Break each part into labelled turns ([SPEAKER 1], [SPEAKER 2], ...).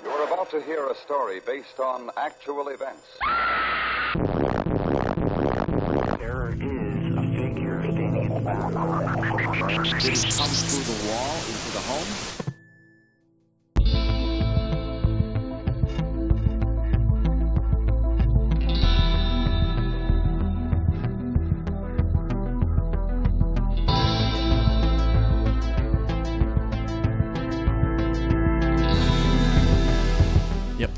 [SPEAKER 1] You're about to hear a story based on actual events.
[SPEAKER 2] There is a figure standing in the bathroom.
[SPEAKER 3] Did it come through the wall into the home? Yep.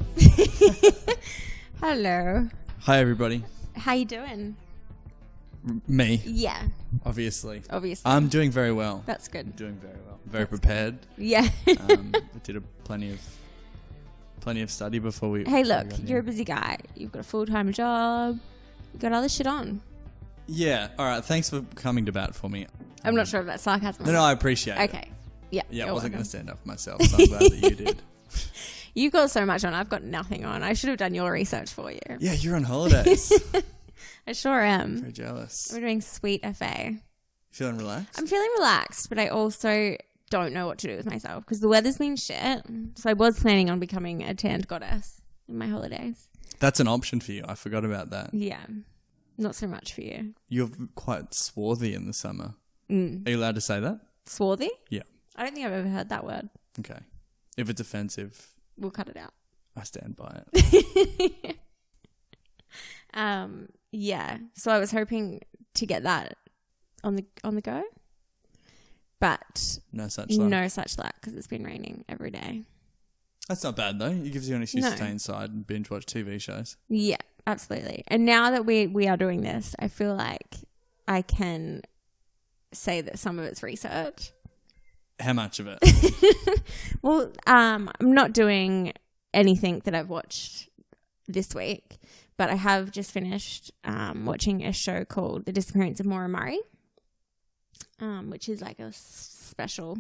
[SPEAKER 4] Hello.
[SPEAKER 3] Hi, everybody.
[SPEAKER 4] How you doing?
[SPEAKER 3] Me,
[SPEAKER 4] Yeah,
[SPEAKER 3] obviously.
[SPEAKER 4] obviously.
[SPEAKER 3] I'm doing very well.
[SPEAKER 4] That's good.
[SPEAKER 3] Doing very well. Very prepared.
[SPEAKER 4] Yeah.
[SPEAKER 3] I did plenty of study before we.
[SPEAKER 4] Hey,
[SPEAKER 3] before
[SPEAKER 4] look,
[SPEAKER 3] we got
[SPEAKER 4] you're a
[SPEAKER 3] here.
[SPEAKER 4] busy guy. You've got a full-time job. You've got other shit on.
[SPEAKER 3] Yeah. All right. Thanks for coming to bat for me.
[SPEAKER 4] I'm not sure if that's sarcasm.
[SPEAKER 3] No, I appreciate it.
[SPEAKER 4] Okay. Yeah.
[SPEAKER 3] Yeah, I
[SPEAKER 4] you're
[SPEAKER 3] wasn't going
[SPEAKER 4] welcome.
[SPEAKER 3] to stand up for myself, so I'm glad that you did.
[SPEAKER 4] You've got so much on. I've got nothing on. I should have done your research for you.
[SPEAKER 3] Yeah, you're on holidays.
[SPEAKER 4] I sure am.
[SPEAKER 3] Very jealous.
[SPEAKER 4] We're doing sweet FA.
[SPEAKER 3] Feeling relaxed?
[SPEAKER 4] I'm feeling relaxed, but I also don't know what to do with myself because the weather's been shit. So I was planning on becoming a tanned goddess in my holidays.
[SPEAKER 3] That's an option for you. I forgot about that.
[SPEAKER 4] Yeah. Not so much for you.
[SPEAKER 3] You're quite swarthy in the summer.
[SPEAKER 4] Mm.
[SPEAKER 3] Are you allowed to say that?
[SPEAKER 4] Swarthy?
[SPEAKER 3] Yeah.
[SPEAKER 4] I don't think I've ever heard that word.
[SPEAKER 3] Okay. If it's offensive,
[SPEAKER 4] We'll cut it out.
[SPEAKER 3] I stand by it.
[SPEAKER 4] Yeah. So I was hoping to get that on the go, but
[SPEAKER 3] No such luck.
[SPEAKER 4] no such luck because it's been raining every day.
[SPEAKER 3] That's not bad, though. It gives you an excuse
[SPEAKER 4] No.
[SPEAKER 3] to stay inside and binge watch TV shows.
[SPEAKER 4] Yeah, absolutely. And now that we are doing this, I feel like I can say that some of it's research.
[SPEAKER 3] How much of it?
[SPEAKER 4] Well, I'm not doing anything that I've watched this week, but I have just finished watching a show called The Disappearance of Maura Murray, which is like a special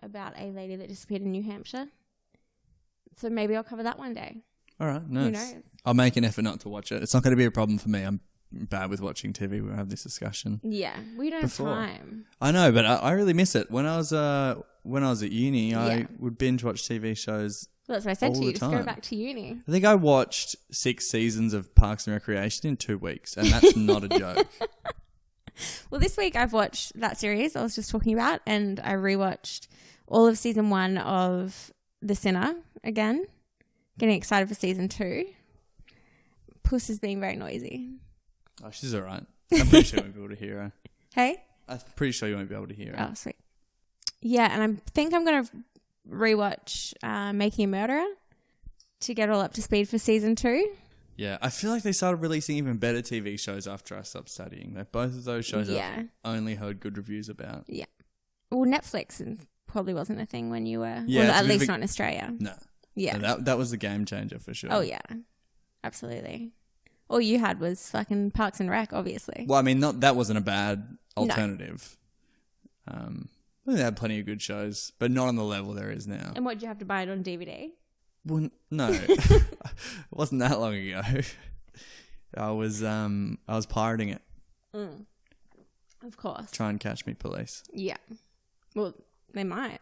[SPEAKER 4] about a lady that disappeared in New Hampshire. So maybe I'll cover that one day.
[SPEAKER 3] All right, nice.
[SPEAKER 4] Who knows?
[SPEAKER 3] I'll make an effort not to watch it. It's not going to be a problem for me. I'm bad with watching TV. We'll have this discussion.
[SPEAKER 4] Yeah, we don't
[SPEAKER 3] Before.
[SPEAKER 4] have time.
[SPEAKER 3] I know, but I really miss it. When I was at uni,
[SPEAKER 4] Yeah.
[SPEAKER 3] I would binge watch TV shows.
[SPEAKER 4] Well, that's what I said
[SPEAKER 3] All
[SPEAKER 4] to
[SPEAKER 3] the
[SPEAKER 4] you. Just go
[SPEAKER 3] time.
[SPEAKER 4] back to uni.
[SPEAKER 3] I think I watched 6 seasons of Parks and Recreation in 2 weeks, and that's not a joke.
[SPEAKER 4] Well, this week I've watched that series I was just talking about, and I rewatched all of season 1 of The Sinner again. Getting excited for season 2. Puss is being very noisy.
[SPEAKER 3] Oh, she's all right. I'm pretty sure you won't be able to hear her.
[SPEAKER 4] Hey?
[SPEAKER 3] I'm pretty sure you won't be able to hear her.
[SPEAKER 4] Oh, sweet. Yeah, and I think I'm going to rewatch Making a Murderer to get all up to speed for season 2.
[SPEAKER 3] Yeah, I feel like they started releasing even better TV shows after I stopped studying. Like both of those shows
[SPEAKER 4] Yeah.
[SPEAKER 3] I've only heard good reviews about.
[SPEAKER 4] Yeah. Well, Netflix probably wasn't a thing when you were,
[SPEAKER 3] Yeah,
[SPEAKER 4] well,
[SPEAKER 3] it's
[SPEAKER 4] at
[SPEAKER 3] a
[SPEAKER 4] least
[SPEAKER 3] big-
[SPEAKER 4] not in Australia.
[SPEAKER 3] No.
[SPEAKER 4] Yeah.
[SPEAKER 3] No, that was the game changer for sure.
[SPEAKER 4] Oh, yeah. Absolutely. All you had was fucking Parks and Rec, obviously.
[SPEAKER 3] Well, I mean, that wasn't a bad alternative. I think they had plenty of good shows, but not on the level there is now.
[SPEAKER 4] And what, did you have to buy it on DVD?
[SPEAKER 3] Well, no, it wasn't that long ago. I was pirating it.
[SPEAKER 4] Of course.
[SPEAKER 3] Try and catch me, police.
[SPEAKER 4] Yeah. Well, they might.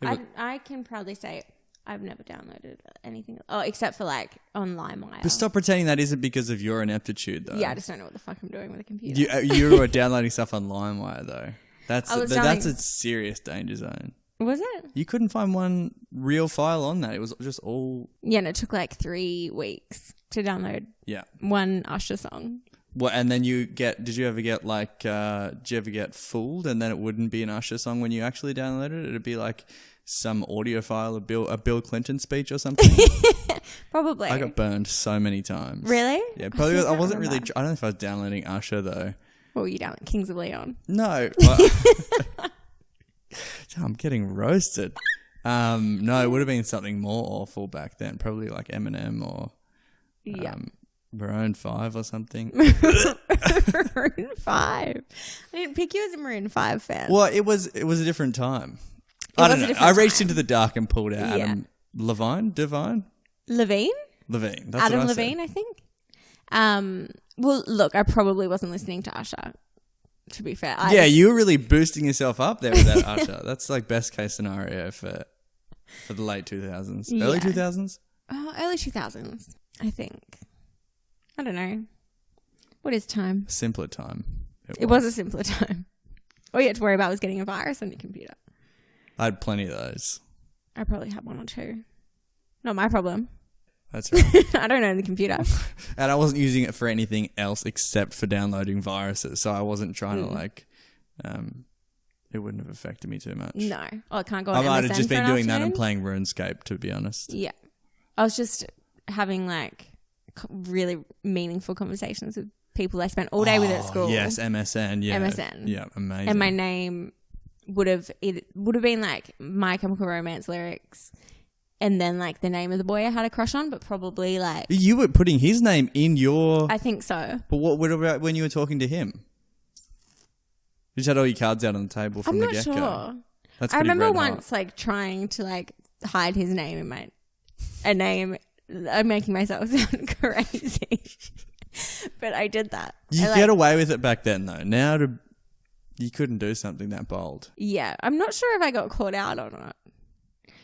[SPEAKER 3] It would-
[SPEAKER 4] I can proudly say I've never downloaded anything. Oh, except for like on LimeWire.
[SPEAKER 3] But stop pretending that isn't because of your ineptitude, though.
[SPEAKER 4] Yeah, I just don't know what the fuck I'm doing with a computer.
[SPEAKER 3] You were downloading stuff on LimeWire, though. That's
[SPEAKER 4] I was
[SPEAKER 3] a
[SPEAKER 4] downloading-
[SPEAKER 3] serious danger zone.
[SPEAKER 4] Was it?
[SPEAKER 3] You couldn't find one real file on that. It was just all...
[SPEAKER 4] Yeah, and it took like 3 weeks to download
[SPEAKER 3] Yeah.
[SPEAKER 4] one Usher song.
[SPEAKER 3] What, and then did you ever get fooled and then it wouldn't be an Usher song when you actually downloaded it? It'd be like some audio file, a Bill Clinton speech or something.
[SPEAKER 4] Probably.
[SPEAKER 3] I got burned so many times.
[SPEAKER 4] Really?
[SPEAKER 3] Yeah, probably. I wasn't really...
[SPEAKER 4] remember.
[SPEAKER 3] I don't know if I was downloading Usher, though.
[SPEAKER 4] What were you downloading? Kings of Leon.
[SPEAKER 3] No. Well, I'm getting roasted. No, it would have been something more awful back then. Probably like Eminem or
[SPEAKER 4] Yeah.
[SPEAKER 3] Maroon 5 or something.
[SPEAKER 4] Maroon 5. I didn't pick you as a Maroon 5 fan.
[SPEAKER 3] Well, it was a different time.
[SPEAKER 4] It
[SPEAKER 3] I
[SPEAKER 4] was
[SPEAKER 3] don't
[SPEAKER 4] a
[SPEAKER 3] know.
[SPEAKER 4] different
[SPEAKER 3] I reached
[SPEAKER 4] time.
[SPEAKER 3] into the dark and pulled out
[SPEAKER 4] Yeah.
[SPEAKER 3] Adam Levine.
[SPEAKER 4] Levine?
[SPEAKER 3] Levine. That's
[SPEAKER 4] Adam
[SPEAKER 3] what I said.
[SPEAKER 4] Levine, I think. Well, look, I probably wasn't listening to Usher. to be fair.
[SPEAKER 3] You were really boosting yourself up there with that Usher. That's like best case scenario for the late 2000s. Early 2000s?
[SPEAKER 4] Early 2000s, I think. I don't know. What is time?
[SPEAKER 3] A simpler time.
[SPEAKER 4] It was a simpler time. All you had to worry about was getting a virus on your computer.
[SPEAKER 3] I had plenty of those.
[SPEAKER 4] I probably had one or two. Not my problem.
[SPEAKER 3] That's right.
[SPEAKER 4] I don't own the computer.
[SPEAKER 3] And I wasn't using it for anything else except for downloading viruses. So I wasn't trying to it wouldn't have affected me too much.
[SPEAKER 4] No. Oh, I can't go on MSN
[SPEAKER 3] I might have just
[SPEAKER 4] for
[SPEAKER 3] been
[SPEAKER 4] an
[SPEAKER 3] doing that and
[SPEAKER 4] afternoon?
[SPEAKER 3] playing RuneScape, to be honest.
[SPEAKER 4] Yeah. I was just having like really meaningful conversations with people I spent all day with at school.
[SPEAKER 3] Yes, MSN. Yeah.
[SPEAKER 4] MSN.
[SPEAKER 3] Yeah, amazing.
[SPEAKER 4] And my name would have been like My Chemical Romance lyrics and then like the name of the boy I had a crush on, but probably like...
[SPEAKER 3] You were putting his name in your...
[SPEAKER 4] I think so.
[SPEAKER 3] But what about when you were talking to him? You just had all your cards out on the table from the get-go.
[SPEAKER 4] I'm not sure.
[SPEAKER 3] That's
[SPEAKER 4] I
[SPEAKER 3] pretty
[SPEAKER 4] remember
[SPEAKER 3] red hot.
[SPEAKER 4] once like trying to like hide his name in a name. I'm making myself sound crazy. But I did that.
[SPEAKER 3] You get away with it back then, though. Now you couldn't do something that bold.
[SPEAKER 4] Yeah. I'm not sure if I got caught out or not.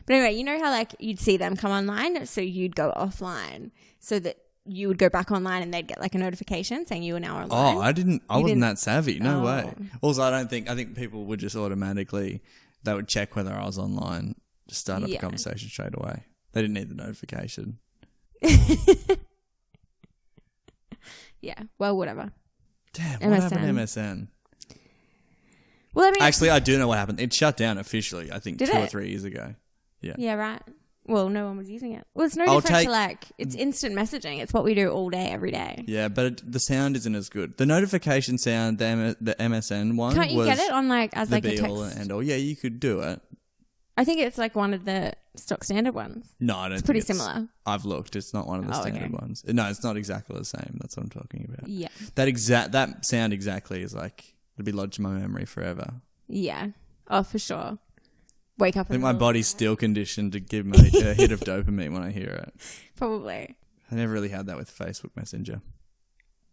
[SPEAKER 4] But anyway, you know how like you'd see them come online, so you'd go offline so that you would go back online and they'd get like a notification saying you were now online.
[SPEAKER 3] Oh, I wasn't that savvy. No way.
[SPEAKER 4] Oh.
[SPEAKER 3] Also, I think people would just automatically, they would check whether I was online, just start up a conversation straight away. They didn't need the notification.
[SPEAKER 4] Yeah. Well, whatever.
[SPEAKER 3] Damn,
[SPEAKER 4] MSN.
[SPEAKER 3] what happened to MSN?
[SPEAKER 4] Well, I mean,
[SPEAKER 3] Actually, I do know what happened. It shut down officially, I think,
[SPEAKER 4] Did
[SPEAKER 3] 2 or
[SPEAKER 4] it?
[SPEAKER 3] 3 years ago. Yeah.
[SPEAKER 4] Yeah, right. Well, no one was using it. Well, it's no
[SPEAKER 3] I'll
[SPEAKER 4] different
[SPEAKER 3] take-
[SPEAKER 4] to like, it's instant messaging. It's what we do all day, every day.
[SPEAKER 3] Yeah, but the sound isn't as good. The notification sound, the MSN one,
[SPEAKER 4] Can't you
[SPEAKER 3] was
[SPEAKER 4] get it on like, as
[SPEAKER 3] the
[SPEAKER 4] like a
[SPEAKER 3] be-all
[SPEAKER 4] text?
[SPEAKER 3] and end-all. Yeah, you could do it.
[SPEAKER 4] I think it's like one of the stock standard ones.
[SPEAKER 3] No, I don't think
[SPEAKER 4] pretty similar.
[SPEAKER 3] I've looked. It's not one of the standard
[SPEAKER 4] okay.
[SPEAKER 3] ones. No, it's not exactly the same. That's what I'm talking about.
[SPEAKER 4] Yeah.
[SPEAKER 3] That sound exactly is like, it'll be lodged in my memory forever.
[SPEAKER 4] Yeah. Oh, for sure. Wake up.
[SPEAKER 3] I think my body's still conditioned to give me a hit of dopamine when I hear it.
[SPEAKER 4] Probably.
[SPEAKER 3] I never really had that with Facebook Messenger.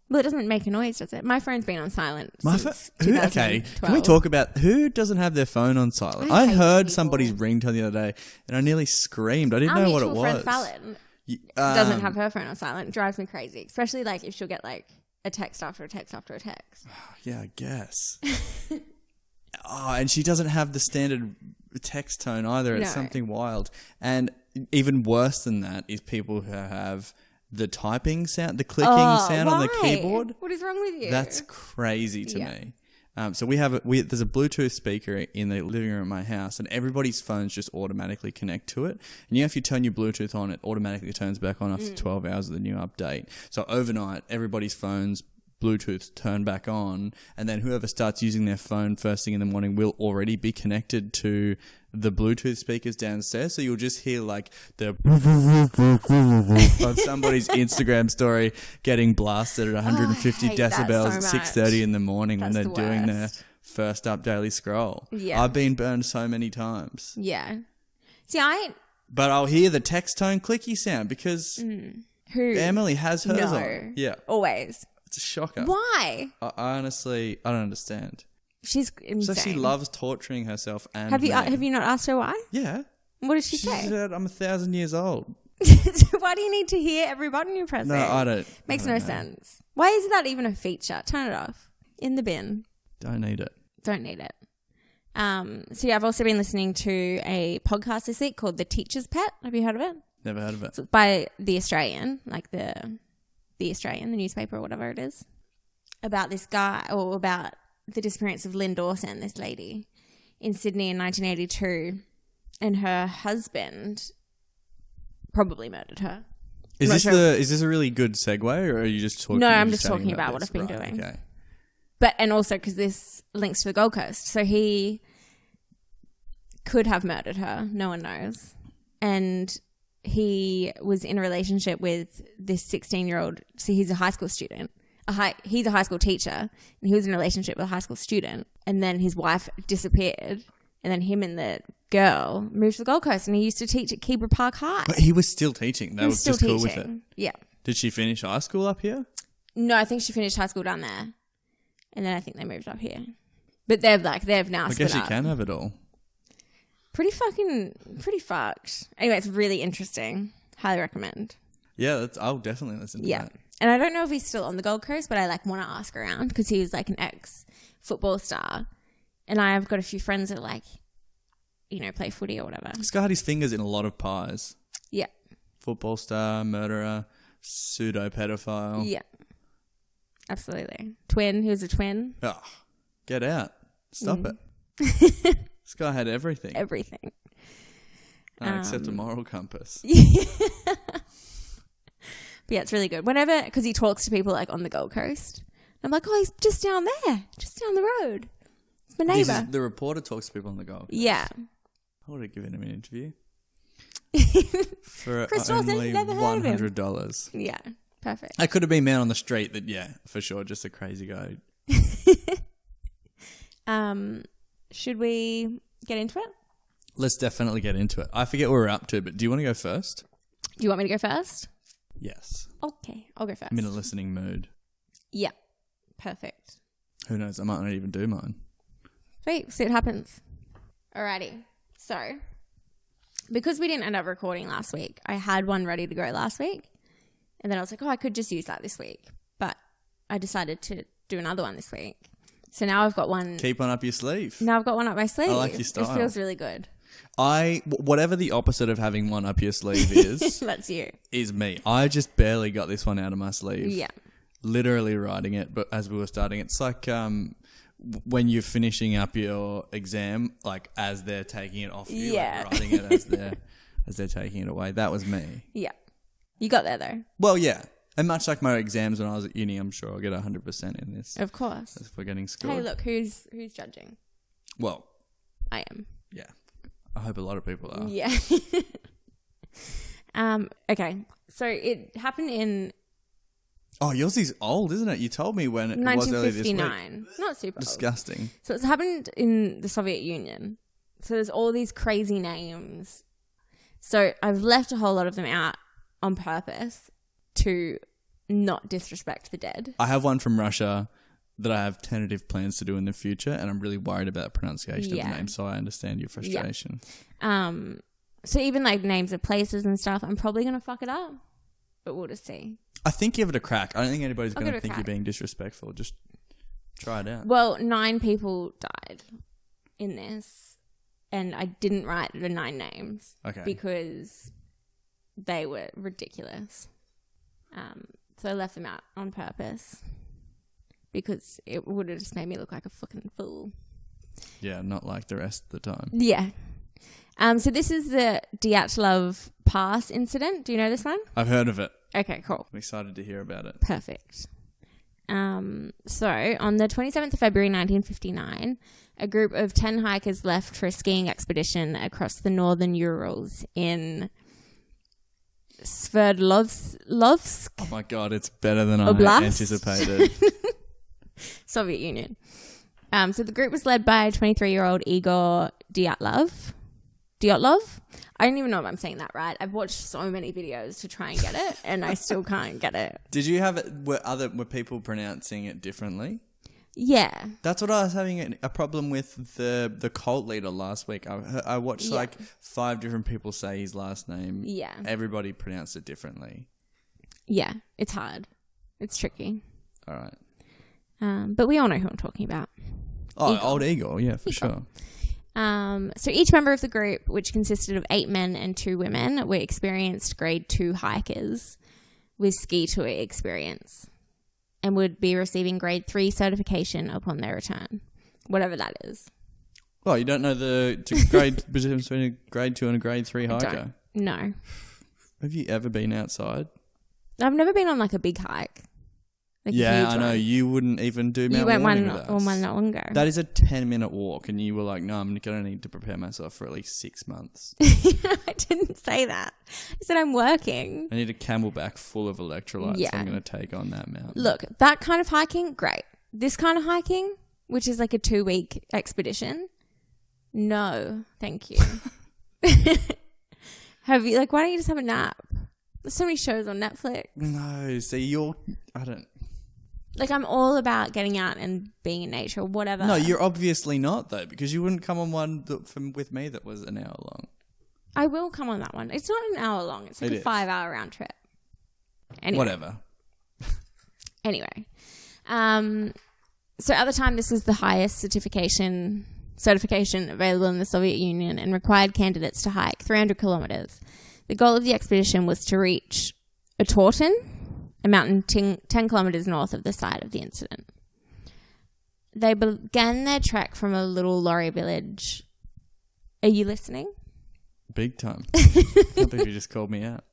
[SPEAKER 4] Well, it doesn't make a noise, does it? My phone's been on silent since
[SPEAKER 3] Okay,
[SPEAKER 4] 2012.
[SPEAKER 3] can we talk about who doesn't have their phone on silent?
[SPEAKER 4] I
[SPEAKER 3] I
[SPEAKER 4] hate
[SPEAKER 3] heard
[SPEAKER 4] people.
[SPEAKER 3] somebody's ringtone the other day and I nearly screamed. I didn't know what it
[SPEAKER 4] mutual
[SPEAKER 3] was.
[SPEAKER 4] friend Fallon
[SPEAKER 3] You-
[SPEAKER 4] doesn't have her phone on silent. It drives me crazy, especially like if she'll get like a text after a text after a text.
[SPEAKER 3] Yeah, I guess. And she doesn't have the standard text tone either. It's
[SPEAKER 4] No.
[SPEAKER 3] something wild. And even worse than that is people who have the typing sound, the clicking sound on the
[SPEAKER 4] why?
[SPEAKER 3] keyboard.
[SPEAKER 4] What is wrong with you?
[SPEAKER 3] That's crazy to
[SPEAKER 4] Yeah.
[SPEAKER 3] me. So there's a Bluetooth speaker in the living room of my house, and everybody's phones just automatically connect to it. And if you turn your Bluetooth on, it automatically turns back on after 12 hours of the new update. So overnight, everybody's phones Bluetooth turn back on, and then whoever starts using their phone first thing in the morning will already be connected to the Bluetooth speakers downstairs. So you'll just hear like the of somebody's Instagram story getting blasted at 150
[SPEAKER 4] I hate that
[SPEAKER 3] decibels at
[SPEAKER 4] so
[SPEAKER 3] 6:30 in the morning when
[SPEAKER 4] That's
[SPEAKER 3] they're
[SPEAKER 4] the
[SPEAKER 3] doing their
[SPEAKER 4] worst.
[SPEAKER 3] first up daily scroll.
[SPEAKER 4] Yeah.
[SPEAKER 3] I've been burned so many times.
[SPEAKER 4] Yeah. See,
[SPEAKER 3] But I'll hear the text tone clicky sound because
[SPEAKER 4] who
[SPEAKER 3] Emily has hers
[SPEAKER 4] No.
[SPEAKER 3] on. Yeah.
[SPEAKER 4] always.
[SPEAKER 3] It's a shocker.
[SPEAKER 4] Why?
[SPEAKER 3] I honestly, I don't understand.
[SPEAKER 4] She's
[SPEAKER 3] So
[SPEAKER 4] insane.
[SPEAKER 3] she loves torturing herself and
[SPEAKER 4] Have you
[SPEAKER 3] me.
[SPEAKER 4] have you not asked her why?
[SPEAKER 3] Yeah.
[SPEAKER 4] What did she
[SPEAKER 3] She
[SPEAKER 4] say?
[SPEAKER 3] said, I'm 1,000 years old.
[SPEAKER 4] So why do you need to hear every button you press?
[SPEAKER 3] No,
[SPEAKER 4] in?
[SPEAKER 3] I don't.
[SPEAKER 4] Makes
[SPEAKER 3] I
[SPEAKER 4] no
[SPEAKER 3] don't know.
[SPEAKER 4] sense. Why is that even a feature? Turn it off. In the bin.
[SPEAKER 3] Don't need it.
[SPEAKER 4] Don't need it. So yeah, I've also been listening to a podcast this week called The Teacher's Pet. Have you heard of it?
[SPEAKER 3] Never heard of it.
[SPEAKER 4] So it's by The Australian, like the Australian, the newspaper or whatever it is, about this guy or about the disappearance of Lynn Dawson, this lady in Sydney in 1982, and her husband probably murdered her.
[SPEAKER 3] Is
[SPEAKER 4] not
[SPEAKER 3] this
[SPEAKER 4] sure.
[SPEAKER 3] is this a really good segue, or are you just talking?
[SPEAKER 4] No, I'm
[SPEAKER 3] you're
[SPEAKER 4] just
[SPEAKER 3] chatting
[SPEAKER 4] talking about what
[SPEAKER 3] this?
[SPEAKER 4] I've been
[SPEAKER 3] Right,
[SPEAKER 4] doing.
[SPEAKER 3] Okay.
[SPEAKER 4] But, and also because this links to the Gold Coast. So he could have murdered her. No one knows. And he was in a relationship with this 16-year-old. So he's a high school student. He's a high school teacher. And he was in a relationship with a high school student. And then his wife disappeared. And then him and the girl moved to the Gold Coast. And he used to teach at Keebra Park High.
[SPEAKER 3] But he was still teaching. That
[SPEAKER 4] He
[SPEAKER 3] was
[SPEAKER 4] still
[SPEAKER 3] just cool with it.
[SPEAKER 4] teaching. Yeah.
[SPEAKER 3] Did she finish high school up here?
[SPEAKER 4] No, I think she finished high school down there. And then I think they moved up here. But they've now
[SPEAKER 3] I
[SPEAKER 4] split
[SPEAKER 3] guess you
[SPEAKER 4] up.
[SPEAKER 3] can have it all.
[SPEAKER 4] Pretty fucked. Anyway, it's really interesting. Highly recommend.
[SPEAKER 3] Yeah, I'll definitely listen to that.
[SPEAKER 4] And I don't know if he's still on the Gold Coast, but I like want to ask around because he was like an ex-football star. And I've got a few friends that like, you know, play footy or whatever.
[SPEAKER 3] He's got his fingers in a lot of pies.
[SPEAKER 4] Yeah.
[SPEAKER 3] Football star, murderer, pseudo-pedophile.
[SPEAKER 4] Yeah. Absolutely. Twin. He was a twin.
[SPEAKER 3] Oh, get out. Stop it. This guy had everything.
[SPEAKER 4] Everything.
[SPEAKER 3] Except a moral compass.
[SPEAKER 4] But yeah, it's really good. Whenever, because he talks to people like on the Gold Coast. I'm like, oh, he's just down there. Just down the road. It's my neighbour.
[SPEAKER 3] The reporter talks to people on the Gold Coast.
[SPEAKER 4] Yeah.
[SPEAKER 3] I would have given him an interview. For
[SPEAKER 4] Chris Dawson,
[SPEAKER 3] only
[SPEAKER 4] never heard of him.
[SPEAKER 3] $100.
[SPEAKER 4] Yeah. Perfect.
[SPEAKER 3] I could have been man on the street that, yeah, for sure, just a crazy guy.
[SPEAKER 4] Should we get into it?
[SPEAKER 3] Let's definitely get into it. I forget what we're up to, but do you want to go first?
[SPEAKER 4] Do you want me to go first?
[SPEAKER 3] Yes.
[SPEAKER 4] Okay, I'll go first.
[SPEAKER 3] I'm in a listening mood.
[SPEAKER 4] Yeah. Perfect.
[SPEAKER 3] Who knows? I might not even do mine.
[SPEAKER 4] Sweet. See what happens. Alrighty. So, because we didn't end up recording last week, I had one ready to go last week. And then I was like, oh, I could just use that this week. But I decided to do another one this week. So now I've got one.
[SPEAKER 3] Keep one up your sleeve.
[SPEAKER 4] Now I've got one up my sleeve.
[SPEAKER 3] I like your style.
[SPEAKER 4] It feels really good.
[SPEAKER 3] Whatever the opposite of having one up your sleeve is,
[SPEAKER 4] That's you.
[SPEAKER 3] is me. I just barely got this one out of my sleeve.
[SPEAKER 4] Yeah.
[SPEAKER 3] Literally writing it, but as we were starting, it's like when you're finishing up your exam, like as they're taking it off you,
[SPEAKER 4] Yeah.
[SPEAKER 3] like writing it as they're taking it away. That was me.
[SPEAKER 4] Yeah. You got there though.
[SPEAKER 3] Well, yeah. And much like my exams when I was at uni, I'm sure I'll get 100% in this.
[SPEAKER 4] Of course.
[SPEAKER 3] If we're getting scored.
[SPEAKER 4] Hey, look, who's judging?
[SPEAKER 3] Well,
[SPEAKER 4] I am.
[SPEAKER 3] yeah. I hope a lot of people are.
[SPEAKER 4] Yeah. Okay. So it happened in
[SPEAKER 3] Oh, yours is old, isn't it? You told me when it was earlier this week.
[SPEAKER 4] 1959. Not super old.
[SPEAKER 3] Disgusting.
[SPEAKER 4] So it's happened in the Soviet Union. So there's all these crazy names. So I've left a whole lot of them out on purpose to not disrespect the dead.
[SPEAKER 3] I have one from Russia that I have tentative plans to do in the future, and I'm really worried about the pronunciation of the name, so I understand your frustration.
[SPEAKER 4] Yeah. So even like names of places and stuff, I'm probably going to fuck it up, but we'll just see.
[SPEAKER 3] I think give it a crack. I don't think anybody's going to think
[SPEAKER 4] crack.
[SPEAKER 3] you're being disrespectful. Just try it out.
[SPEAKER 4] Well, 9 people died in this, and I didn't write the 9 names because they were ridiculous. So I left them out on purpose because it would have just made me look like a fucking fool.
[SPEAKER 3] Yeah, not like the rest of the time.
[SPEAKER 4] Yeah. So this is the Dyatlov Pass Incident. Do you know this one?
[SPEAKER 3] I've heard of it.
[SPEAKER 4] Okay, cool.
[SPEAKER 3] I'm excited to hear about it.
[SPEAKER 4] Perfect. So on the 27th of February 1959, a group of 10 hikers left for a skiing expedition across the northern Urals in Sverdlovsk.
[SPEAKER 3] Oh my God, it's better than
[SPEAKER 4] Oblast?
[SPEAKER 3] I anticipated.
[SPEAKER 4] Soviet Union. So the group was led by 23-year-old Igor Dyatlov. Dyatlov? I don't even know if I'm saying that right. I've watched so many videos to try and get it, and I still can't get it.
[SPEAKER 3] Did you have it? Were people pronouncing it differently?
[SPEAKER 4] Yeah.
[SPEAKER 3] That's what I was having a problem with the cult leader last week. I watched like 5 different people say his last name.
[SPEAKER 4] Yeah.
[SPEAKER 3] Everybody pronounced it differently.
[SPEAKER 4] Yeah. It's hard. It's tricky.
[SPEAKER 3] All right.
[SPEAKER 4] But we all know who I'm talking about.
[SPEAKER 3] Oh,
[SPEAKER 4] Igor.
[SPEAKER 3] old Igor. Yeah, for sure.
[SPEAKER 4] So each member of the group, which consisted of 8 men and 2 women, were experienced grade 2 hikers with ski tour experience and would be receiving grade 3 certification upon their return, whatever that is.
[SPEAKER 3] Well, you don't know the grade difference between a grade 2 and a grade 3 hiker?
[SPEAKER 4] No.
[SPEAKER 3] Have you ever been outside?
[SPEAKER 4] I've never been on like a big hike. Like
[SPEAKER 3] yeah, I know. You wouldn't even do Mount Warning with us.
[SPEAKER 4] one not long ago.
[SPEAKER 3] That is a 10-minute walk, and you were like, no, I'm going to need to prepare myself for at least 6 months.
[SPEAKER 4] I didn't say that. I said I'm working.
[SPEAKER 3] I need a camelback full of electrolytes.
[SPEAKER 4] Yeah.
[SPEAKER 3] I'm going to take on that mountain.
[SPEAKER 4] Look, that kind of hiking, great. This kind of hiking, which is like a 2-week expedition, no, thank you. Why don't you just have a nap? There's so many shows on Netflix.
[SPEAKER 3] No, see,
[SPEAKER 4] Like, I'm all about getting out and being in nature, whatever.
[SPEAKER 3] No, you're obviously not, though, because you wouldn't come on one with me that was an hour long.
[SPEAKER 4] I will come on that one. It's not an hour long. It's like a 5-hour round trip. Anyway.
[SPEAKER 3] Whatever.
[SPEAKER 4] Anyway. So at the time, this was the highest certification available in the Soviet Union and required candidates to hike 300 kilometers. The goal of the expedition was to reach Otorten, a mountain 10 kilometers north of the site of the incident. They began their trek from a little lorry village. Are you listening?
[SPEAKER 3] Big time. I can't believe you just called me out.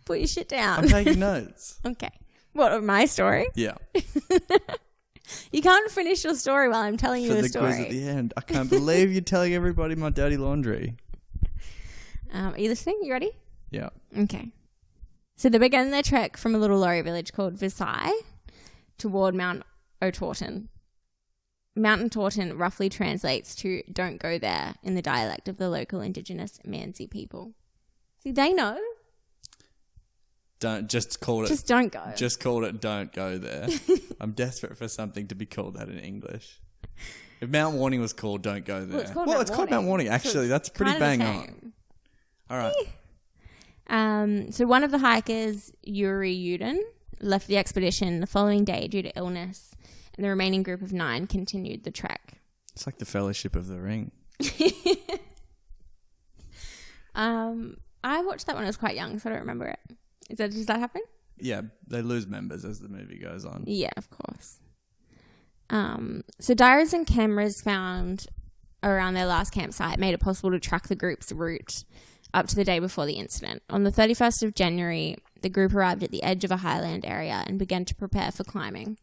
[SPEAKER 4] Put your shit down.
[SPEAKER 3] I'm taking notes.
[SPEAKER 4] Okay. What, of my story?
[SPEAKER 3] Yeah.
[SPEAKER 4] You can't finish your story while I'm telling you a story.
[SPEAKER 3] For the quiz at the end. I can't believe you're telling everybody my dirty laundry.
[SPEAKER 4] Are you listening? You ready?
[SPEAKER 3] Yeah.
[SPEAKER 4] Okay. So they began their trek from a little lorry village called Visay toward Mount Otorten. Mount Otorten roughly translates to "don't go there" in the dialect of the local indigenous Mansi people. See, they know.
[SPEAKER 3] Just don't go. Just call it "don't go there." I'm desperate for something to be called that in English. If Mount Warning was called "don't go there," it's called Mount Warning. Actually, that's pretty bang on. All right.
[SPEAKER 4] So one of the hikers, Yuri Yudin, left the expedition the following day due to illness, and the remaining group of 9 continued the trek.
[SPEAKER 3] It's like the Fellowship of the Ring.
[SPEAKER 4] I watched that when I was quite young, so I don't remember it. Does that happen?
[SPEAKER 3] Yeah, they lose members as the movie goes on.
[SPEAKER 4] Yeah, of course. So diaries and cameras found around their last campsite made it possible to track the group's route up to the day before the incident. On the 31st of January, the group arrived at the edge of a highland area and began to prepare for climbing.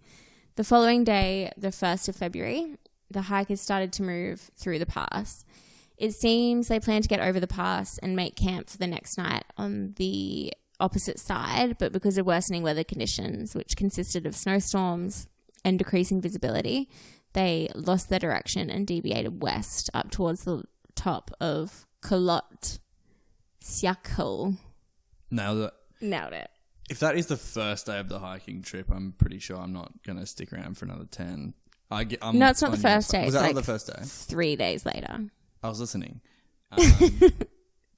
[SPEAKER 4] The following day, the 1st of February, the hikers started to move through the pass. It seems they planned to get over the pass and make camp for the next night on the opposite side, but because of worsening weather conditions, which consisted of snowstorms and decreasing visibility, they lost their direction and deviated west up towards the top of Kolot Syakhl.
[SPEAKER 3] Nailed
[SPEAKER 4] it.
[SPEAKER 3] If that is the first day of the hiking trip, I'm pretty sure I'm not going to stick around for another 10.
[SPEAKER 4] No, it's not the first day.
[SPEAKER 3] Was that not the first day?
[SPEAKER 4] 3 days later.
[SPEAKER 3] I was listening.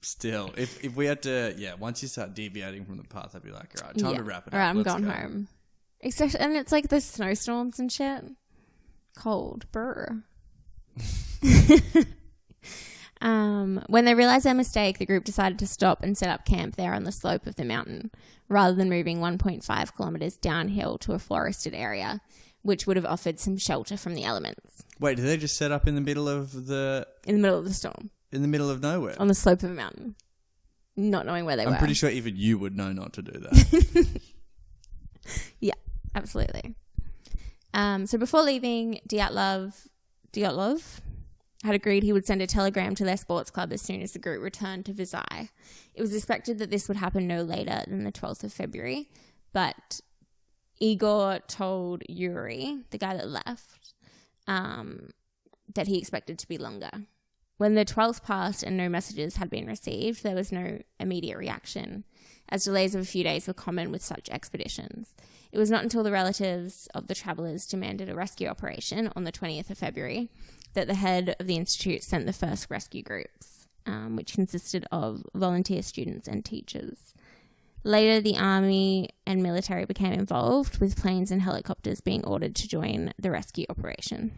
[SPEAKER 3] Still, if we had to, once you start deviating from the path, I'd be like, all right, time to wrap it up.
[SPEAKER 4] All right, I'm going home. And it's like the snowstorms and shit. Cold. Brr. When they realized their mistake, the group decided to stop and set up camp there on the slope of the mountain, rather than moving 1.5 kilometers downhill to a forested area, which would have offered some shelter from the elements.
[SPEAKER 3] Wait, did they just set up in the middle of the...
[SPEAKER 4] In the middle of the storm.
[SPEAKER 3] In the middle of nowhere?
[SPEAKER 4] On the slope of a mountain. Not knowing where they were.
[SPEAKER 3] I'm pretty sure even you would know not to do that.
[SPEAKER 4] Yeah, absolutely. So before leaving, Dyatlov had agreed he would send a telegram to their sports club as soon as the group returned to Visay. It was expected that this would happen no later than the 12th of February, but Igor told Yuri, the guy that left, that he expected to be longer. When the 12th passed and no messages had been received, there was no immediate reaction, as delays of a few days were common with such expeditions. It was not until the relatives of the travellers demanded a rescue operation on the 20th of February that the head of the institute sent the first rescue groups, which consisted of volunteer students and teachers. Later, the army and military became involved, with planes and helicopters being ordered to join the rescue operation.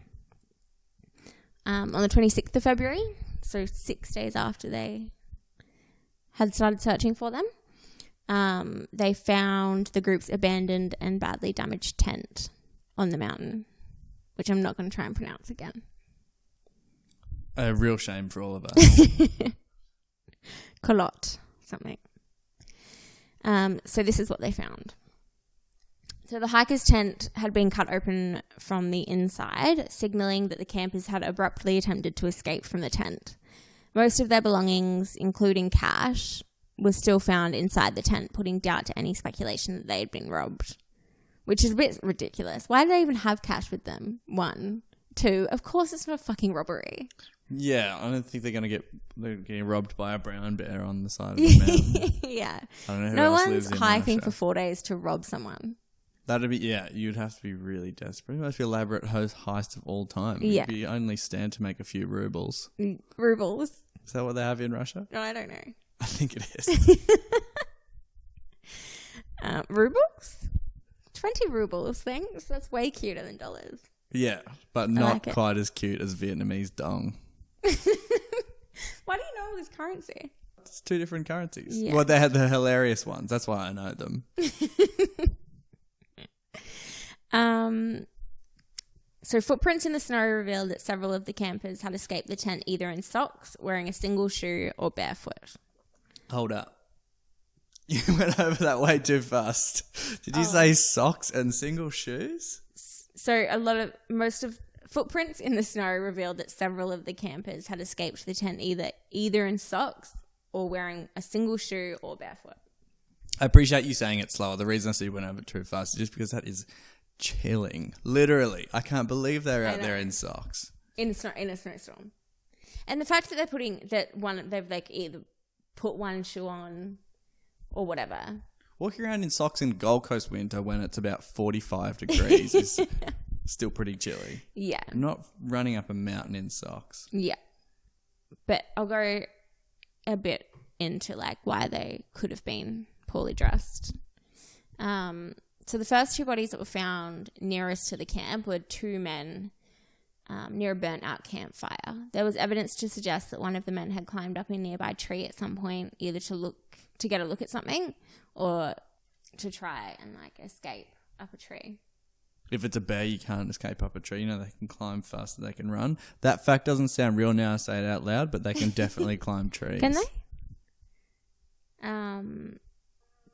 [SPEAKER 4] On the 26th of February, so 6 days after they had started searching for them, they found the group's abandoned and badly damaged tent on the mountain, which I'm not going to try and pronounce again.
[SPEAKER 3] A real shame for all of us.
[SPEAKER 4] Kolot, something. So this is what they found. So the hiker's tent had been cut open from the inside, signalling that the campers had abruptly attempted to escape from the tent. Most of their belongings, including cash, was still found inside the tent, putting doubt to any speculation that they had been robbed, which is a bit ridiculous. Why do they even have cash with them? 1. 2, of course it's not a fucking robbery.
[SPEAKER 3] Yeah, I don't think they're getting robbed by a brown bear on the side of the mountain.
[SPEAKER 4] Yeah.
[SPEAKER 3] I don't know who
[SPEAKER 4] no
[SPEAKER 3] else
[SPEAKER 4] one's
[SPEAKER 3] lives in
[SPEAKER 4] hiking
[SPEAKER 3] Russia.
[SPEAKER 4] for 4 days to rob someone.
[SPEAKER 3] That'd be, you'd have to be really desperate. It must be elaborate heist of all time.
[SPEAKER 4] Yeah.
[SPEAKER 3] You'd only stand to make a few rubles.
[SPEAKER 4] Rubles?
[SPEAKER 3] Is that what they have in Russia?
[SPEAKER 4] No, I don't know.
[SPEAKER 3] I think it is.
[SPEAKER 4] Rubles? 20 rubles, thanks. That's way cuter than dollars.
[SPEAKER 3] Yeah, but not
[SPEAKER 4] like
[SPEAKER 3] quite as cute as Vietnamese dong.
[SPEAKER 4] Why do you know all this currency?
[SPEAKER 3] It's two different currencies.
[SPEAKER 4] Yeah.
[SPEAKER 3] Well, they had the hilarious ones. That's why I know them.
[SPEAKER 4] So footprints in the snow revealed that several of the campers had escaped the tent either in socks, wearing a single shoe, or barefoot.
[SPEAKER 3] Hold up. You went over that way too fast. Did you say socks and single shoes?
[SPEAKER 4] So most of footprints in the snow revealed that several of the campers had escaped the tent either in socks or wearing a single shoe or barefoot.
[SPEAKER 3] I appreciate you saying it slower. The reason I said you went over it too fast is just because that is chilling. Literally. I can't believe they're out there in socks.
[SPEAKER 4] In a snowstorm. And the fact that they've like either put one shoe on or whatever.
[SPEAKER 3] Walking around in socks in Gold Coast winter when it's about 45 degrees is still pretty chilly.
[SPEAKER 4] Yeah.
[SPEAKER 3] I'm not running up a mountain in socks.
[SPEAKER 4] Yeah. But I'll go a bit into like why they could have been poorly dressed. So the first two bodies that were found nearest to the camp were two men near a burnt-out campfire. There was evidence to suggest that one of the men had climbed up a nearby tree at some point, either to get a look at something or to try and like escape up a tree.
[SPEAKER 3] If it's a bear, you can't escape up a tree. You know, they can climb faster, they can run. That fact doesn't sound real now I say it out loud, but they can definitely climb trees.
[SPEAKER 4] Can they?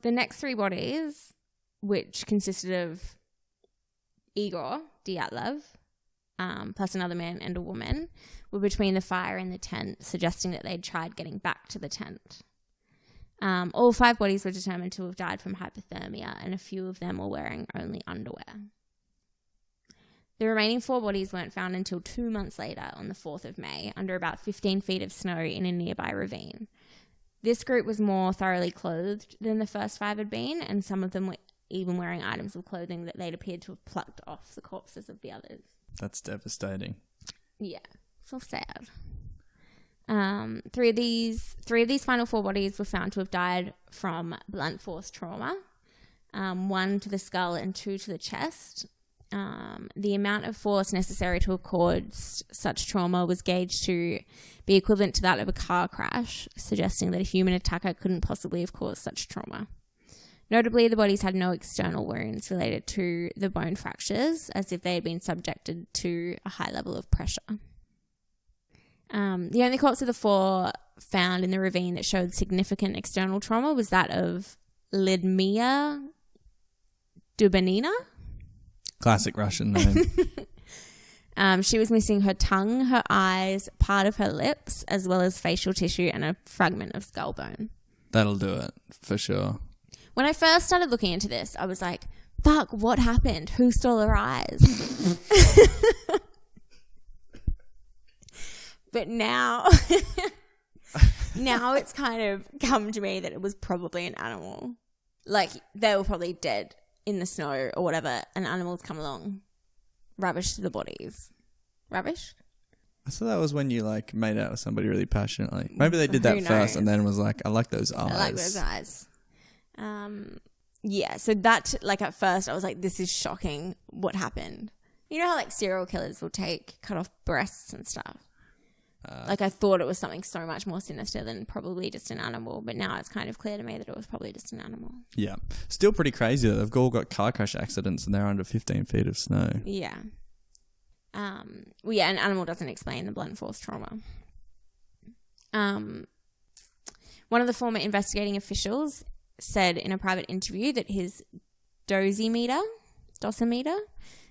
[SPEAKER 4] The next three bodies, which consisted of Igor Dyatlov, plus another man and a woman, were between the fire and the tent, suggesting that they'd tried getting back to the tent. All five bodies were determined to have died from hypothermia, and a few of them were wearing only underwear. The remaining four bodies weren't found until 2 months later, on the 4th of May, under about 15 feet of snow in a nearby ravine. This group was more thoroughly clothed than the first five had been, and some of them were even wearing items of clothing that they'd appeared to have plucked off the corpses of the others.
[SPEAKER 3] That's devastating.
[SPEAKER 4] Yeah, so sad. Three of these final four bodies were found to have died from blunt force trauma, one to the skull and two to the chest. The amount of force necessary to have caused such trauma was gauged to be equivalent to that of a car crash, suggesting that a human attacker couldn't possibly have caused such trauma. Notably, the bodies had no external wounds related to the bone fractures, as if they had been subjected to a high level of pressure. The only corpse of the four found in the ravine that showed significant external trauma was that of Lidmia Dubanina.
[SPEAKER 3] Classic Russian name.
[SPEAKER 4] She was missing her tongue, her eyes, part of her lips, as well as facial tissue and a fragment of skull bone.
[SPEAKER 3] That'll do it, for sure.
[SPEAKER 4] When I first started looking into this, I was like, fuck, what happened? Who stole her eyes? But now it's kind of come to me that it was probably an animal. Like, they were probably dead in the snow or whatever, and animals come along, ravished the bodies. Ravished?
[SPEAKER 3] I thought that was when you, like, made out with somebody really passionately. Maybe they did that first and then was like, I like those eyes.
[SPEAKER 4] I like those eyes. Yeah, so that, like, at first I was like, this is shocking. What happened? You know how, like, serial killers will cut off breasts and stuff? Like, I thought it was something so much more sinister than probably just an animal, but now it's kind of clear to me that it was probably just an animal.
[SPEAKER 3] Yeah. Still pretty crazy though. They've all got car crash accidents and they're under 15 feet of snow.
[SPEAKER 4] Yeah. Well, yeah, an animal doesn't explain the blunt force trauma. One of the former investigating officials said in a private interview that his dosimeter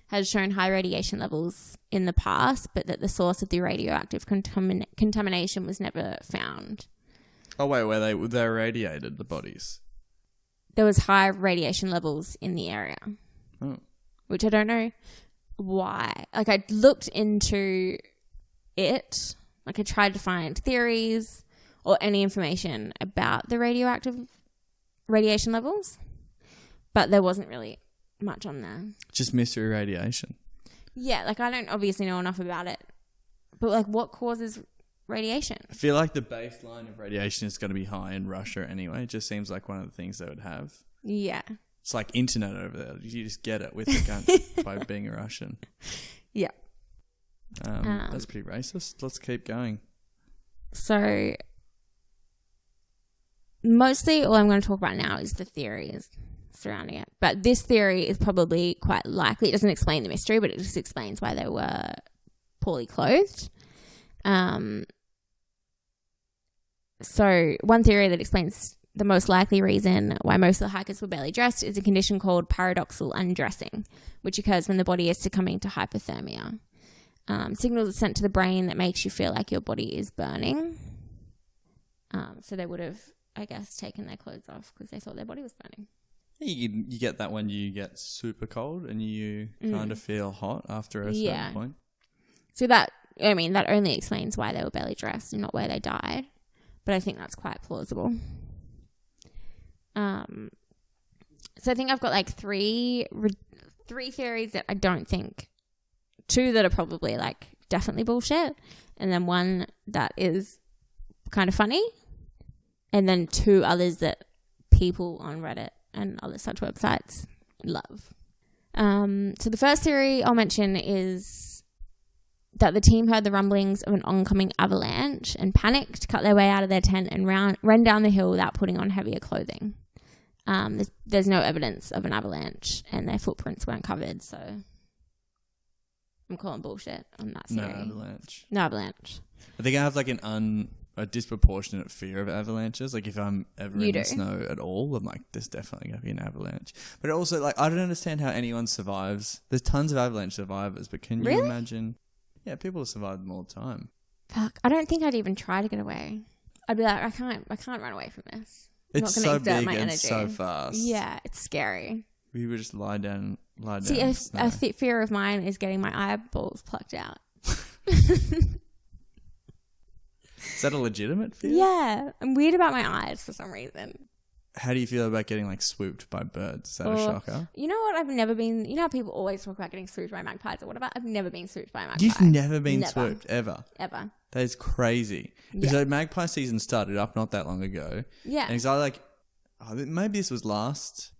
[SPEAKER 4] had shown high radiation levels in the past, but that the source of the radioactive contamination was never found.
[SPEAKER 3] Oh, wait, where they irradiated the bodies?
[SPEAKER 4] There was high radiation levels in the area, which I don't know why. Like, I looked into it. Like, I tried to find theories or any information about the radioactive radiation levels, but there wasn't really much on there.
[SPEAKER 3] Just mystery radiation.
[SPEAKER 4] Yeah, like I don't obviously know enough about it. But like what causes radiation?
[SPEAKER 3] I feel like the baseline of radiation is going to be high in Russia anyway. It just seems like one of the things they would have.
[SPEAKER 4] Yeah.
[SPEAKER 3] It's like internet over there. You just get it with the gun by being a Russian.
[SPEAKER 4] Yeah.
[SPEAKER 3] That's pretty racist. Let's keep going.
[SPEAKER 4] So mostly all I'm going to talk about now is the theories surrounding it. But this theory is probably quite likely. It doesn't explain the mystery, but it just explains why they were poorly clothed. So one theory that explains the most likely reason why most of the hikers were barely dressed is a condition called paradoxal undressing, which occurs when the body is succumbing to hypothermia. Signals are sent to the brain that makes you feel like your body is burning. So they would have, I guess, taken their clothes off because they thought their body was burning.
[SPEAKER 3] You get that when you get super cold and you kind of feel hot after a certain point.
[SPEAKER 4] So that only explains why they were barely dressed and not why they died. But I think that's quite plausible. So I think I've got like three theories that I don't think, two that are probably like definitely bullshit, and then one that is kind of funny, and then two others that people on Reddit and other such websites love. So the first theory I'll mention is that the team heard the rumblings of an oncoming avalanche and panicked, cut their way out of their tent and ran down the hill without putting on heavier clothing. There's no evidence of an avalanche and their footprints weren't covered, so I'm calling bullshit on that theory. No avalanche.
[SPEAKER 3] I think I have like a disproportionate fear of avalanches. Like if I'm ever in the snow at all, I'm like, there's definitely going to be an avalanche. But also, like, I don't understand how anyone survives. There's tons of avalanche survivors, but can you imagine? Yeah, people survive them all the time.
[SPEAKER 4] Fuck, I don't think I'd even try to get away. I'd be like, I can't run away from this.
[SPEAKER 3] It's so big and so fast.
[SPEAKER 4] Yeah, it's scary.
[SPEAKER 3] We would just lie down.
[SPEAKER 4] See, a fear of mine is getting my eyeballs plucked out.
[SPEAKER 3] Is that a legitimate fear?
[SPEAKER 4] Yeah, I'm weird about my eyes for some reason.
[SPEAKER 3] How do you feel about getting like swooped by birds? Is that a shocker?
[SPEAKER 4] You know what? I've never been. You know how people always talk about getting swooped by magpies or whatever? I've never been swooped by a magpie.
[SPEAKER 3] You've never been swooped ever?
[SPEAKER 4] Ever.
[SPEAKER 3] That is crazy.
[SPEAKER 4] Yeah.
[SPEAKER 3] So magpie season started up not that long ago.
[SPEAKER 4] Yeah.
[SPEAKER 3] And it's like, maybe this was last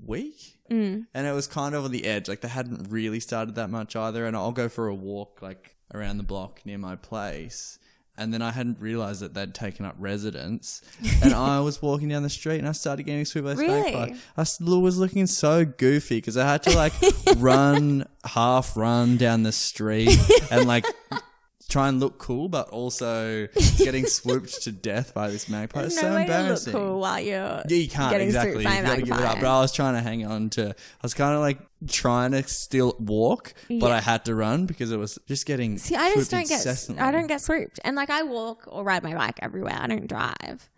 [SPEAKER 3] week. And it was kind of on the edge. Like they hadn't really started that much either. And I'll go for a walk like around the block near my place. And then I hadn't realised that they'd taken up residence. And I was walking down the street and I started getting swooped by a magpie. I was looking so goofy because I had to like half run down the street and like try and look cool, but also getting swooped to death by this magpie. It's so embarrassing.
[SPEAKER 4] To look cool while you're
[SPEAKER 3] you can't
[SPEAKER 4] getting
[SPEAKER 3] exactly.
[SPEAKER 4] Swooped by
[SPEAKER 3] you got to give it up. But I was trying to hang on to. I was kind of like trying to still walk, but I had to run because it was just getting.
[SPEAKER 4] See, I just don't
[SPEAKER 3] incessantly.
[SPEAKER 4] I don't get swooped, and like I walk or ride my bike everywhere. I don't drive,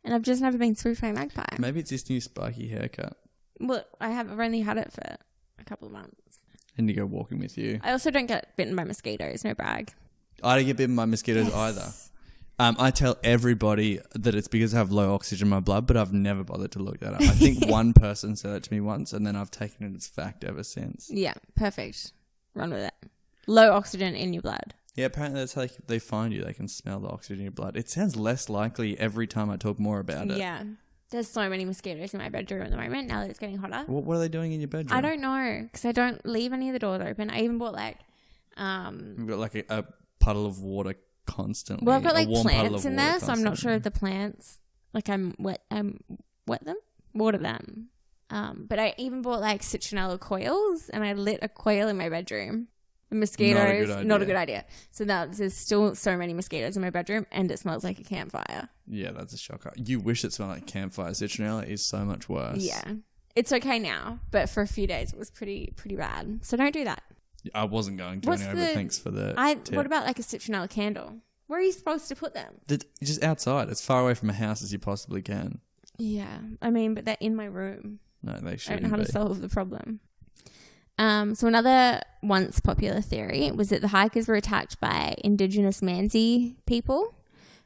[SPEAKER 4] and I've just never been swooped by a magpie.
[SPEAKER 3] Maybe it's this new spiky haircut.
[SPEAKER 4] Well, I've only had it for a couple of months.
[SPEAKER 3] And you go walking with you.
[SPEAKER 4] I also don't get bitten by mosquitoes. No brag.
[SPEAKER 3] I don't get bitten by mosquitoes either. I tell everybody that it's because I have low oxygen in my blood, but I've never bothered to look that up. I think one person said that to me once, and then I've taken it as fact ever since.
[SPEAKER 4] Yeah, perfect. Run with it. Low oxygen in your blood.
[SPEAKER 3] Yeah, apparently that's how they find you. They can smell the oxygen in your blood. It sounds less likely every time I talk more about it.
[SPEAKER 4] Yeah. There's so many mosquitoes in my bedroom at the moment now that it's getting hotter.
[SPEAKER 3] What are they doing in your bedroom?
[SPEAKER 4] I don't know because I don't leave any of the doors open. I even bought like...
[SPEAKER 3] You've got like a puddle of water constantly.
[SPEAKER 4] Well, I've got like plants in there, so I'm not sure if the plants, like water them. But I even bought like citronella coils, and I lit a coil in my bedroom. The mosquitoes, not a good idea. So now there's still so many mosquitoes in my bedroom, and it smells like a campfire.
[SPEAKER 3] Yeah, that's a shocker. You wish it smelled like campfire. Citronella is so much worse.
[SPEAKER 4] Yeah, it's okay now, but for a few days it was pretty bad. So don't do that.
[SPEAKER 3] I wasn't going to anyway, but thanks for the tip.
[SPEAKER 4] What about like a citronella candle? Where are you supposed to put them?
[SPEAKER 3] Just outside, as far away from a house as you possibly can.
[SPEAKER 4] Yeah, I mean, but they're in my room.
[SPEAKER 3] No, they shouldn't.
[SPEAKER 4] I don't know how to solve the problem. So another once popular theory was that the hikers were attacked by indigenous Mansi people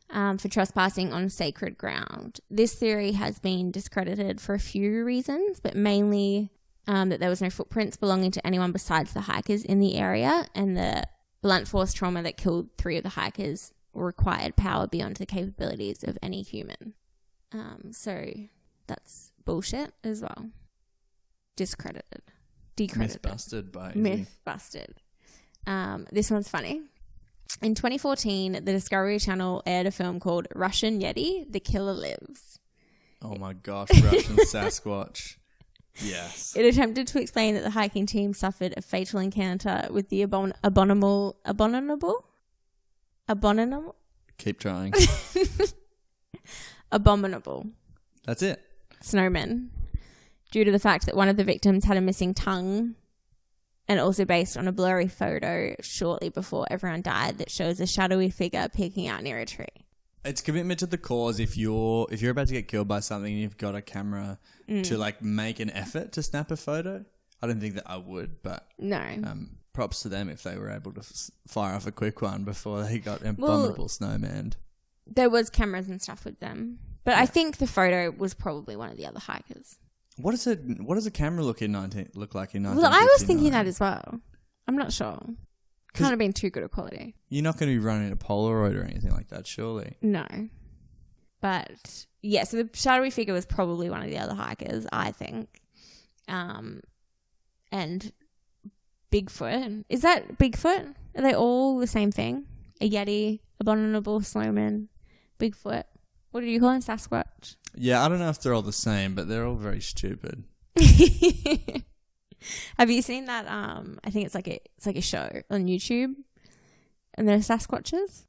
[SPEAKER 4] for trespassing on sacred ground. This theory has been discredited for a few reasons, but mainly that there was no footprints belonging to anyone besides the hikers in the area, and the blunt force trauma that killed 3 of the hikers required power beyond the capabilities of any human. So that's bullshit as well. Discredited. Decredited.
[SPEAKER 3] Myth busted by Izzy.
[SPEAKER 4] Myth busted. This one's funny. In 2014, the Discovery Channel aired a film called Russian Yeti, The Killer Lives.
[SPEAKER 3] Oh my gosh, Russian Sasquatch. Yes.
[SPEAKER 4] It attempted to explain that the hiking team suffered a fatal encounter with the abominable?
[SPEAKER 3] Keep trying.
[SPEAKER 4] Abominable
[SPEAKER 3] That's it.
[SPEAKER 4] snowman, due to the fact that one of the victims had a missing tongue, and also based on a blurry photo shortly before everyone died that shows a shadowy figure peeking out near a tree.
[SPEAKER 3] It's commitment to the cause. If you're about to get killed by something and you've got a camera to like make an effort to snap a photo, I don't think that I would, but
[SPEAKER 4] No.
[SPEAKER 3] props to them if they were able to fire off a quick one before they got abominable snowman.
[SPEAKER 4] There was cameras and stuff with them, but I think the photo was probably one of the other hikers.
[SPEAKER 3] What does a camera look like in 1959?
[SPEAKER 4] Well, I was thinking that as well. I'm not sure. Can't have been too good a quality.
[SPEAKER 3] You're not going to be running a Polaroid or anything like that, surely.
[SPEAKER 4] No. But yeah, so the shadowy figure was probably one of the other hikers, I think. And Bigfoot. Is that Bigfoot? Are they all the same thing? A Yeti, abominable snowman, Bigfoot. What do you call him? Sasquatch?
[SPEAKER 3] Yeah, I don't know if they're all the same, but they're all very stupid.
[SPEAKER 4] Have you seen that? I think it's like a show on YouTube, and they're Sasquatches.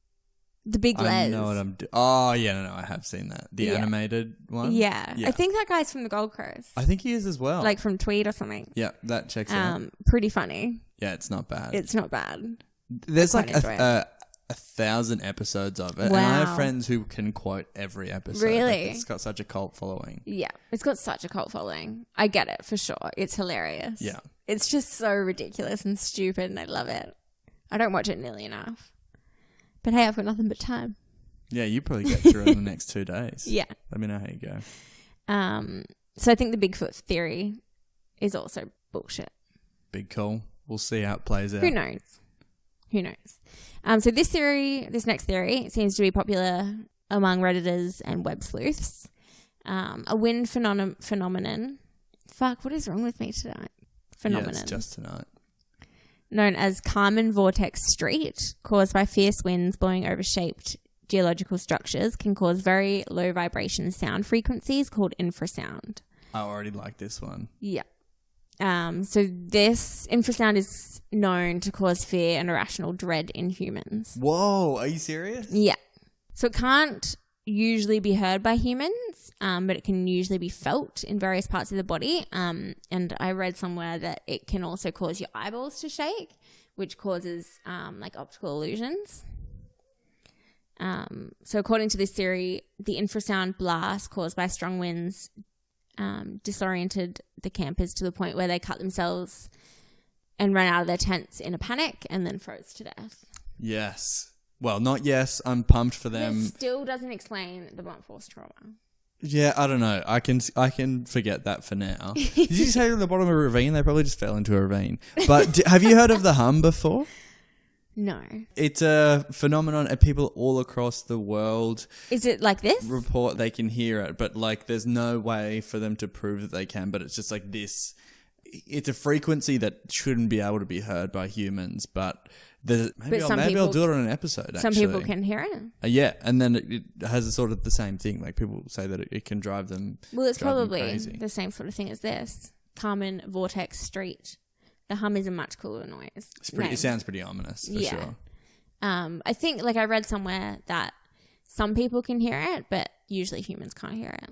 [SPEAKER 4] The Big Les.
[SPEAKER 3] I know what I'm doing. Oh yeah, no, I have seen that. The animated one.
[SPEAKER 4] Yeah, I think that guy's from the Gold Coast.
[SPEAKER 3] I think he is as well.
[SPEAKER 4] Like from Tweed or something.
[SPEAKER 3] Yeah, that checks out.
[SPEAKER 4] Pretty funny.
[SPEAKER 3] Yeah, it's not bad.
[SPEAKER 4] It's not bad.
[SPEAKER 3] There's
[SPEAKER 4] I
[SPEAKER 3] like
[SPEAKER 4] quite enjoy it.
[SPEAKER 3] 1,000 episodes of it,
[SPEAKER 4] Wow.
[SPEAKER 3] and I have friends who can quote every episode.
[SPEAKER 4] Really?
[SPEAKER 3] Like, it's got such a cult following.
[SPEAKER 4] Yeah, it's got such a cult following. I get it for sure. It's hilarious.
[SPEAKER 3] Yeah.
[SPEAKER 4] It's just so ridiculous and stupid, and I love it. I don't watch it nearly enough. But hey, I've got nothing but time.
[SPEAKER 3] Yeah, you probably get through it in the next 2 days.
[SPEAKER 4] Yeah.
[SPEAKER 3] Let me know how you go.
[SPEAKER 4] So I think the Bigfoot theory is also bullshit.
[SPEAKER 3] Big call. We'll see how it plays out.
[SPEAKER 4] Who knows? So this next theory seems to be popular among Redditors and web sleuths. A wind phenomenon. Fuck, what is wrong with me tonight? Phenomenon.
[SPEAKER 3] Yeah, it's just tonight.
[SPEAKER 4] Known as Kármán Vortex Street, caused by fierce winds blowing over shaped geological structures, can cause very low vibration sound frequencies called infrasound.
[SPEAKER 3] I already like this one.
[SPEAKER 4] Yeah. So this infrasound is known to cause fear and irrational dread in humans.
[SPEAKER 3] Whoa, are you serious?
[SPEAKER 4] Yeah. So it can't usually be heard by humans, but it can usually be felt in various parts of the body. And I read somewhere that it can also cause your eyeballs to shake, which causes like optical illusions. So according to this theory, the infrasound blast caused by strong winds disoriented the campers to the point where they cut themselves and ran out of their tents in a panic and then froze to death.
[SPEAKER 3] Yes. Well, not yes. I'm pumped for them.
[SPEAKER 4] It still doesn't explain the blunt force trauma.
[SPEAKER 3] Yeah, I don't know. I can forget that for now. Did you say at the bottom of a ravine? They probably just fell into a ravine. But have you heard of the hum before?
[SPEAKER 4] No.
[SPEAKER 3] It's a phenomenon and people all across the world
[SPEAKER 4] Is it like this?
[SPEAKER 3] report they can hear it, but like there's no way for them to prove that they can, but it's just like this. It's a frequency that shouldn't be able to be heard by humans, but maybe I'll do it on an episode, actually.
[SPEAKER 4] Some people can hear it.
[SPEAKER 3] Yeah, and then it has a sort of the same thing. Like people say that it can drive them
[SPEAKER 4] Well, it's
[SPEAKER 3] drive them
[SPEAKER 4] probably
[SPEAKER 3] crazy.
[SPEAKER 4] the same sort of thing as this. Kármán Vortex Street. The hum is a much cooler noise.
[SPEAKER 3] It sounds pretty ominous, for sure.
[SPEAKER 4] I think, like I read somewhere that some people can hear it, but usually humans can't hear it.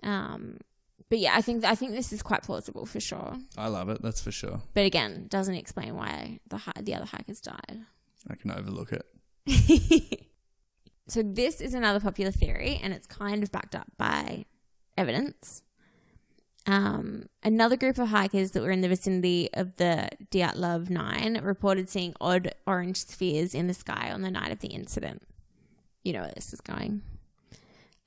[SPEAKER 4] But yeah, I think this is quite plausible for sure.
[SPEAKER 3] I love it, that's for sure.
[SPEAKER 4] But again, doesn't explain why the other hikers died.
[SPEAKER 3] I can overlook it.
[SPEAKER 4] So this is another popular theory, and it's kind of backed up by evidence. Another group of hikers that were in the vicinity of the Dyatlov 9 reported seeing odd orange spheres in the sky on the night of the incident. You know where this is going.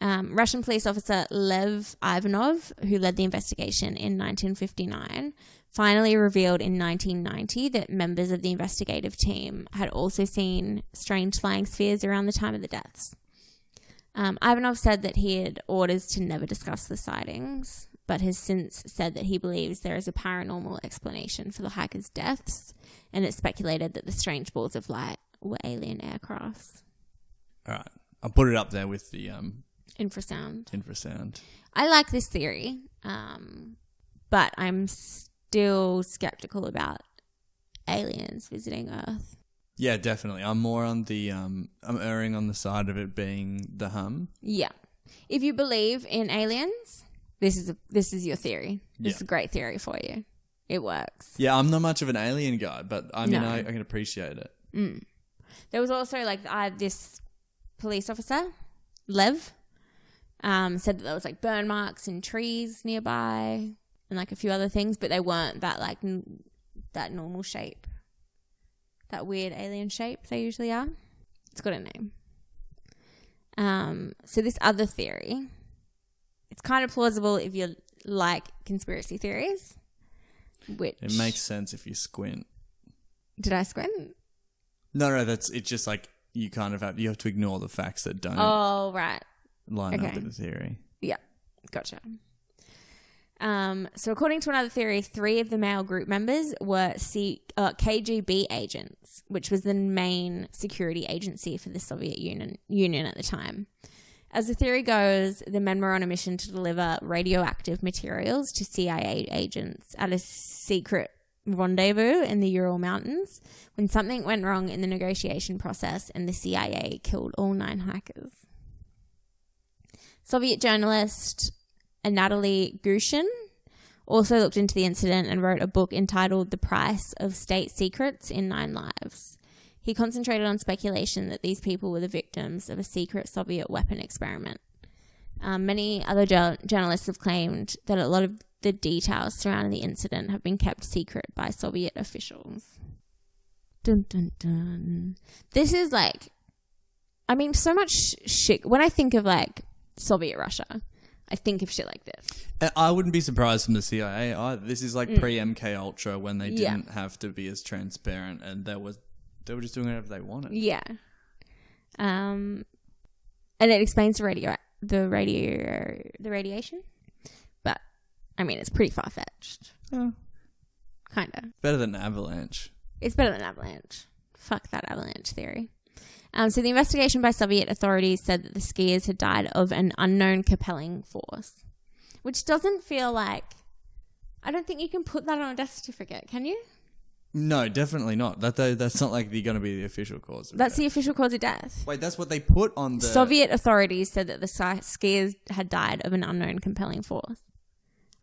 [SPEAKER 4] Russian police officer Lev Ivanov, who led the investigation in 1959, finally revealed in 1990 that members of the investigative team had also seen strange flying spheres around the time of the deaths. Ivanov said that he had orders to never discuss the sightings, but has since said that he believes there is a paranormal explanation for the hikers' deaths, and it's speculated that the strange balls of light were alien aircrafts.
[SPEAKER 3] All right. I'll put it up there with the
[SPEAKER 4] infrasound. I like this theory, but I'm still skeptical about aliens visiting Earth.
[SPEAKER 3] Yeah, definitely. I'm more on the I'm erring on the side of it being the hum.
[SPEAKER 4] Yeah. If you believe in aliens, this is your theory. This is a great theory for you. It works.
[SPEAKER 3] Yeah, I'm not much of an alien guy, but I mean,
[SPEAKER 4] No.
[SPEAKER 3] I can appreciate it.
[SPEAKER 4] There was also like this police officer, Lev, said that there was like burn marks in trees nearby and like a few other things, but they weren't that like that normal shape, that weird alien shape they usually are. It's got a name. So this other theory, it's kind of plausible if you like conspiracy theories. Which
[SPEAKER 3] It makes sense if you squint.
[SPEAKER 4] Did I squint?
[SPEAKER 3] No, it's just like you have to ignore the facts that don't
[SPEAKER 4] Right.
[SPEAKER 3] line
[SPEAKER 4] Okay.
[SPEAKER 3] up with the theory.
[SPEAKER 4] Yeah, gotcha. So according to another theory, 3 of the male group members were KGB agents, which was the main security agency for the Soviet Union at the time. As the theory goes, the men were on a mission to deliver radioactive materials to CIA agents at a secret rendezvous in the Ural Mountains when something went wrong in the negotiation process and the CIA killed all 9 hikers. Soviet journalist Anatoly Gushin also looked into the incident and wrote a book entitled The Price of State Secrets in 9 Lives. He concentrated on speculation that these people were the victims of a secret Soviet weapon experiment. Many other journalists have claimed that a lot of the details surrounding the incident have been kept secret by Soviet officials. Dun, dun, dun. This is like, I mean, so much shit. When I think of like Soviet Russia, I think of shit like this.
[SPEAKER 3] And I wouldn't be surprised from the CIA either. This is like pre-MK Ultra when they didn't have to be as transparent and they were just doing whatever they wanted.
[SPEAKER 4] Yeah. And it explains the radiation. But I mean, it's pretty far-fetched. Kind of.
[SPEAKER 3] Better than avalanche.
[SPEAKER 4] It's better than avalanche. Fuck that avalanche theory. So the investigation by Soviet authorities said that the skiers had died of an unknown compelling force, which doesn't feel like... I don't think you can put that on a death certificate, can you?
[SPEAKER 3] No, definitely not. That's not like going to be the official cause of
[SPEAKER 4] That's
[SPEAKER 3] death.
[SPEAKER 4] the official cause of death.
[SPEAKER 3] Wait, that's what they put on the...
[SPEAKER 4] Soviet authorities said that the skiers had died of an unknown compelling force.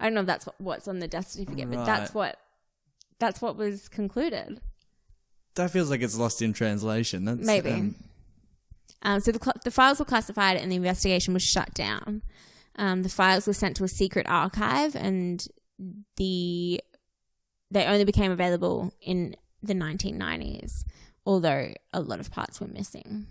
[SPEAKER 4] I don't know if that's what's on the death certificate, but that's what was concluded.
[SPEAKER 3] That feels like it's lost in translation. That's,
[SPEAKER 4] maybe. So the files were classified and the investigation was shut down. The files were sent to a secret archive and they only became available in the 1990s, although a lot of parts were missing.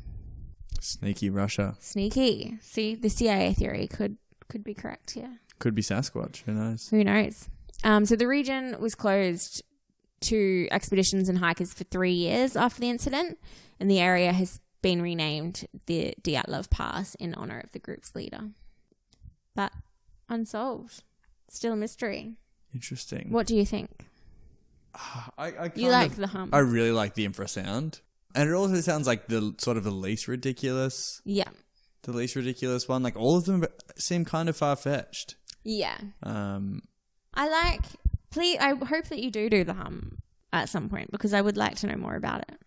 [SPEAKER 3] Sneaky Russia.
[SPEAKER 4] Sneaky. See, the CIA theory could be correct here.
[SPEAKER 3] Could be Sasquatch. Who knows?
[SPEAKER 4] Who knows? So the region was closed to expeditions and hikers for 3 years after the incident, and the area has been renamed the Dyatlov Pass in honor of the group's leader. But unsolved. Still a mystery.
[SPEAKER 3] Interesting.
[SPEAKER 4] What do you think? You like the hum?
[SPEAKER 3] I really like the infrasound. And it also sounds like the sort of the least ridiculous.
[SPEAKER 4] Yeah.
[SPEAKER 3] The least ridiculous one. Like all of them seem kind of far-fetched.
[SPEAKER 4] Yeah.
[SPEAKER 3] Please,
[SPEAKER 4] I hope that you do the hum at some point because I would like to know more about it.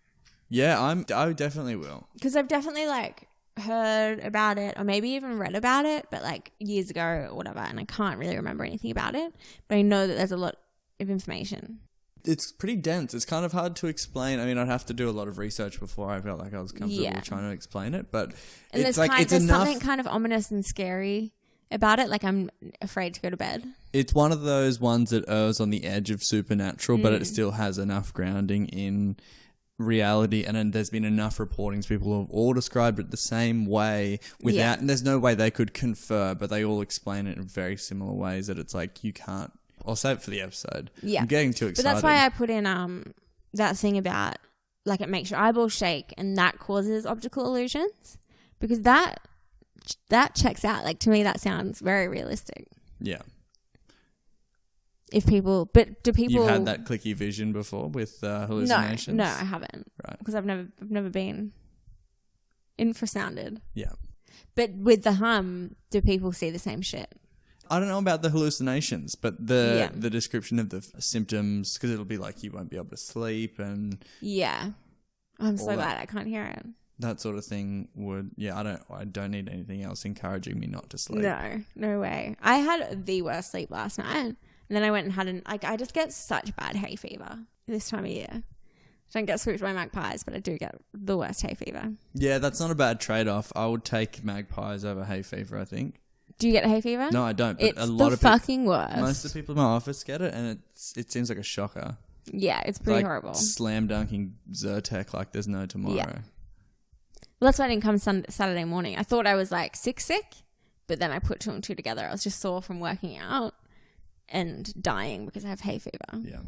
[SPEAKER 3] Yeah, I definitely will.
[SPEAKER 4] Because I've definitely like heard about it or maybe even read about it, but like years ago or whatever, and I can't really remember anything about it. But I know that there's a lot of information.
[SPEAKER 3] It's pretty dense. It's kind of hard to explain. I mean, I'd have to do a lot of research before I felt like I was comfortable trying to explain it. But
[SPEAKER 4] and
[SPEAKER 3] it's like it's
[SPEAKER 4] there's
[SPEAKER 3] enough.
[SPEAKER 4] Something kind of ominous and scary about it. Like I'm afraid to go to bed.
[SPEAKER 3] It's one of those ones that errs on the edge of supernatural, but it still has enough grounding in reality, and then there's been enough reportings. People have all described it the same way without, and there's no way they could confer, but they all explain it in very similar ways that it's like you can't. I'll save it for the episode. Yeah, I'm getting too excited.
[SPEAKER 4] But that's why I put in that thing about like it makes your eyeballs shake and that causes optical illusions, because that checks out. Like to me, that sounds very realistic.
[SPEAKER 3] Yeah.
[SPEAKER 4] If people, but do people?
[SPEAKER 3] You've had that clicky vision before with hallucinations?
[SPEAKER 4] No, I haven't.
[SPEAKER 3] Right.
[SPEAKER 4] Because I've never been infrasounded.
[SPEAKER 3] Yeah.
[SPEAKER 4] But with the hum, do people see the same shit?
[SPEAKER 3] I don't know about the hallucinations, but the description of the symptoms, because it'll be like you won't be able to sleep and
[SPEAKER 4] yeah. I'm so glad I can't hear it.
[SPEAKER 3] That sort of thing would, I don't need anything else encouraging me not to sleep.
[SPEAKER 4] No way. I had the worst sleep last night. And then I went and had I just get such bad hay fever this time of year. I don't get swooped by magpies, but I do get the worst hay fever. Yeah,
[SPEAKER 3] that's not a bad trade-off. I would take magpies over hay fever, I think.
[SPEAKER 4] Do you get hay fever?
[SPEAKER 3] No, I don't. But
[SPEAKER 4] it's a lot of fucking worst.
[SPEAKER 3] Most of the people in my office get it, and it seems like a shocker.
[SPEAKER 4] Yeah, it's pretty horrible.
[SPEAKER 3] Slam dunking Zyrtec like there's no tomorrow. Yeah.
[SPEAKER 4] Well, that's why I didn't come Saturday morning. I thought I was like sick, but then I put two and two together. I was just sore from working out and dying because I have hay fever.
[SPEAKER 3] Yeah.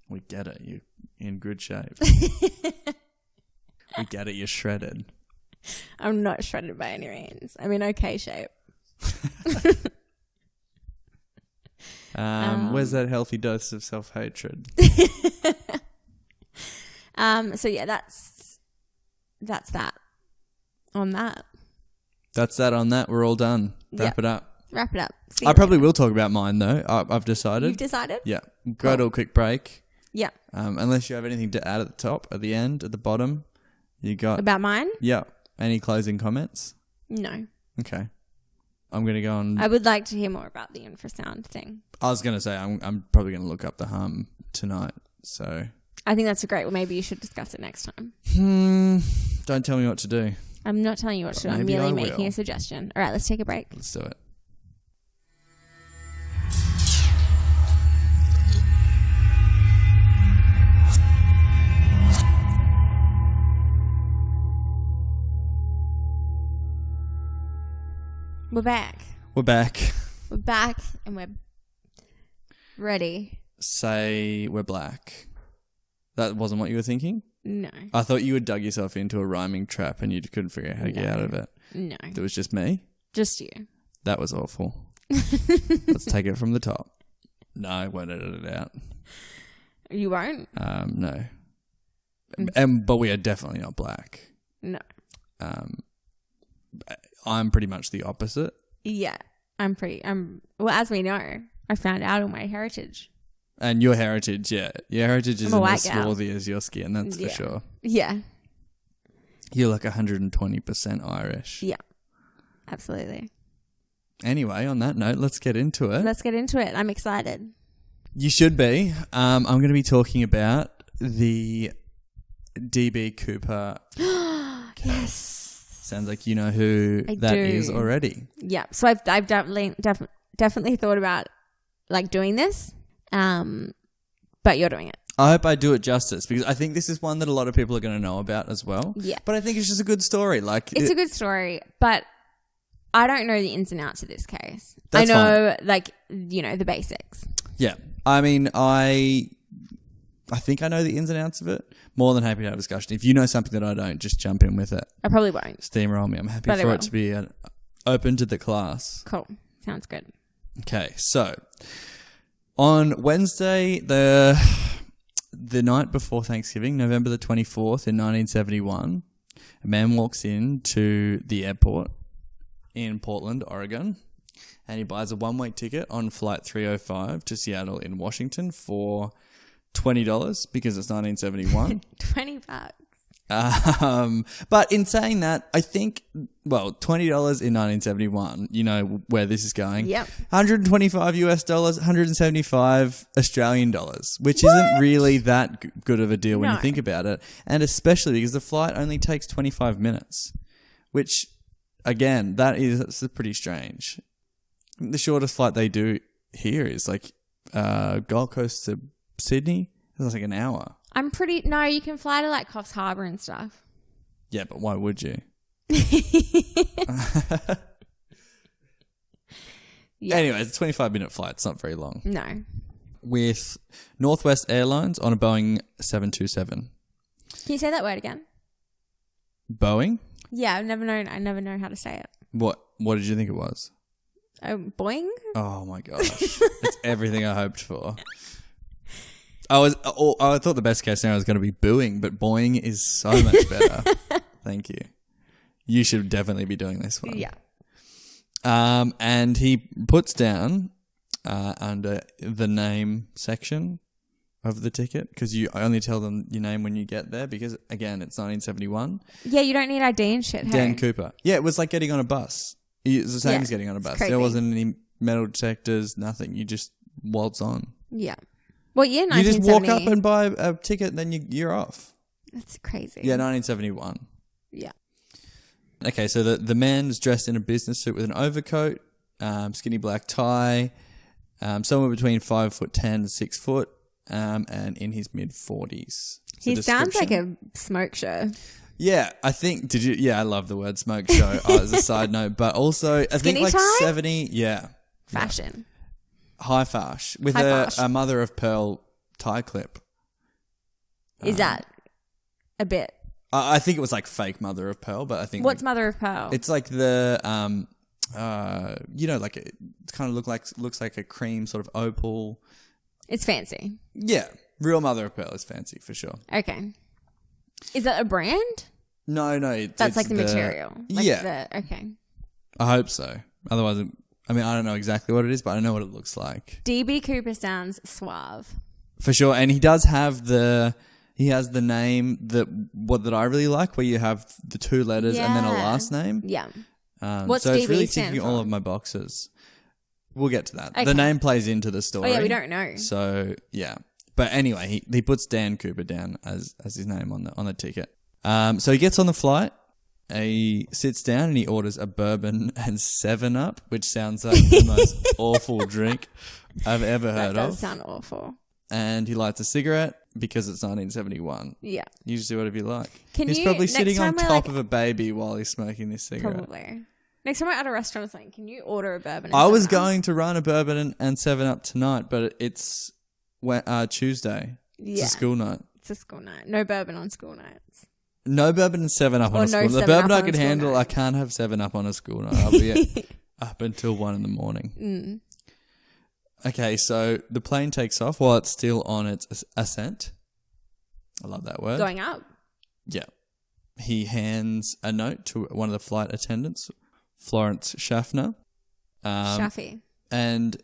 [SPEAKER 3] We get it. You're in good shape. We get it. You're shredded.
[SPEAKER 4] I'm not shredded by any means. I'm in okay shape.
[SPEAKER 3] Where's that healthy dose of self-hatred?
[SPEAKER 4] So yeah, that's that on that.
[SPEAKER 3] That's that on that. We're all done. Wrap it up.
[SPEAKER 4] I
[SPEAKER 3] probably will talk about mine though. I've decided.
[SPEAKER 4] You've decided?
[SPEAKER 3] Yeah. Go to a quick break.
[SPEAKER 4] Yeah.
[SPEAKER 3] Unless you have anything to add at the top, at the end, at the bottom, you got
[SPEAKER 4] about mine?
[SPEAKER 3] Yeah. Any closing comments?
[SPEAKER 4] No.
[SPEAKER 3] Okay. I'm gonna go on.
[SPEAKER 4] I would like to hear more about the infrasound thing.
[SPEAKER 3] I was gonna say I'm probably gonna look up the hum tonight. So
[SPEAKER 4] I think that's great. Well, maybe you should discuss it next time.
[SPEAKER 3] Don't tell me what to do.
[SPEAKER 4] I'm not telling you what to do. I'm merely making a suggestion. All right, let's take a break.
[SPEAKER 3] Let's do it.
[SPEAKER 4] We're back.
[SPEAKER 3] We're back.
[SPEAKER 4] We're back and we're ready.
[SPEAKER 3] Say we're black. That wasn't what you were thinking?
[SPEAKER 4] No.
[SPEAKER 3] I thought you had dug yourself into a rhyming trap and you couldn't figure out how to get out of it.
[SPEAKER 4] No.
[SPEAKER 3] It was just me?
[SPEAKER 4] Just you.
[SPEAKER 3] That was awful. Let's take it from the top. No, I won't edit it out.
[SPEAKER 4] You won't?
[SPEAKER 3] No. But we are definitely not black.
[SPEAKER 4] No.
[SPEAKER 3] I'm pretty much the opposite.
[SPEAKER 4] Yeah. Well, as we know, I found out all my heritage.
[SPEAKER 3] And your heritage, yeah. Your heritage isn't as swarthy as your skin, that's for sure.
[SPEAKER 4] Yeah.
[SPEAKER 3] You're like 120% Irish.
[SPEAKER 4] Yeah. Absolutely.
[SPEAKER 3] Anyway, on that note, let's get into it.
[SPEAKER 4] I'm excited.
[SPEAKER 3] You should be. I'm going to be talking about the DB Cooper case.
[SPEAKER 4] Yes.
[SPEAKER 3] Sounds like you know who that is already.
[SPEAKER 4] Yeah. So I've definitely thought about like doing this, but you're doing it.
[SPEAKER 3] I hope I do it justice because I think this is one that a lot of people are going to know about as well.
[SPEAKER 4] Yeah.
[SPEAKER 3] But I think it's just a good story.
[SPEAKER 4] It's a good story, but I don't know the ins and outs of this case.
[SPEAKER 3] That's
[SPEAKER 4] I know,
[SPEAKER 3] fine.
[SPEAKER 4] the basics.
[SPEAKER 3] Yeah. I mean, I think I know the ins and outs of it. More than happy to have a discussion. If you know something that I don't, just jump in with it.
[SPEAKER 4] I probably won't.
[SPEAKER 3] Steamroll me. I'm happy for it to be open to the class.
[SPEAKER 4] Cool. Sounds good.
[SPEAKER 3] Okay. So, on Wednesday, the night before Thanksgiving, November the 24th in 1971, a man walks into the airport in Portland, Oregon, and he buys a one-way ticket on Flight 305 to Seattle in Washington for $20 because it's 1971.
[SPEAKER 4] $20.
[SPEAKER 3] But in saying that, I think, $20 in 1971, you know where this is going.
[SPEAKER 4] Yep.
[SPEAKER 3] $125 US, 175 Australian dollars, which isn't really that good of a deal when you think about it. And especially because the flight only takes 25 minutes, which, again, that's pretty strange. The shortest flight they do here is like Gold Coast to Sydney. It's like an hour.
[SPEAKER 4] No, you can fly to like Coffs Harbour and stuff.
[SPEAKER 3] Yeah, but why would you?
[SPEAKER 4] Yeah.
[SPEAKER 3] Anyway, it's a 25-minute flight. It's not very long.
[SPEAKER 4] No.
[SPEAKER 3] With Northwest Airlines on a Boeing 727.
[SPEAKER 4] Can you say that word again?
[SPEAKER 3] Boeing?
[SPEAKER 4] Yeah, I never know how to say it.
[SPEAKER 3] What did you think it was?
[SPEAKER 4] Boing?
[SPEAKER 3] Oh my gosh. It's everything I hoped for. I thought the best case scenario was going to be booing, but boing is so much better. Thank you. You should definitely be doing this one.
[SPEAKER 4] Yeah.
[SPEAKER 3] And he puts down under the name section of the ticket, because you only tell them your name when you get there, because again, it's 1971.
[SPEAKER 4] Yeah, you don't need ID and shit.
[SPEAKER 3] Dan
[SPEAKER 4] Hey?
[SPEAKER 3] Cooper. Yeah, it was like getting on a bus. It's the same as getting on a bus.
[SPEAKER 4] crazy.
[SPEAKER 3] There wasn't any metal detectors, nothing. You just waltz on.
[SPEAKER 4] Yeah. What year?
[SPEAKER 3] You just
[SPEAKER 4] 1970?
[SPEAKER 3] walk up and buy a ticket, and then you're off.
[SPEAKER 4] That's crazy.
[SPEAKER 3] Yeah, 1971.
[SPEAKER 4] Yeah.
[SPEAKER 3] Okay, so the man is dressed in a business suit with an overcoat, skinny black tie, somewhere between 5'10" and 6 foot, and in his mid-40s.
[SPEAKER 4] He sounds like a smoke show.
[SPEAKER 3] Yeah, I think. Yeah, I love the word smoke show as a side note, but also I think like
[SPEAKER 4] tie?
[SPEAKER 3] 70. Yeah,
[SPEAKER 4] Fashion.
[SPEAKER 3] high fash with
[SPEAKER 4] High fash.
[SPEAKER 3] a mother of pearl tie clip.
[SPEAKER 4] Is that a bit?
[SPEAKER 3] I think it was like fake mother of pearl, but I think
[SPEAKER 4] What's mother of pearl?
[SPEAKER 3] it's like the like it kind of looks like a cream sort of opal.
[SPEAKER 4] It's fancy.
[SPEAKER 3] Yeah, real mother of pearl is fancy for sure.
[SPEAKER 4] Okay. Is that a brand?
[SPEAKER 3] No,
[SPEAKER 4] That's
[SPEAKER 3] it's
[SPEAKER 4] like the material. Like
[SPEAKER 3] yeah,
[SPEAKER 4] okay.
[SPEAKER 3] I hope so. Otherwise, I mean, I don't know exactly what it is, but I know what it looks like.
[SPEAKER 4] DB Cooper sounds suave.
[SPEAKER 3] For sure, and he does have the name that I really like, where you have the two letters and then a last name.
[SPEAKER 4] Yeah.
[SPEAKER 3] What's so
[SPEAKER 4] DB
[SPEAKER 3] it's really
[SPEAKER 4] stand
[SPEAKER 3] ticking
[SPEAKER 4] for?
[SPEAKER 3] all of my boxes. We'll get to that.
[SPEAKER 4] Okay.
[SPEAKER 3] The name plays into the story.
[SPEAKER 4] Oh yeah, we don't know.
[SPEAKER 3] So yeah, but anyway, he puts Dan Cooper down as his name on the ticket. So he gets on the flight. He sits down and he orders a bourbon and 7-Up, which sounds like the most awful drink I've ever heard
[SPEAKER 4] That does
[SPEAKER 3] of.
[SPEAKER 4] sound awful.
[SPEAKER 3] And he lights a cigarette because it's 1971.
[SPEAKER 4] Yeah.
[SPEAKER 3] You just do whatever you like.
[SPEAKER 4] Can
[SPEAKER 3] he's
[SPEAKER 4] you-
[SPEAKER 3] probably
[SPEAKER 4] next
[SPEAKER 3] sitting on
[SPEAKER 4] time we're,
[SPEAKER 3] top
[SPEAKER 4] like-
[SPEAKER 3] of a baby while he's smoking this cigarette.
[SPEAKER 4] Probably. Next time we're at a restaurant or something, can you order a bourbon? and
[SPEAKER 3] I was
[SPEAKER 4] 7-Up?
[SPEAKER 3] going to run a bourbon and 7-Up tonight, but it's Tuesday. It's
[SPEAKER 4] Yeah.
[SPEAKER 3] a school night.
[SPEAKER 4] It's a school night. No bourbon on school nights.
[SPEAKER 3] No bourbon and 7-Up on
[SPEAKER 4] Or
[SPEAKER 3] a
[SPEAKER 4] no
[SPEAKER 3] school night. The
[SPEAKER 4] 7-Up
[SPEAKER 3] bourbon I
[SPEAKER 4] on a
[SPEAKER 3] could
[SPEAKER 4] school
[SPEAKER 3] handle,
[SPEAKER 4] night.
[SPEAKER 3] I can't have 7-Up on a school night. I'll be up until 1 in the morning.
[SPEAKER 4] Mm.
[SPEAKER 3] Okay, so the plane takes off while it's still on its ascent. I love that word.
[SPEAKER 4] Going up.
[SPEAKER 3] Yeah. He hands a note to one of the flight attendants, Florence Schaffner.
[SPEAKER 4] Shaffy.
[SPEAKER 3] And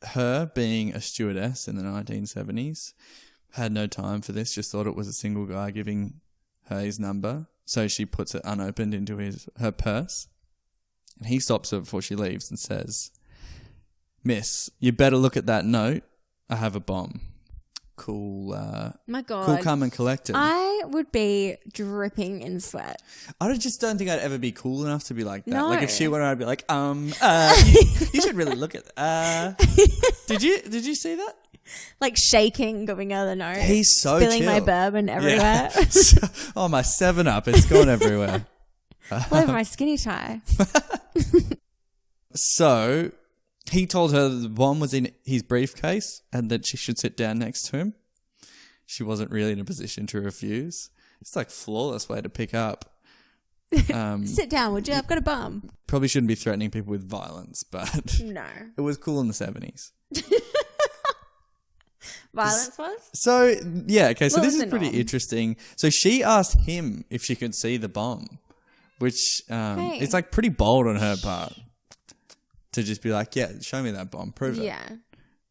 [SPEAKER 3] her, being a stewardess in the 1970s, had no time for this, just thought it was a single guy giving her his number. So she puts it unopened into her purse. And he stops her before she leaves and says, "Miss, you better look at that note. I have a bomb." Cool,
[SPEAKER 4] My God.
[SPEAKER 3] cool, calm and collected.
[SPEAKER 4] I would be dripping in sweat.
[SPEAKER 3] I just don't think I'd ever be cool enough to be like that.
[SPEAKER 4] No.
[SPEAKER 3] Like if she went, I'd be like, you should really look at. Did you see that?
[SPEAKER 4] Like shaking, going out of the nose.
[SPEAKER 3] He's so
[SPEAKER 4] spilling
[SPEAKER 3] chill.
[SPEAKER 4] my bourbon everywhere.
[SPEAKER 3] Yeah. Oh, my 7-Up, it's gone everywhere.
[SPEAKER 4] All over my skinny tie.
[SPEAKER 3] So he told her the bomb was in his briefcase and that she should sit down next to him. She wasn't really in a position to refuse. It's like flawless way to pick up.
[SPEAKER 4] Sit down, would you? I've got a bum.
[SPEAKER 3] Probably shouldn't be threatening people with violence, but
[SPEAKER 4] No.
[SPEAKER 3] it was cool in the 70s.
[SPEAKER 4] Violence was?
[SPEAKER 3] So, yeah, okay, so
[SPEAKER 4] What
[SPEAKER 3] this
[SPEAKER 4] was
[SPEAKER 3] is
[SPEAKER 4] the
[SPEAKER 3] pretty
[SPEAKER 4] norm?
[SPEAKER 3] interesting. So she asked him if she could see the bomb, which
[SPEAKER 4] Hey.
[SPEAKER 3] it's like pretty bold on her part to just be like, yeah, show me that bomb, prove it.
[SPEAKER 4] Yeah.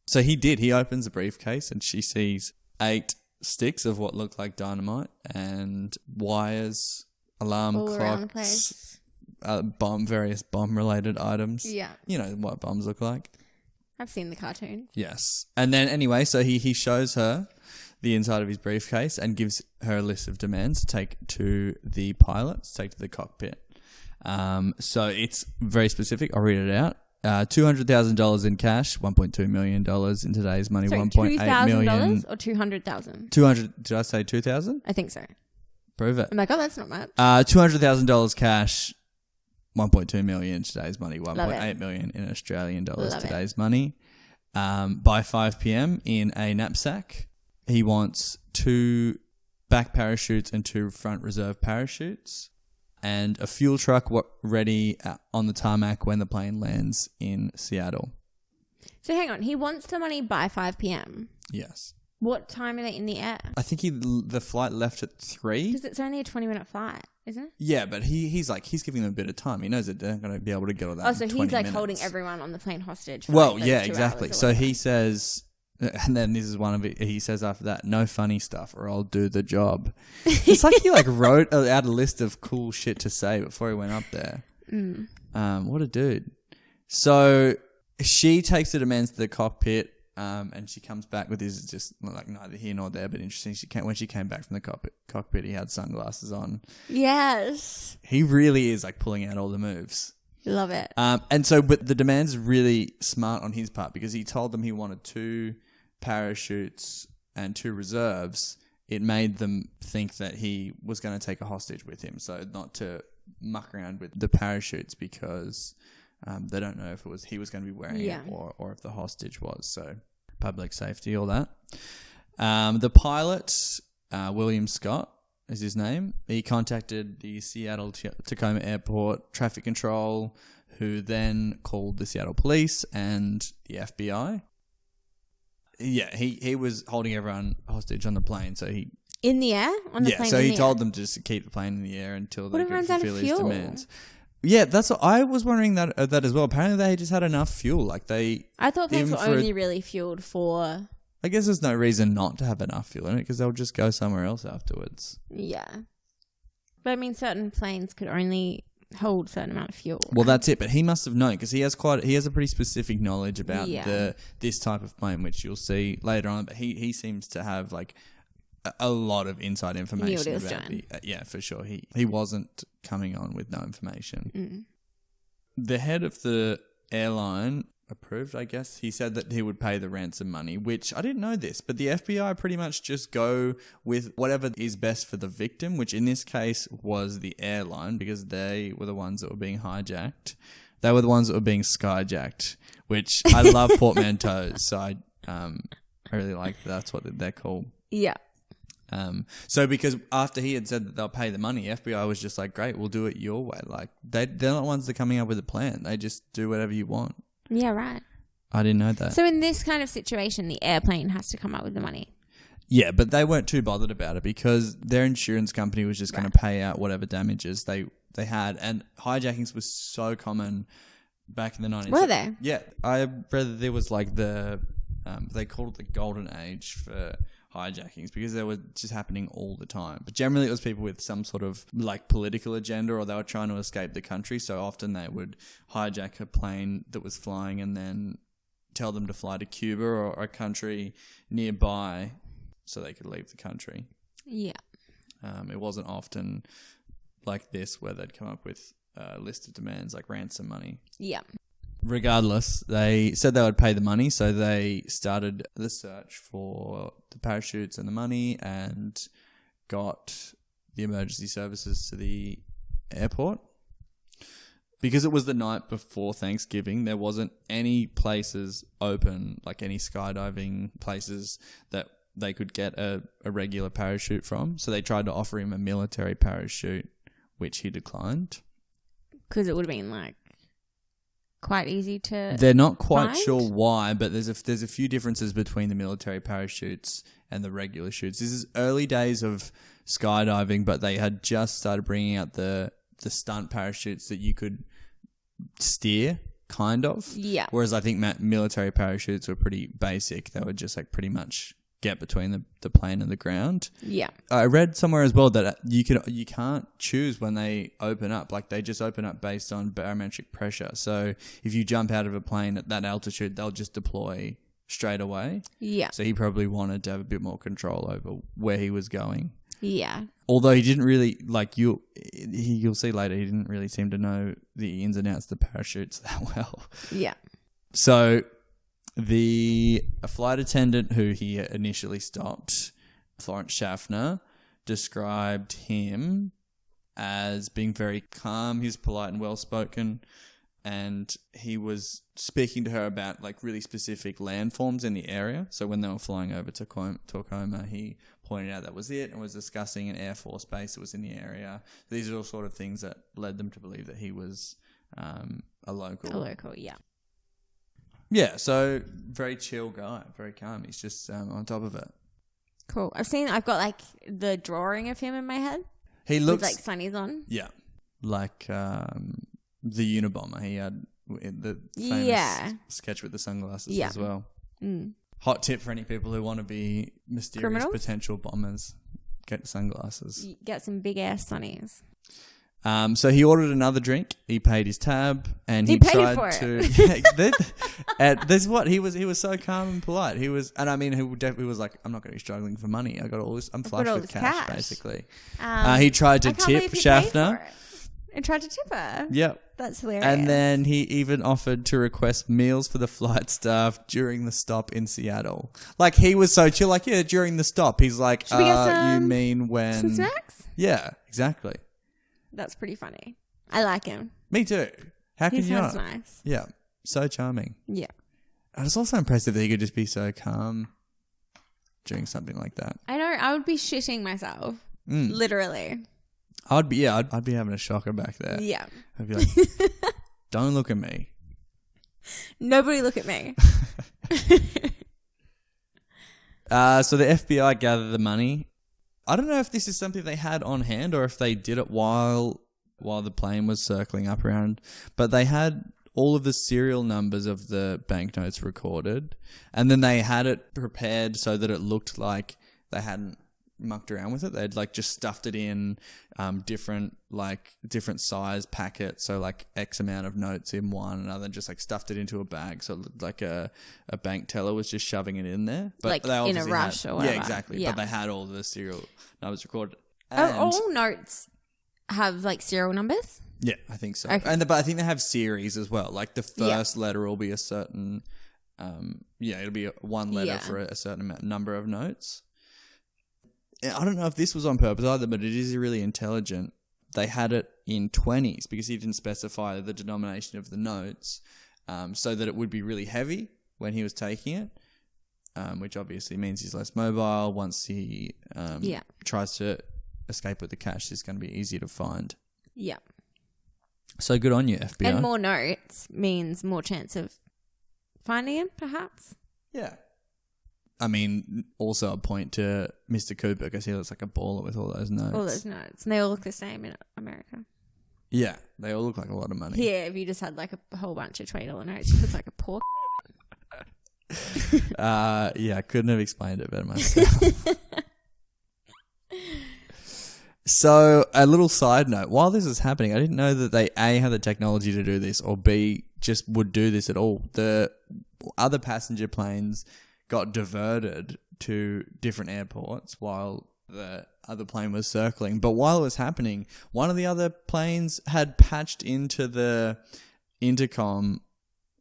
[SPEAKER 3] So he did. He opens the briefcase and she sees 8 sticks of what looked like dynamite and wires, alarm
[SPEAKER 4] All around the
[SPEAKER 3] clocks,
[SPEAKER 4] place.
[SPEAKER 3] various bomb-related items.
[SPEAKER 4] Yeah.
[SPEAKER 3] You know what bombs look like.
[SPEAKER 4] I've seen the cartoon.
[SPEAKER 3] Yes. And then anyway, so he shows her the inside of his briefcase and gives her a list of demands to take to the pilot, to take to the cockpit. So it's very specific. I'll read it out. $200,000 in cash, $1.2 million in today's money,
[SPEAKER 4] Sorry,
[SPEAKER 3] $1.8 million.
[SPEAKER 4] $2,000 or 200,000?
[SPEAKER 3] 200. Did I say 2,000?
[SPEAKER 4] I think so.
[SPEAKER 3] Prove it.
[SPEAKER 4] I'm like, oh, that's not much.
[SPEAKER 3] $200,000 cash, 1.2 million in today's money,
[SPEAKER 4] Love
[SPEAKER 3] 1.8 million in Australian dollars
[SPEAKER 4] Love
[SPEAKER 3] today's money. By 5 p.m. in a knapsack, he wants 2 back parachutes and 2 front reserve parachutes, and a fuel truck ready on the tarmac when the plane lands in Seattle.
[SPEAKER 4] So hang on, he wants the money by 5 p.m.
[SPEAKER 3] Yes.
[SPEAKER 4] What time are they in the air?
[SPEAKER 3] I think the flight left at 3.
[SPEAKER 4] Because it's only a 20-minute flight, isn't it?
[SPEAKER 3] Yeah, but he's giving them a bit of time. He knows that they're not going to be able to get all that.
[SPEAKER 4] Oh, so
[SPEAKER 3] in 20
[SPEAKER 4] he's like
[SPEAKER 3] minutes.
[SPEAKER 4] holding everyone on the plane hostage. For
[SPEAKER 3] Well,
[SPEAKER 4] like
[SPEAKER 3] yeah,
[SPEAKER 4] those 2
[SPEAKER 3] exactly.
[SPEAKER 4] hours or
[SPEAKER 3] So
[SPEAKER 4] whatever.
[SPEAKER 3] he says, and then this is one of it. He says after that, "No funny stuff, or I'll do the job." It's like he wrote out a list of cool shit to say before he went up there. What a dude. So she takes the demands to the cockpit. And she comes back with his just like neither here nor there, but interesting. When she came back from the cockpit, he had sunglasses on.
[SPEAKER 4] Yes.
[SPEAKER 3] He really is like pulling out all the moves.
[SPEAKER 4] Love it.
[SPEAKER 3] And so, but the demand's really smart on his part because he told them he wanted 2 parachutes and 2 reserves. It made them think that he was going to take a hostage with him, so not to muck around with the parachutes because they don't know if he was going to be wearing it or if the hostage was. So public safety, all that. The pilot, William Scott is his name. He contacted the Seattle Tacoma Airport traffic control, who then called the Seattle police and the FBI. Yeah, he was holding everyone hostage on the plane, so he...
[SPEAKER 4] In the air? On the plane
[SPEAKER 3] so
[SPEAKER 4] in
[SPEAKER 3] he
[SPEAKER 4] the
[SPEAKER 3] told
[SPEAKER 4] air?
[SPEAKER 3] them just to keep the plane in the air until
[SPEAKER 4] What
[SPEAKER 3] they
[SPEAKER 4] if it
[SPEAKER 3] could
[SPEAKER 4] runs out of
[SPEAKER 3] fulfill his
[SPEAKER 4] fuel?
[SPEAKER 3] demands. Yeah, that's what I was wondering that as well. Apparently, they just had enough fuel. Like
[SPEAKER 4] I thought planes
[SPEAKER 3] even
[SPEAKER 4] were
[SPEAKER 3] for
[SPEAKER 4] only really fueled for...
[SPEAKER 3] I guess there's no reason not to have enough fuel in it because they'll just go somewhere else afterwards.
[SPEAKER 4] Yeah. But I mean, certain planes could only hold a certain amount of fuel.
[SPEAKER 3] Well, that's it. But he must have known because he has a pretty specific knowledge about
[SPEAKER 4] Yeah.
[SPEAKER 3] this type of plane, which you'll see later on. But he seems to have like a lot of inside information.
[SPEAKER 4] Knew what he was
[SPEAKER 3] about
[SPEAKER 4] doing.
[SPEAKER 3] yeah, for sure. He wasn't coming on with no information. The head of the airline approved, I guess. He said that he would pay the ransom money, which I didn't know this, but the FBI pretty much just go with whatever is best for the victim, which in this case was the airline because they were the ones that were being hijacked. They were the ones that were being skyjacked, which I love portmanteaus, so I really like that's what they're called.
[SPEAKER 4] Yeah.
[SPEAKER 3] So because after he had said that they'll pay the money, FBI was just like, great, we'll do it your way. Like they're not the ones that are coming up with a plan. They just do whatever you want.
[SPEAKER 4] Yeah, right.
[SPEAKER 3] I didn't know that.
[SPEAKER 4] So in this kind of situation, the airplane has to come up with the money.
[SPEAKER 3] Yeah, but they weren't too bothered about it because their insurance company was just going to pay out whatever damages they had. And hijackings was so common back in the 90s.
[SPEAKER 4] Were they?
[SPEAKER 3] Yeah. I read that there was like they called it the golden age for hijackings because they were just happening all the time. But generally it was people with some sort of like political agenda or they were trying to escape the country. So often they would hijack a plane that was flying and then tell them to fly to Cuba or a country nearby so they could leave the country.
[SPEAKER 4] Yeah.
[SPEAKER 3] It wasn't often like this where they'd come up with a list of demands like ransom money.
[SPEAKER 4] Yeah.
[SPEAKER 3] Regardless, they said they would pay the money, so they started the search for the parachutes and the money and got the emergency services to the airport. Because it was the night before Thanksgiving, there wasn't any places open, like any skydiving places that they could get a regular parachute from. So they tried to offer him a military parachute, which he declined.
[SPEAKER 4] Because it would have been like quite easy to
[SPEAKER 3] They're not quite
[SPEAKER 4] find?
[SPEAKER 3] sure why, but there's a few differences between the military parachutes and the regular chutes. This is early days of skydiving, but they had just started bringing out the stunt parachutes that you could steer, kind of.
[SPEAKER 4] Yeah.
[SPEAKER 3] Whereas I think military parachutes were pretty basic. They would just like pretty much get between the plane and the ground.
[SPEAKER 4] Yeah.
[SPEAKER 3] I read somewhere as well that you can't choose when they open up. Like they just open up based on barometric pressure. So if you jump out of a plane at that altitude, they'll just deploy straight away.
[SPEAKER 4] Yeah.
[SPEAKER 3] So he probably wanted to have a bit more control over where he was going.
[SPEAKER 4] Yeah.
[SPEAKER 3] Although he didn't really, like, you'll see later, he didn't really seem to know the ins and outs of the parachutes that well.
[SPEAKER 4] Yeah.
[SPEAKER 3] So a flight attendant who he initially stopped, Florence Schaffner, described him as being very calm. He's polite and well-spoken, and he was speaking to her about like really specific landforms in the area. So when they were flying over to Tacoma, he pointed out that was it and was discussing an Air Force base that was in the area. These are all sort of things that led them to believe that he was a local.
[SPEAKER 4] A local, yeah.
[SPEAKER 3] Yeah, so very chill guy, very calm. He's just on top of it.
[SPEAKER 4] Cool. I've got like the drawing of him in my head.
[SPEAKER 3] He looks
[SPEAKER 4] with like sunnies on.
[SPEAKER 3] Yeah, like the Unabomber. He had the famous sketch with the sunglasses as well. Mm. Hot tip for any people who want to be mysterious
[SPEAKER 4] Criminals?
[SPEAKER 3] potential bombers: get sunglasses.
[SPEAKER 4] Get some big ass sunnies.
[SPEAKER 3] So he ordered another drink. He paid his tab, and he
[SPEAKER 4] paid
[SPEAKER 3] tried
[SPEAKER 4] for
[SPEAKER 3] to.
[SPEAKER 4] it.
[SPEAKER 3] There's what he was so calm and polite. He was, and I mean, he definitely was like, "I'm not going to be struggling for money. I got all this. I'm flush with cash, basically." He tried to tip Schaffner.
[SPEAKER 4] And tried to tip her.
[SPEAKER 3] Yep.
[SPEAKER 4] That's hilarious.
[SPEAKER 3] And then he even offered to request meals for the flight staff during the stop in Seattle. Like, he was so chill. Like, yeah, during the stop. He's like,
[SPEAKER 4] Should we get
[SPEAKER 3] you mean when...
[SPEAKER 4] some snacks?
[SPEAKER 3] Yeah, exactly.
[SPEAKER 4] That's pretty funny. I like him.
[SPEAKER 3] Me too. How can
[SPEAKER 4] He
[SPEAKER 3] you
[SPEAKER 4] sounds
[SPEAKER 3] not?
[SPEAKER 4] nice.
[SPEAKER 3] Yeah, so charming.
[SPEAKER 4] Yeah.
[SPEAKER 3] And it's also impressive that he could just be so calm doing something like that.
[SPEAKER 4] I know. I would be shitting myself. Literally.
[SPEAKER 3] I'd be having a shocker back there.
[SPEAKER 4] Yeah.
[SPEAKER 3] I'd be like, don't look at me.
[SPEAKER 4] Nobody look at me.
[SPEAKER 3] So the FBI gathered the money. I don't know if this is something they had on hand or if they did it while the plane was circling up around, but they had all of the serial numbers of the banknotes recorded, and then they had it prepared so that it looked like they hadn't mucked around with it. They'd like just stuffed it in different size packets, so like X amount of notes in one, and then just like stuffed it into a bag, so it looked like a bank teller was just shoving it in there. But
[SPEAKER 4] like
[SPEAKER 3] they
[SPEAKER 4] in a rush or whatever.
[SPEAKER 3] Yeah, exactly.
[SPEAKER 4] Yeah.
[SPEAKER 3] But they had all the serial numbers recorded.
[SPEAKER 4] All notes have like serial numbers?
[SPEAKER 3] Yeah, I think so.
[SPEAKER 4] Okay.
[SPEAKER 3] But I think they have series as well. Like the first letter will be a certain, it'll be one letter for a certain number of notes. I don't know if this was on purpose either, but it is really intelligent. They had it in 20s because he didn't specify the denomination of the notes, so that it would be really heavy when he was taking it, which obviously means he's less mobile. Once he tries to escape with the cash, it's going to be easier to find.
[SPEAKER 4] Yeah.
[SPEAKER 3] So good on you, FBI.
[SPEAKER 4] And more notes means more chance of finding him, perhaps.
[SPEAKER 3] Yeah. I mean, also a point to Mr. Cooper because he looks like a baller with all those notes.
[SPEAKER 4] All those notes. And they all look the same in America.
[SPEAKER 3] Yeah, they all look like a lot of money.
[SPEAKER 4] Yeah, if you just had like a whole bunch of $20 notes, you look like a pork.
[SPEAKER 3] I couldn't have explained it better myself. So, a little side note. While this is happening, I didn't know that they, A, had the technology to do this, or B, just would do this at all. The other passenger planes got diverted to different airports while the other plane was circling. But while it was happening, one of the other planes had patched into the intercom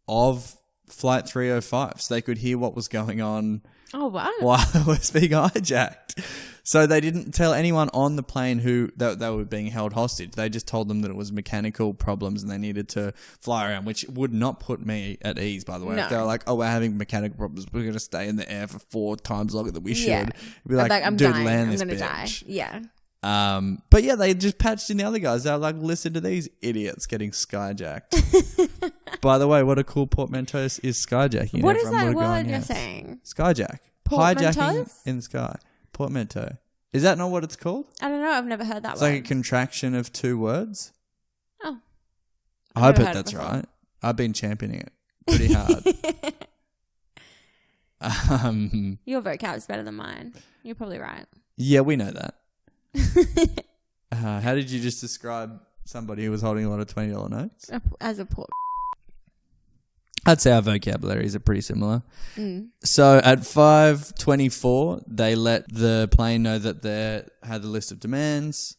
[SPEAKER 3] of Flight 305, so they could hear what was going on.
[SPEAKER 4] Oh, wow.
[SPEAKER 3] While it was being hijacked. So they didn't tell anyone on the plane that they were being held hostage. They just told them that it was mechanical problems and they needed to fly around, which would not put me at ease, by the way.
[SPEAKER 4] No.
[SPEAKER 3] If they were like, oh, we're having mechanical problems, we're going to stay in the air for 4 times longer than we should.
[SPEAKER 4] Yeah.
[SPEAKER 3] It'd be like,
[SPEAKER 4] I'm
[SPEAKER 3] dude,
[SPEAKER 4] dying.
[SPEAKER 3] land
[SPEAKER 4] I'm
[SPEAKER 3] this
[SPEAKER 4] gonna
[SPEAKER 3] bitch.
[SPEAKER 4] die. Yeah.
[SPEAKER 3] But yeah, they just patched in the other guys. They were like, listen to these idiots getting skyjacked. By the way, what a cool portmanteau is skyjacking.
[SPEAKER 4] What is
[SPEAKER 3] Everyone
[SPEAKER 4] that
[SPEAKER 3] would've
[SPEAKER 4] word
[SPEAKER 3] gone,
[SPEAKER 4] you're
[SPEAKER 3] yes.
[SPEAKER 4] saying?
[SPEAKER 3] Skyjack.
[SPEAKER 4] Portmanteaus?
[SPEAKER 3] Hijacking in the sky. Portmanteau. Is that not what it's called?
[SPEAKER 4] I don't know. I've never heard that
[SPEAKER 3] It's
[SPEAKER 4] word.
[SPEAKER 3] like a contraction of 2 words.
[SPEAKER 4] Oh.
[SPEAKER 3] I hope
[SPEAKER 4] never heard it
[SPEAKER 3] that's
[SPEAKER 4] before.
[SPEAKER 3] right. I've been championing it pretty hard.
[SPEAKER 4] Your vocab is better than mine. You're probably right.
[SPEAKER 3] Yeah, we know that. How did you just describe somebody who was holding a lot of $20 notes?
[SPEAKER 4] As a port.
[SPEAKER 3] I'd say our vocabularies are pretty similar. So at 5:24, they let the plane know that they had the list of demands,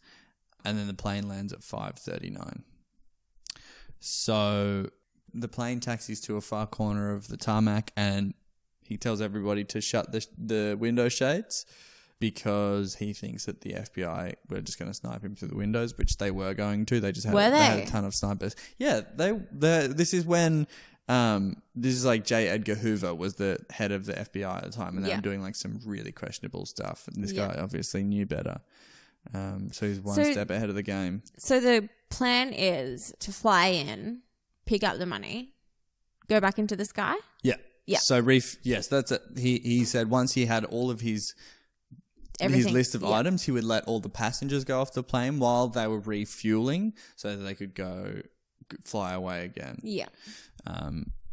[SPEAKER 3] and then the plane lands at 5:39. So the plane taxis to a far corner of the tarmac, and he tells everybody to shut the window shades because he thinks that the FBI were just going to snipe him through the windows, which they were going to. They just had, they had a ton of snipers. Yeah, this is when... this is like J. Edgar Hoover was the head of the FBI at the time, and they were doing like some really questionable stuff. And this guy obviously knew better. So he's one step ahead of the game.
[SPEAKER 4] So the plan is to fly in, pick up the money, go back into the sky?
[SPEAKER 3] Yeah.
[SPEAKER 4] Yeah.
[SPEAKER 3] So yes, that's it. He said once he had all of his list of items, he would let all the passengers go off the plane while they were refueling so that they could fly away again.
[SPEAKER 4] Yeah.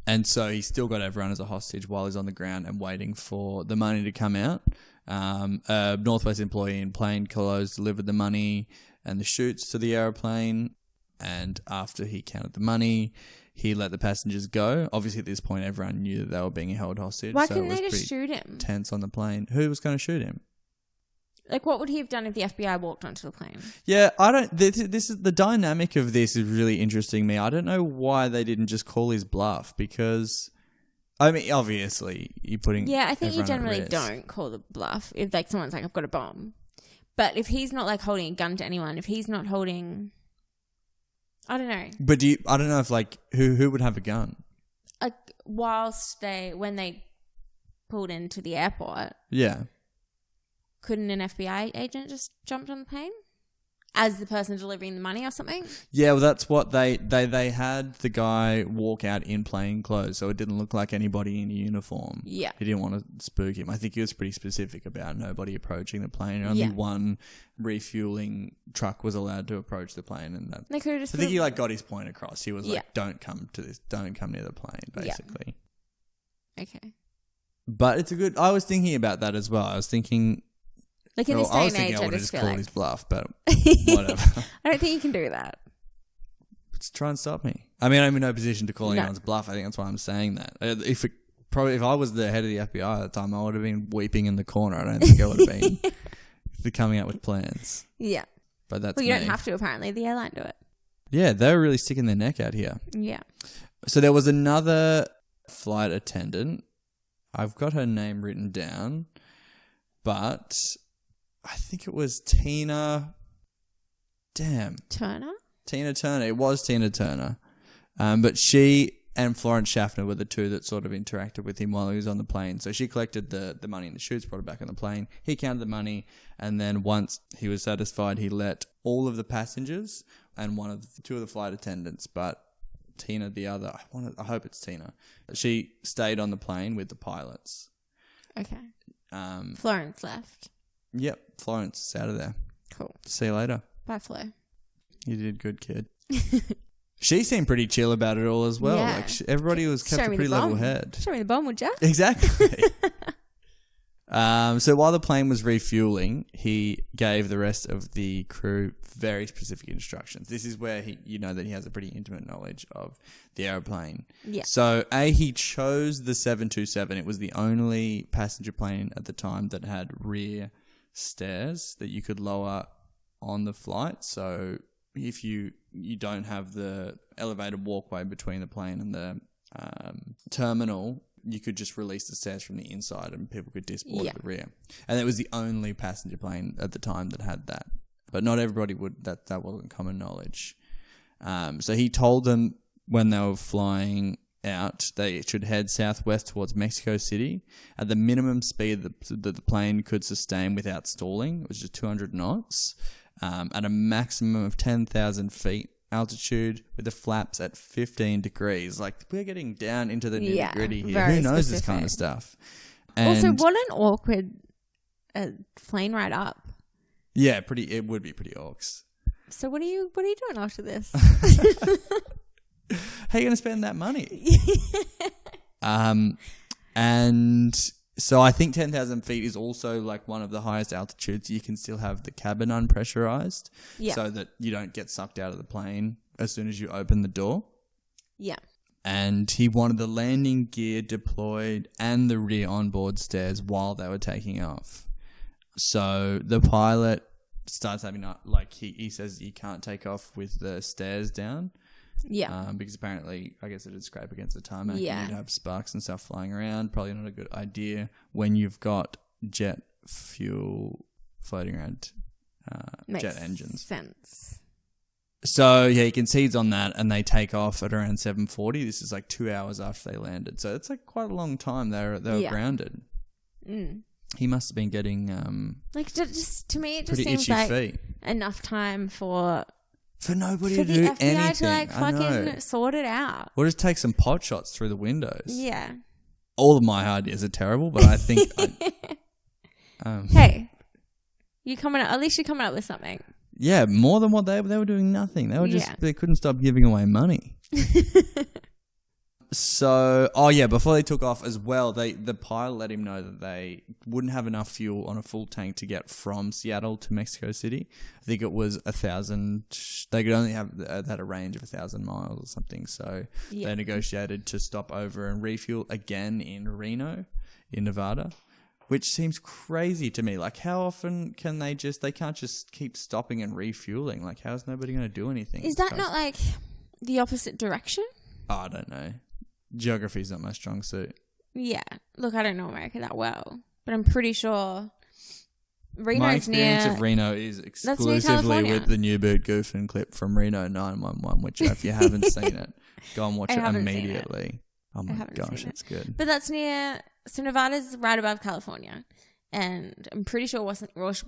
[SPEAKER 3] And so he still got everyone as a hostage while he's on the ground and waiting for the money to come out. A Northwest employee in plain clothes delivered the money and the chutes to the aeroplane. And after he counted the money, he let the passengers go. Obviously, at this point, everyone knew that they were being held hostage.
[SPEAKER 4] Why couldn't they just shoot him?
[SPEAKER 3] Tense on the plane. Who was going to shoot him?
[SPEAKER 4] Like, what would he have done if the FBI walked onto the plane?
[SPEAKER 3] Yeah, I don't... This is the dynamic of this is really interesting me. I don't know why they didn't just call his bluff because... I mean, obviously, you're putting...
[SPEAKER 4] Yeah, I think you
[SPEAKER 3] everyone at
[SPEAKER 4] generally
[SPEAKER 3] risk.
[SPEAKER 4] don't call the bluff if, like, someone's like, I've got a bomb. But if he's not, like, holding a gun to anyone, if he's not holding... I don't know.
[SPEAKER 3] But I don't know if, like, who would have a gun?
[SPEAKER 4] Like, when they pulled into the airport...
[SPEAKER 3] Yeah.
[SPEAKER 4] Couldn't an FBI agent just jump on the plane as the person delivering the money or something?
[SPEAKER 3] Yeah, well, that's what they had the guy walk out in plain clothes, so it didn't look like anybody in a uniform.
[SPEAKER 4] Yeah.
[SPEAKER 3] He didn't want to spook him. I think he was pretty specific about nobody approaching the plane. Only one refueling truck was allowed to approach the plane, and that.
[SPEAKER 4] They could have just.
[SPEAKER 3] I think he got his point across. He was
[SPEAKER 4] Yeah.
[SPEAKER 3] like, "Don't come to this. Don't come near the plane." Basically.
[SPEAKER 4] Yeah. Okay.
[SPEAKER 3] But it's a good. I was thinking about that as well. I was thinking.
[SPEAKER 4] Like in this
[SPEAKER 3] I
[SPEAKER 4] day
[SPEAKER 3] was
[SPEAKER 4] and
[SPEAKER 3] thinking
[SPEAKER 4] age,
[SPEAKER 3] I
[SPEAKER 4] I
[SPEAKER 3] would have
[SPEAKER 4] just
[SPEAKER 3] just
[SPEAKER 4] feel
[SPEAKER 3] called
[SPEAKER 4] like...
[SPEAKER 3] his bluff, but whatever.
[SPEAKER 4] I don't think you can do that.
[SPEAKER 3] Just try and stop me. I mean, I'm in no position to call anyone's bluff. I think that's why I'm saying that. If I was the head of the FBI at the time, I would have been weeping in the corner. I don't think I would have been coming up with plans.
[SPEAKER 4] Yeah.
[SPEAKER 3] But that's
[SPEAKER 4] Well, you
[SPEAKER 3] me.
[SPEAKER 4] don't have to, apparently. The airline do it.
[SPEAKER 3] Yeah, they were really sticking their neck out here.
[SPEAKER 4] Yeah.
[SPEAKER 3] So there was another flight attendant. I've got her name written down, but I think it was Tina. Damn.
[SPEAKER 4] Turner?
[SPEAKER 3] Tina Turner. It was Tina Turner. But she and Florence Schaffner were the two that sort of interacted with him while he was on the plane. So she collected the money in the chutes, brought it back on the plane. He counted the money, and then once he was satisfied, he let all of the passengers and two of the flight attendants, but Tina, the other, I hope it's Tina. She stayed on the plane with the pilots.
[SPEAKER 4] Okay. Florence left.
[SPEAKER 3] Yep, Florence is out of there.
[SPEAKER 4] Cool.
[SPEAKER 3] See you later.
[SPEAKER 4] Bye, Flo.
[SPEAKER 3] You did good, kid. She seemed pretty chill about it all as well.
[SPEAKER 4] Yeah.
[SPEAKER 3] Like everybody was kept a pretty level head.
[SPEAKER 4] Show me the bomb, would ya?
[SPEAKER 3] Exactly. So while the plane was refueling, he gave the rest of the crew very specific instructions. This is where you know that he has a pretty intimate knowledge of the airplane.
[SPEAKER 4] Yeah.
[SPEAKER 3] So he chose the 727. It was the only passenger plane at the time that had rear stairs that you could lower on the flight. So if you don't have the elevated walkway between the plane and the terminal, you could just release the stairs from the inside and people could disport at the rear. And it was the only passenger plane at the time that had that. But not everybody would. That wasn't common knowledge. So he told them when they were flying out, they should head southwest towards Mexico City at the minimum speed that the plane could sustain without stalling, which is 200 knots, at a maximum of 10,000 feet altitude with the flaps at 15 degrees. Like, we're getting down into the nitty gritty here. Who knows this kind of stuff? And
[SPEAKER 4] also, what an awkward plane ride up.
[SPEAKER 3] Yeah, it would be pretty orcs.
[SPEAKER 4] So what are you doing after this?
[SPEAKER 3] How are you going to spend that money? And so I think 10,000 feet is also like one of the highest altitudes. You can still have the cabin unpressurized so that you don't get sucked out of the plane as soon as you open the door.
[SPEAKER 4] Yeah.
[SPEAKER 3] and he wanted the landing gear deployed and the rear onboard stairs while they were taking off. So the pilot starts having he says you can't take off with the stairs down.
[SPEAKER 4] Yeah.
[SPEAKER 3] Because apparently, I guess it'd scrape against the tarmac.
[SPEAKER 4] Yeah.
[SPEAKER 3] You'd have sparks and stuff flying around. Probably not a good idea when you've got jet fuel floating around jet engines.
[SPEAKER 4] Makes sense.
[SPEAKER 3] So, yeah, he concedes on that, and they take off at around 7:40. This is like 2 hours after they landed. So it's like quite a long time they were grounded.
[SPEAKER 4] Mm.
[SPEAKER 3] He must have been getting
[SPEAKER 4] just to me, it just
[SPEAKER 3] pretty
[SPEAKER 4] seems
[SPEAKER 3] itchy
[SPEAKER 4] like
[SPEAKER 3] feet.
[SPEAKER 4] Enough time for
[SPEAKER 3] nobody
[SPEAKER 4] the
[SPEAKER 3] to do
[SPEAKER 4] FBI
[SPEAKER 3] anything.
[SPEAKER 4] to fucking sort it out.
[SPEAKER 3] Or just take some pot shots through the windows.
[SPEAKER 4] Yeah.
[SPEAKER 3] All of my ideas are terrible, but I think...
[SPEAKER 4] Hey, at least you're coming up with something.
[SPEAKER 3] Yeah, more than what they were doing nothing. They were they couldn't stop giving away money. So, before they took off as well, the pilot let him know that they wouldn't have enough fuel on a full tank to get from Seattle to Mexico City. I think it was 1,000. They could only have a range of 1,000 miles or something. So they negotiated to stop over and refuel again in Reno, in Nevada, which seems crazy to me. Like, how often can they can't just keep stopping and refueling? Like, how's nobody going to do anything?
[SPEAKER 4] Is that not like the opposite direction?
[SPEAKER 3] Oh, I don't know. Geography's not my strong suit.
[SPEAKER 4] Yeah. Look, I don't know America that well, but I'm pretty sure Reno's
[SPEAKER 3] my experience
[SPEAKER 4] near...
[SPEAKER 3] of Reno is exclusively with the New Boot Goofing clip from Reno 911, which if you haven't seen it, go and watch it immediately. Oh my gosh, it's good.
[SPEAKER 4] But that's near... So Nevada's right above California, and I'm pretty sure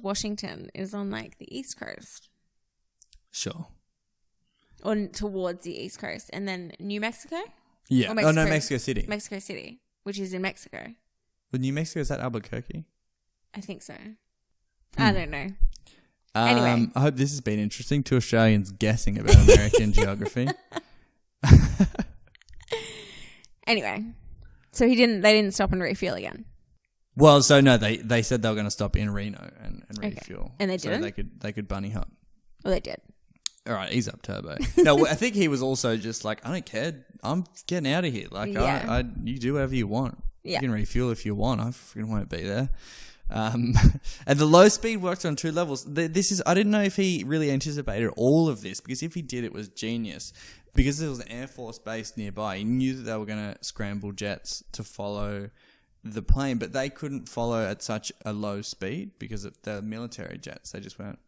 [SPEAKER 4] Washington is on like the East Coast.
[SPEAKER 3] Sure.
[SPEAKER 4] Or towards the East Coast. And then New Mexico?
[SPEAKER 3] Yeah. Mexico City.
[SPEAKER 4] Mexico City, which is in Mexico.
[SPEAKER 3] But New Mexico, is that Albuquerque?
[SPEAKER 4] I think so. I don't know.
[SPEAKER 3] Anyway. I hope this has been interesting to Australians guessing about American geography.
[SPEAKER 4] Anyway. So they didn't stop and refuel again?
[SPEAKER 3] Well, so no, they said they were going to stop in Reno and refuel.
[SPEAKER 4] Okay. And they didn't?
[SPEAKER 3] So they could bunny hop.
[SPEAKER 4] Well, they did.
[SPEAKER 3] All right, ease up, Turbo. No, I think he was also just like, I don't care. I'm getting out of here. Like, you do whatever you want. Yeah. You can refuel if you want. I freaking won't be there. And the low speed worked on 2 levels. I didn't know if he really anticipated all of this, because if he did, it was genius. Because there was an Air Force base nearby, he knew that they were going to scramble jets to follow the plane, but they couldn't follow at such a low speed because they're military jets. They just weren't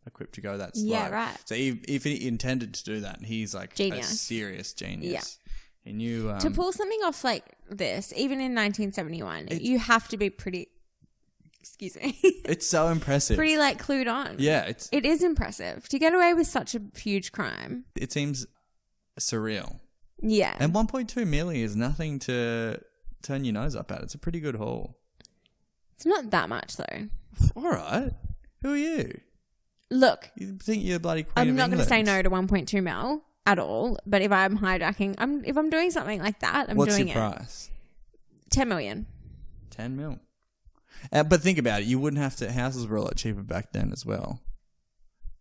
[SPEAKER 3] equipped to go that slow.
[SPEAKER 4] Yeah, right.
[SPEAKER 3] So if he intended to do that, he's like
[SPEAKER 4] genius.
[SPEAKER 3] A serious genius.
[SPEAKER 4] Yeah.
[SPEAKER 3] He knew...
[SPEAKER 4] to pull something off like this, even in 1971, you have to be pretty... Excuse me.
[SPEAKER 3] It's so impressive.
[SPEAKER 4] Pretty like clued on.
[SPEAKER 3] Yeah.
[SPEAKER 4] It is impressive. To get away with such a huge crime.
[SPEAKER 3] It seems surreal.
[SPEAKER 4] Yeah.
[SPEAKER 3] And 1.2 million is nothing to turn your nose up at. It's a pretty good haul.
[SPEAKER 4] It's not that much though.
[SPEAKER 3] All right. Who are you?
[SPEAKER 4] Look.
[SPEAKER 3] You think you're the bloody queen
[SPEAKER 4] I'm
[SPEAKER 3] of
[SPEAKER 4] not going to
[SPEAKER 3] England.
[SPEAKER 4] say no to 1.2 mil at all. But if I'm hijacking, if I'm doing something like that, I'm
[SPEAKER 3] What's
[SPEAKER 4] doing
[SPEAKER 3] your price?
[SPEAKER 4] 10 million.
[SPEAKER 3] 10 mil. But think about it. You wouldn't have to... Houses were a lot cheaper back then as well.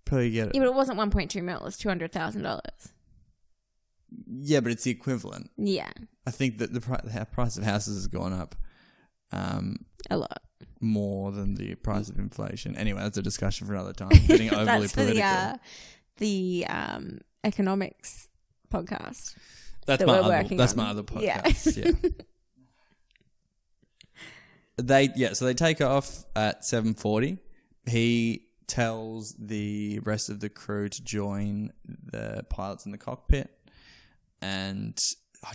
[SPEAKER 3] Probably get it.
[SPEAKER 4] Yeah, but it wasn't 1.2 mil. It was $200,000.
[SPEAKER 3] Yeah, but it's the equivalent.
[SPEAKER 4] Yeah.
[SPEAKER 3] I think that the price of houses has gone up
[SPEAKER 4] a lot.
[SPEAKER 3] More than the price of inflation. Anyway, that's a discussion for another time. Getting overly
[SPEAKER 4] that's for
[SPEAKER 3] political.
[SPEAKER 4] The economics podcast.
[SPEAKER 3] That's my other podcast. Yeah. So they take off at 7:40. He tells the rest of the crew to join the pilots in the cockpit. And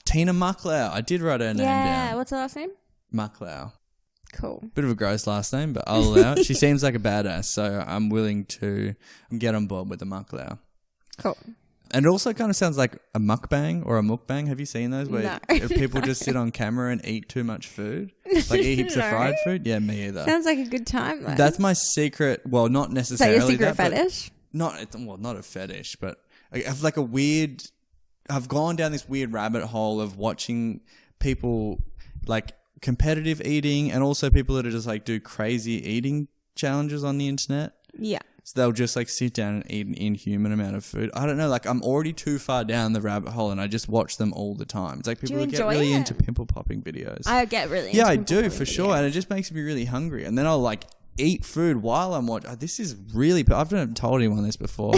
[SPEAKER 3] Tina Mucklow. I did write her name down.
[SPEAKER 4] Yeah, what's her last name?
[SPEAKER 3] Mucklow.
[SPEAKER 4] Cool.
[SPEAKER 3] Bit of a gross last name, but I'll allow it. She seems like a badass, so I'm willing to get on board with the Mucklow.
[SPEAKER 4] Cool.
[SPEAKER 3] And it also kind of sounds like a mukbang or a mukbang. Have you seen those where people just sit on camera and eat too much food? Like eat heaps of fried food? Yeah, me either.
[SPEAKER 4] Sounds like a good time though.
[SPEAKER 3] That's my secret. Well, not necessarily.
[SPEAKER 4] Is that your secret fetish?
[SPEAKER 3] Not a fetish, but I have like a weird... I've gone down this weird rabbit hole of watching people like competitive eating and also people that are just like do crazy eating challenges on the internet.
[SPEAKER 4] Yeah.
[SPEAKER 3] So they'll just like sit down and eat an inhuman amount of food. I don't know, like I'm already too far down the rabbit hole and I just watch them all the time. It's like people who get really into pimple popping videos.
[SPEAKER 4] I get really into
[SPEAKER 3] Yeah, I
[SPEAKER 4] pimple
[SPEAKER 3] do
[SPEAKER 4] popping
[SPEAKER 3] for sure.
[SPEAKER 4] videos.
[SPEAKER 3] And it just makes me really hungry. And then I'll like eat food while I'm watching. Oh, this is really, I've never told anyone this before.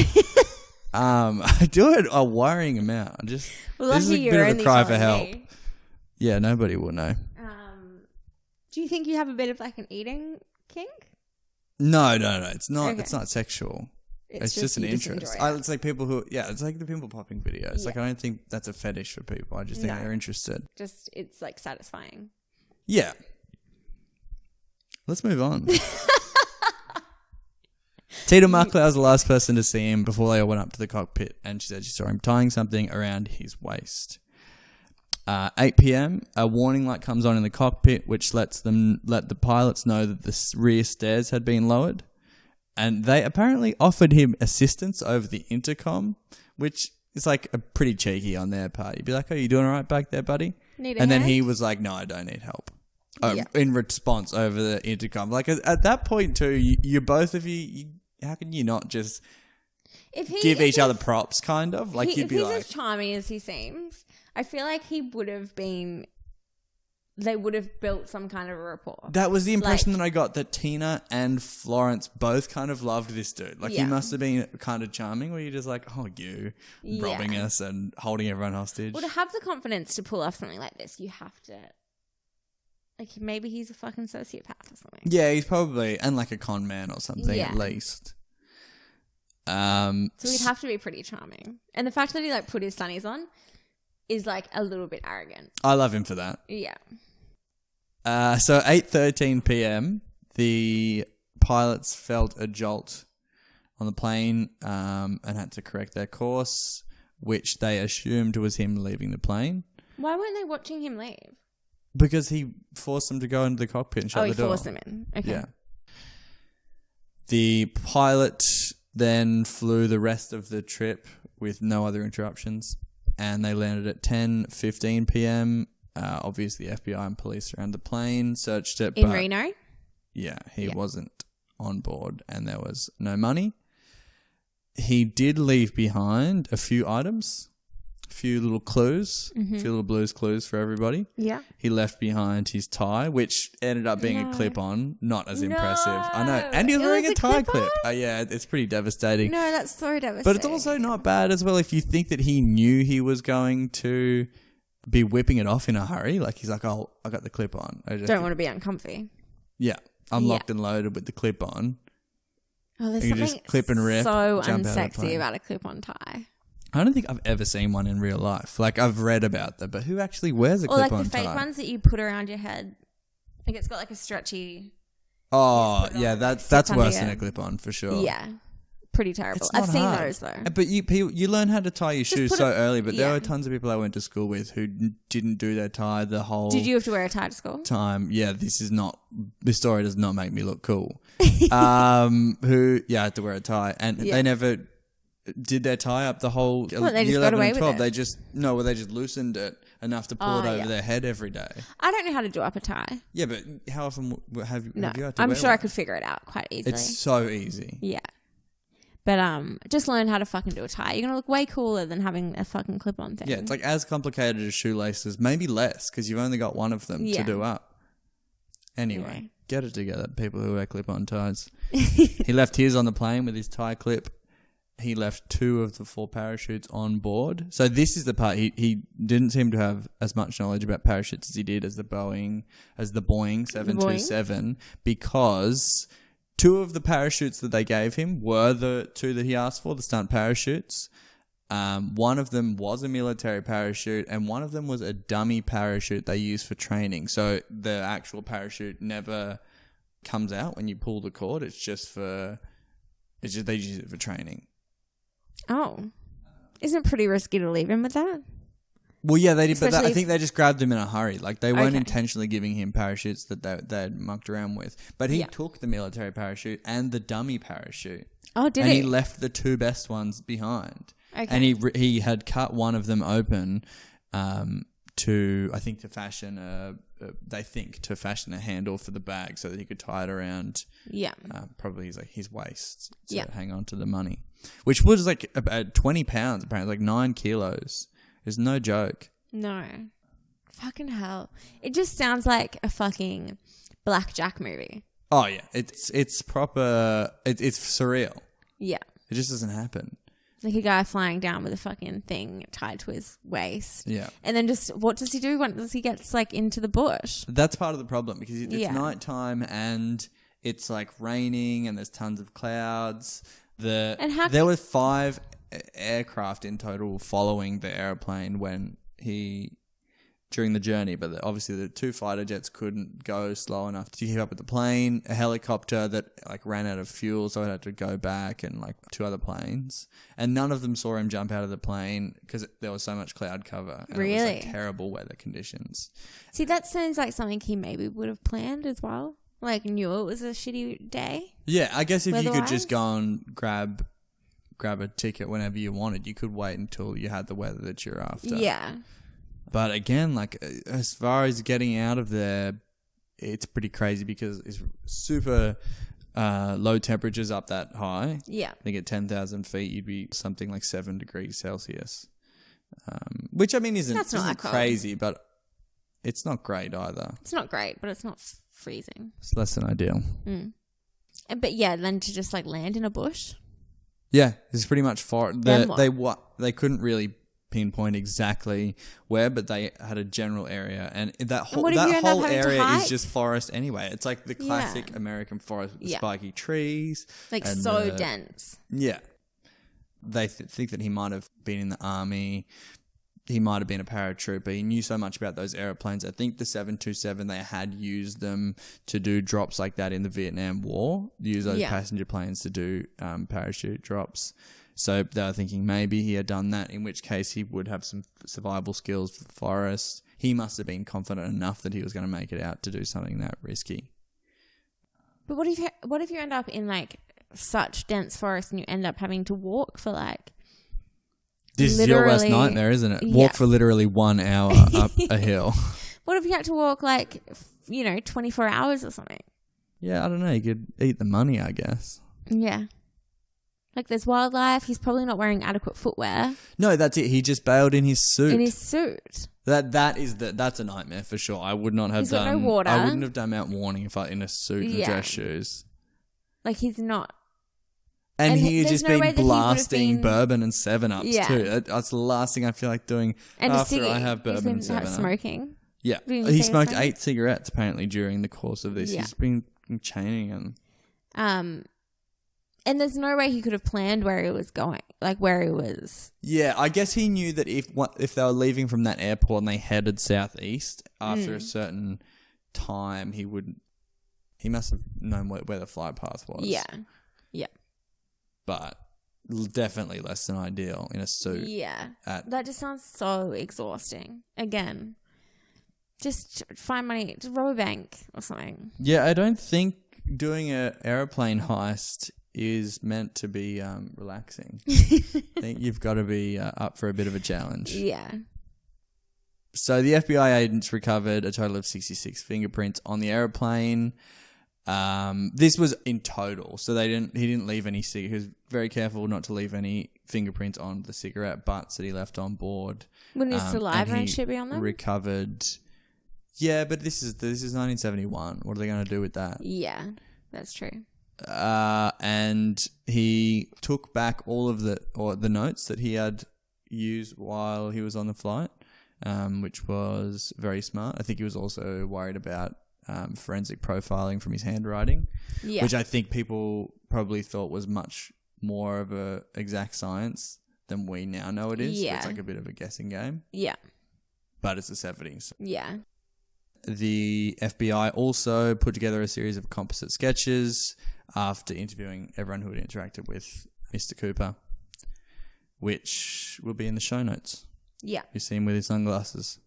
[SPEAKER 3] I do it a worrying amount. This is a bit of a cry for help.
[SPEAKER 4] Me.
[SPEAKER 3] Yeah, nobody will know.
[SPEAKER 4] Do you think you have a bit of like an eating kink?
[SPEAKER 3] No. It's not.
[SPEAKER 4] Okay.
[SPEAKER 3] It's not sexual. It's just an
[SPEAKER 4] you just
[SPEAKER 3] interest.
[SPEAKER 4] enjoy it.
[SPEAKER 3] It's like people who, it's like the pimple popping videos.
[SPEAKER 4] Yeah.
[SPEAKER 3] Like I don't think that's a fetish for people. I just think they're interested.
[SPEAKER 4] Just it's like satisfying.
[SPEAKER 3] Yeah. Let's move on. Tita Muckler was the last person to see him before they all went up to the cockpit, and she said she saw him tying something around his waist. 8 p.m. A warning light comes on in the cockpit, which let the pilots know that the rear stairs had been lowered, and they apparently offered him assistance over the intercom, which is like a pretty cheeky on their part. You'd be like, "Oh, you doing all right back there, buddy?"
[SPEAKER 4] Then
[SPEAKER 3] he was like, "No, I don't need help."
[SPEAKER 4] Yeah.
[SPEAKER 3] In response over the intercom, like at that point too, you both of you, how can you not just give each other props? Kind of like you'd be
[SPEAKER 4] if
[SPEAKER 3] like,
[SPEAKER 4] he's as charming as he seems, I feel like he would have been. They would have built some kind of a rapport.
[SPEAKER 3] that was the impression that I got, that Tina and Florence both kind of loved this dude. Like he must have been kind of charming. Where you're just like, oh, you robbing us and holding everyone hostage.
[SPEAKER 4] Well, to have the confidence to pull off something like this, you have to. Like maybe he's a fucking sociopath or something.
[SPEAKER 3] Yeah, he's probably, and like a con man or something at least.
[SPEAKER 4] So he'd have to be pretty charming. And the fact that he like put his sunnies on is like a little bit arrogant.
[SPEAKER 3] I love him for that.
[SPEAKER 4] Yeah.
[SPEAKER 3] So 8:13 p.m. the pilots felt a jolt on the plane and had to correct their course, which they assumed was him leaving the plane.
[SPEAKER 4] Why weren't they watching him leave?
[SPEAKER 3] Because he forced them to go into the cockpit and shut the door.
[SPEAKER 4] Oh, he forced them in. Okay.
[SPEAKER 3] Yeah. The pilot then flew the rest of the trip with no other interruptions, and they landed at 10:15 p.m. Obviously, FBI and police around the plane searched it.
[SPEAKER 4] In Reno?
[SPEAKER 3] Yeah, he wasn't on board, and there was no money. He did leave behind a few items. A few little clues, a few little blues clues for everybody.
[SPEAKER 4] Yeah.
[SPEAKER 3] He left behind his tie, which ended up being a clip-on. Not as impressive. I know. And he was wearing a tie clip. Yeah, it's pretty devastating.
[SPEAKER 4] No, that's so devastating.
[SPEAKER 3] But it's also not bad as well if you think that he knew he was going to be whipping it off in a hurry. Like he's like, oh, I got the clip-on.
[SPEAKER 4] Don't want to be uncomfy.
[SPEAKER 3] Yeah. I'm locked and loaded with the clip-on.
[SPEAKER 4] Oh, there's
[SPEAKER 3] You
[SPEAKER 4] something
[SPEAKER 3] just clip and rip,
[SPEAKER 4] so
[SPEAKER 3] jump out of the
[SPEAKER 4] unsexy
[SPEAKER 3] plane.
[SPEAKER 4] about a clip-on tie.
[SPEAKER 3] I don't think I've ever seen one in real life. Like, I've read about them, but who actually wears a
[SPEAKER 4] Or like
[SPEAKER 3] clip-on
[SPEAKER 4] the fake
[SPEAKER 3] tie?
[SPEAKER 4] ones that you put around your head. Like it's got like a stretchy...
[SPEAKER 3] Oh,
[SPEAKER 4] put it on,
[SPEAKER 3] yeah,
[SPEAKER 4] like,
[SPEAKER 3] that's
[SPEAKER 4] sits under
[SPEAKER 3] worse than
[SPEAKER 4] your-
[SPEAKER 3] a clip-on for sure.
[SPEAKER 4] Yeah. Pretty terrible.
[SPEAKER 3] It's not
[SPEAKER 4] I've seen
[SPEAKER 3] hard.
[SPEAKER 4] those though.
[SPEAKER 3] But you learn how to tie your shoes
[SPEAKER 4] put
[SPEAKER 3] so
[SPEAKER 4] it-
[SPEAKER 3] early, but there
[SPEAKER 4] yeah.
[SPEAKER 3] were tons of people I went to school with who didn't do their tie the whole
[SPEAKER 4] Did you have to wear a tie to school?
[SPEAKER 3] time. Yeah, this story does not make me look cool. I had to wear a tie, and they never did their tie up the whole
[SPEAKER 4] What, they just
[SPEAKER 3] year
[SPEAKER 4] got
[SPEAKER 3] 11
[SPEAKER 4] away
[SPEAKER 3] and
[SPEAKER 4] with
[SPEAKER 3] 12.
[SPEAKER 4] it?
[SPEAKER 3] They just loosened it enough to pull it over their head every day.
[SPEAKER 4] I don't know how to do up a tie.
[SPEAKER 3] Yeah, but how often have you
[SPEAKER 4] No,
[SPEAKER 3] had to
[SPEAKER 4] I'm
[SPEAKER 3] wear
[SPEAKER 4] sure I
[SPEAKER 3] one?
[SPEAKER 4] could figure it out quite easily.
[SPEAKER 3] It's so easy.
[SPEAKER 4] Yeah. But just learn how to fucking do a tie. You're going to look way cooler than having a fucking clip-on thing.
[SPEAKER 3] Yeah, it's like as complicated as shoelaces, maybe less, because you've only got one of them to do up. Anyway, get it together, people who wear clip-on ties. He left his on the plane with his tie clip. He left 2 of the 4 parachutes on board. So this is the part, he didn't seem to have as much knowledge about parachutes as he did as the Boeing 727, because 2 of the parachutes that they gave him were the 2 that he asked for, the stunt parachutes. One of them was a military parachute, and one of them was a dummy parachute they use for training. So the actual parachute never comes out when you pull the cord. They just use it for training.
[SPEAKER 4] Oh. Isn't it pretty risky to leave him with that?
[SPEAKER 3] Well, yeah, they did, but
[SPEAKER 4] Especially
[SPEAKER 3] I think they just grabbed him in a hurry. Like, they weren't
[SPEAKER 4] Okay.
[SPEAKER 3] intentionally giving him parachutes that they'd mucked around with. But he took the military parachute and the dummy parachute.
[SPEAKER 4] Oh, did
[SPEAKER 3] and
[SPEAKER 4] he?
[SPEAKER 3] he left the 2 best ones behind.
[SPEAKER 4] Okay.
[SPEAKER 3] And he had cut one of them open to fashion to fashion a handle for the bag so that he could tie it around probably his waist to hang on to the money, which was like about 20 pounds apparently, like 9 kilos. It's no joke.
[SPEAKER 4] No. Fucking hell. It just sounds like a fucking blackjack movie.
[SPEAKER 3] Oh yeah, it's proper. It's surreal.
[SPEAKER 4] Yeah.
[SPEAKER 3] It just doesn't happen.
[SPEAKER 4] Like a guy flying down with a fucking thing tied to his waist.
[SPEAKER 3] Yeah.
[SPEAKER 4] And then just, what does he do once he gets like into the bush?
[SPEAKER 3] That's part of the problem because it's nighttime and it's like raining and there's tons of clouds. There were 5 aircraft in total following the airplane during the journey, but obviously the 2 fighter jets couldn't go slow enough to keep up with the plane. A helicopter that like ran out of fuel, so it had to go back, and like 2 other planes, and none of them saw him jump out of the plane because there was so much cloud cover. And
[SPEAKER 4] really?
[SPEAKER 3] It was like terrible weather conditions.
[SPEAKER 4] See, that sounds like something he maybe would have planned as well. Like knew it was a shitty day.
[SPEAKER 3] Yeah, I guess if you could just go and grab a ticket whenever you wanted, you could wait until you had the weather that you're after.
[SPEAKER 4] Yeah.
[SPEAKER 3] But again, like as far as getting out of there, it's pretty crazy because it's super low temperatures up that high.
[SPEAKER 4] Yeah.
[SPEAKER 3] I think at 10,000 feet, you'd be something like 7 degrees Celsius, which I mean isn't crazy, but it's not great either.
[SPEAKER 4] It's not great, but it's not freezing.
[SPEAKER 3] It's less than ideal.
[SPEAKER 4] Mm. But yeah, then to just like land in a bush.
[SPEAKER 3] Yeah, it's pretty much far. They couldn't really pinpoint exactly where, but they had a general area, and that whole area is just forest anyway. It's like the classic American forest with spiky trees,
[SPEAKER 4] like so dense.
[SPEAKER 3] Yeah, they think that he might have been in the army. He might have been a paratrooper. He knew so much about those airplanes. I think the 727, they had used them to do drops like that in the Vietnam War. Use those passenger planes to do parachute drops. So they were thinking maybe he had done that, in which case he would have some survival skills for the forest. He must have been confident enough that he was going to make it out to do something that risky.
[SPEAKER 4] But what if you end up in like such dense forest and you end up having to walk for like...
[SPEAKER 3] This is your worst nightmare, isn't it? Walk for literally 1 hour up a hill.
[SPEAKER 4] What if you had to walk like, 24 hours or something?
[SPEAKER 3] Yeah, I don't know. You could eat the money, I guess.
[SPEAKER 4] Yeah. Like there's wildlife. He's probably not wearing adequate footwear.
[SPEAKER 3] No, that's it. He just bailed in his suit. That's a nightmare for sure. I would not have
[SPEAKER 4] He's got no water.
[SPEAKER 3] I wouldn't have done mountain warning if I in a suit and dress shoes.
[SPEAKER 4] Like he's not.
[SPEAKER 3] And he had just been blasting bourbon and 7-Ups too. That's the last thing I feel like doing after I have bourbon and 7-Up.
[SPEAKER 4] Smoking.
[SPEAKER 3] Yeah. He smoked 8 cigarettes apparently during the course of this. Yeah. He's been chaining them.
[SPEAKER 4] And there's no way he could have planned where he was going, like where he was.
[SPEAKER 3] Yeah, I guess he knew that if they were leaving from that airport and they headed southeast after a certain time, he must have known where the flight path was.
[SPEAKER 4] Yeah. Yeah.
[SPEAKER 3] But definitely less than ideal in a suit.
[SPEAKER 4] Yeah. That just sounds so exhausting. Again, just find money, just rob a bank or something.
[SPEAKER 3] Yeah, I don't think doing an airplane heist is meant to be relaxing. I think you've got to be up for a bit of a challenge.
[SPEAKER 4] Yeah.
[SPEAKER 3] So the FBI agents recovered a total of 66 fingerprints on the airplane. This was in total, so he didn't leave any he was very careful not to leave any fingerprints on the cigarette butts that he left on board.
[SPEAKER 4] Wouldn't his saliva and shit be on them?
[SPEAKER 3] Recovered. Yeah, but this is 1971. What are they going to do with that?
[SPEAKER 4] Yeah, that's true.
[SPEAKER 3] And he took back all of the notes that he had used while he was on the flight, which was very smart. I think he was also worried about forensic profiling from his handwriting, which I think people probably thought was much more of a exact science than we now know it is.
[SPEAKER 4] Yeah.
[SPEAKER 3] It's like a bit of a guessing game.
[SPEAKER 4] Yeah.
[SPEAKER 3] But it's the 70s.
[SPEAKER 4] Yeah.
[SPEAKER 3] The FBI also put together a series of composite sketches after interviewing everyone who had interacted with Mr. Cooper, which will be in the show notes.
[SPEAKER 4] Yeah.
[SPEAKER 3] You see him with his sunglasses.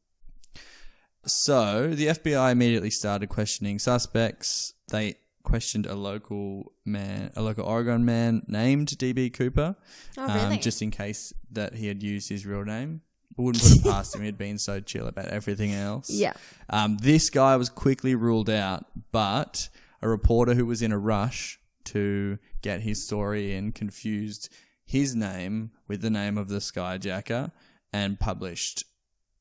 [SPEAKER 3] So the FBI immediately started questioning suspects. They questioned a local Oregon man named D.B. Cooper,
[SPEAKER 4] really?
[SPEAKER 3] just in case that he had used his real name wouldn't put it past him. He'd been so chill about everything else.
[SPEAKER 4] Yeah.
[SPEAKER 3] This guy was quickly ruled out, but a reporter who was in a rush to get his story in confused his name with the name of the skyjacker and published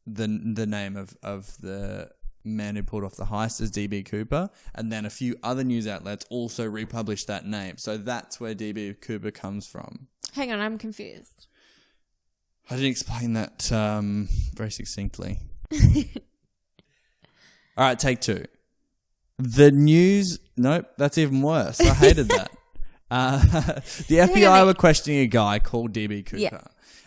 [SPEAKER 3] the name of the man who pulled off the heist as DB Cooper, and then a few other news outlets also republished that name. So that's where DB Cooper comes from.
[SPEAKER 4] Hang on, I'm confused.
[SPEAKER 3] I didn't explain that very succinctly. All right, take two. The news... Nope, that's even worse. I hated that. The FBI were questioning a guy called DB Cooper.
[SPEAKER 4] Yeah.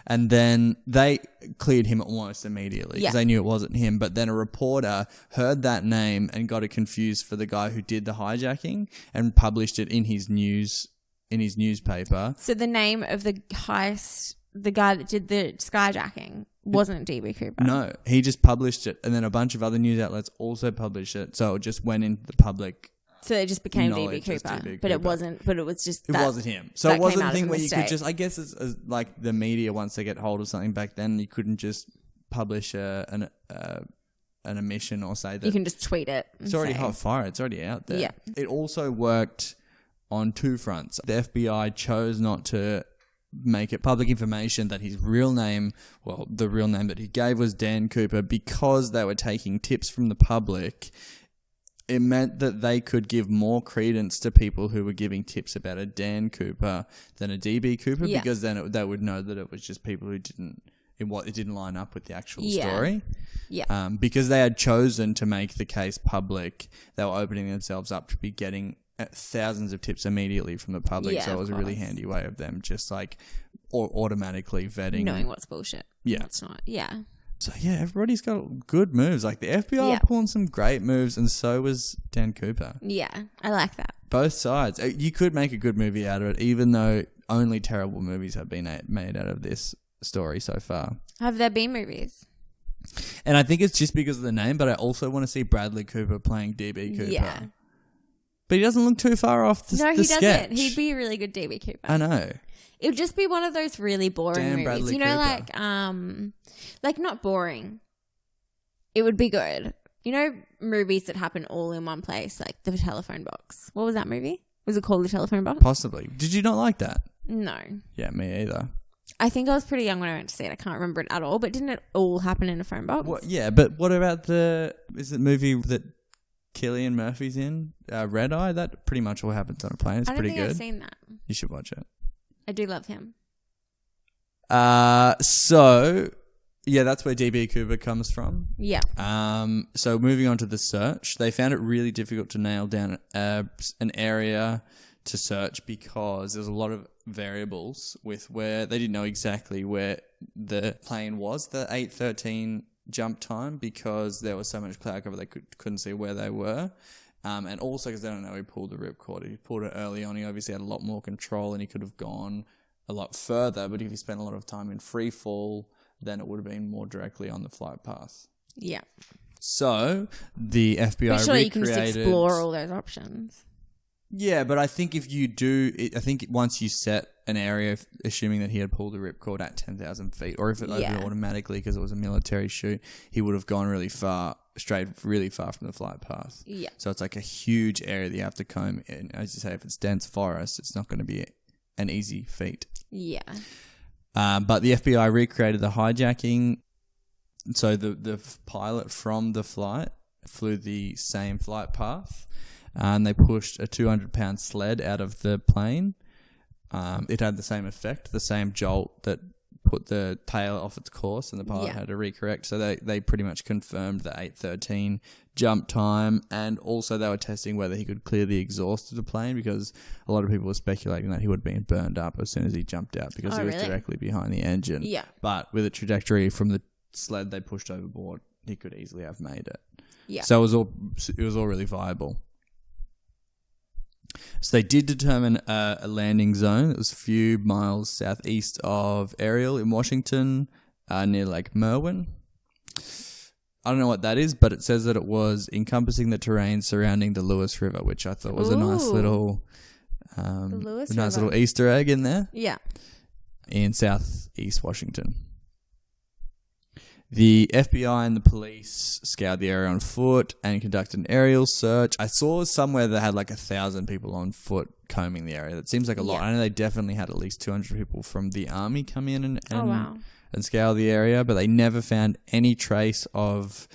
[SPEAKER 3] And then they cleared him almost immediately because
[SPEAKER 4] Yeah.
[SPEAKER 3] they knew it wasn't him. But then a reporter heard that name and got it confused for the guy who did the hijacking and published it in his newspaper.
[SPEAKER 4] So the name of the heist, the guy that did the skyjacking, wasn't DB Cooper.
[SPEAKER 3] No, he just published it, and then a bunch of other news outlets also published it. So it just went into the public.
[SPEAKER 4] So it just became DB
[SPEAKER 3] Knowledge as
[SPEAKER 4] Cooper,
[SPEAKER 3] DB
[SPEAKER 4] but it
[SPEAKER 3] Cooper.
[SPEAKER 4] wasn't. But it was just
[SPEAKER 3] It
[SPEAKER 4] that,
[SPEAKER 3] wasn't him. So
[SPEAKER 4] that
[SPEAKER 3] it wasn't
[SPEAKER 4] came
[SPEAKER 3] a
[SPEAKER 4] out
[SPEAKER 3] thing
[SPEAKER 4] as a
[SPEAKER 3] where you could
[SPEAKER 4] mistake.
[SPEAKER 3] just, I guess it's like the media, once they get hold of something back then, you couldn't just publish an omission or say that
[SPEAKER 4] You can just tweet it.
[SPEAKER 3] it's already hot fire. It's already out there.
[SPEAKER 4] Yeah.
[SPEAKER 3] It also worked on two fronts. The FBI chose not to make it public information that his real name, well, the real name that he gave was Dan Cooper, because they were taking tips from the public. It meant that they could give more credence to people who were giving tips about a Dan Cooper than a DB Cooper,
[SPEAKER 4] Yeah.
[SPEAKER 3] because then they would know that it was just people who it didn't line up with the actual
[SPEAKER 4] Yeah.
[SPEAKER 3] story.
[SPEAKER 4] Yeah.
[SPEAKER 3] Because they had chosen to make the case public, they were opening themselves up to be getting thousands of tips immediately from the public.
[SPEAKER 4] Yeah,
[SPEAKER 3] So it was
[SPEAKER 4] of
[SPEAKER 3] a really
[SPEAKER 4] course.
[SPEAKER 3] handy way of them just like automatically vetting.
[SPEAKER 4] Knowing what's bullshit.
[SPEAKER 3] Yeah.
[SPEAKER 4] What's not. Yeah.
[SPEAKER 3] So yeah, everybody's got good moves. Like the FBI
[SPEAKER 4] Yeah.
[SPEAKER 3] are pulling some great moves, and so was Dan Cooper.
[SPEAKER 4] Yeah. I like that.
[SPEAKER 3] Both sides. You could make a good movie out of it, even though only terrible movies have been made out of this story so far.
[SPEAKER 4] Have there been movies?
[SPEAKER 3] And I think it's just because of the name, but I also want to see Bradley Cooper playing DB Cooper.
[SPEAKER 4] Yeah.
[SPEAKER 3] But he doesn't look too far off the
[SPEAKER 4] No,
[SPEAKER 3] the
[SPEAKER 4] he doesn't.
[SPEAKER 3] sketch.
[SPEAKER 4] He'd be a really good DB Cooper.
[SPEAKER 3] I know.
[SPEAKER 4] It would just be one of those really boring
[SPEAKER 3] Damn
[SPEAKER 4] movies.
[SPEAKER 3] Bradley
[SPEAKER 4] You know,
[SPEAKER 3] Cooper.
[SPEAKER 4] like not boring. It would be good. You know, movies that happen all in one place, like The Telephone Box. What was that movie? Was it called The Telephone Box?
[SPEAKER 3] Possibly. Did you not like that?
[SPEAKER 4] No.
[SPEAKER 3] Yeah, me either.
[SPEAKER 4] I think I was pretty young when I went to see it. I can't remember it at all. But didn't it all happen in a phone box?
[SPEAKER 3] What, yeah, but what about is it movie that Cillian Murphy's in? Red Eye? That pretty much all happens on a plane. It's
[SPEAKER 4] I don't
[SPEAKER 3] pretty
[SPEAKER 4] think
[SPEAKER 3] good.
[SPEAKER 4] I've seen that.
[SPEAKER 3] You should watch it.
[SPEAKER 4] I do love him.
[SPEAKER 3] So, yeah, that's where DB Cooper comes from.
[SPEAKER 4] Yeah.
[SPEAKER 3] So moving on to the search, they found it really difficult to nail down an area to search because there's a lot of variables with where they didn't know exactly where the plane was, the 8:13 jump time, because there was so much cloud cover they couldn't see where they were. And also because they don't know he pulled the ripcord. If he pulled it early on, he obviously had a lot more control and he could have gone a lot further. But if he spent a lot of time in free fall, then it would have been more directly on the flight path.
[SPEAKER 4] Yeah.
[SPEAKER 3] So the FBI
[SPEAKER 4] Pretty sure you can just
[SPEAKER 3] recreated...
[SPEAKER 4] explore all those options.
[SPEAKER 3] Yeah, but I think if you do... I think once you set an area, assuming that he had pulled the ripcord at 10,000 feet, or if it opened automatically because it was a military shoot, he would have gone really far from the flight path.
[SPEAKER 4] Yeah.
[SPEAKER 3] So it's like a huge area that you have to comb in. As you say, if it's dense forest, it's not going to be an easy feat.
[SPEAKER 4] Yeah.
[SPEAKER 3] But the FBI recreated the hijacking. So the pilot from the flight flew the same flight path, and they pushed a 200-pound sled out of the plane. It had the same effect, the same jolt that put the tail off its course, and the pilot had to recorrect. So they pretty much confirmed the 8:13 jump time, and also they were testing whether he could clear the exhaust of the plane, because a lot of people were speculating that he would have been burned up as soon as he jumped out because he was directly behind the engine.
[SPEAKER 4] Yeah.
[SPEAKER 3] But with a trajectory from the sled they pushed overboard, he could easily have made it.
[SPEAKER 4] Yeah.
[SPEAKER 3] So it was all really viable. So they did determine a landing zone. It was a few miles southeast of Ariel in Washington, near Lake Merwin. I don't know what that is, but it says that it was encompassing the terrain surrounding the Lewis River, which I thought was a nice little, little Easter egg in there.
[SPEAKER 4] Yeah.
[SPEAKER 3] In southeast Washington. The FBI and the police scoured the area on foot and conducted an aerial search. I saw somewhere that had like 1,000 people on foot combing the area. That seems like a lot.
[SPEAKER 4] Yeah.
[SPEAKER 3] I know they definitely had at least 200 people from the army come in and
[SPEAKER 4] wow.
[SPEAKER 3] and scour the area, but they never found any trace of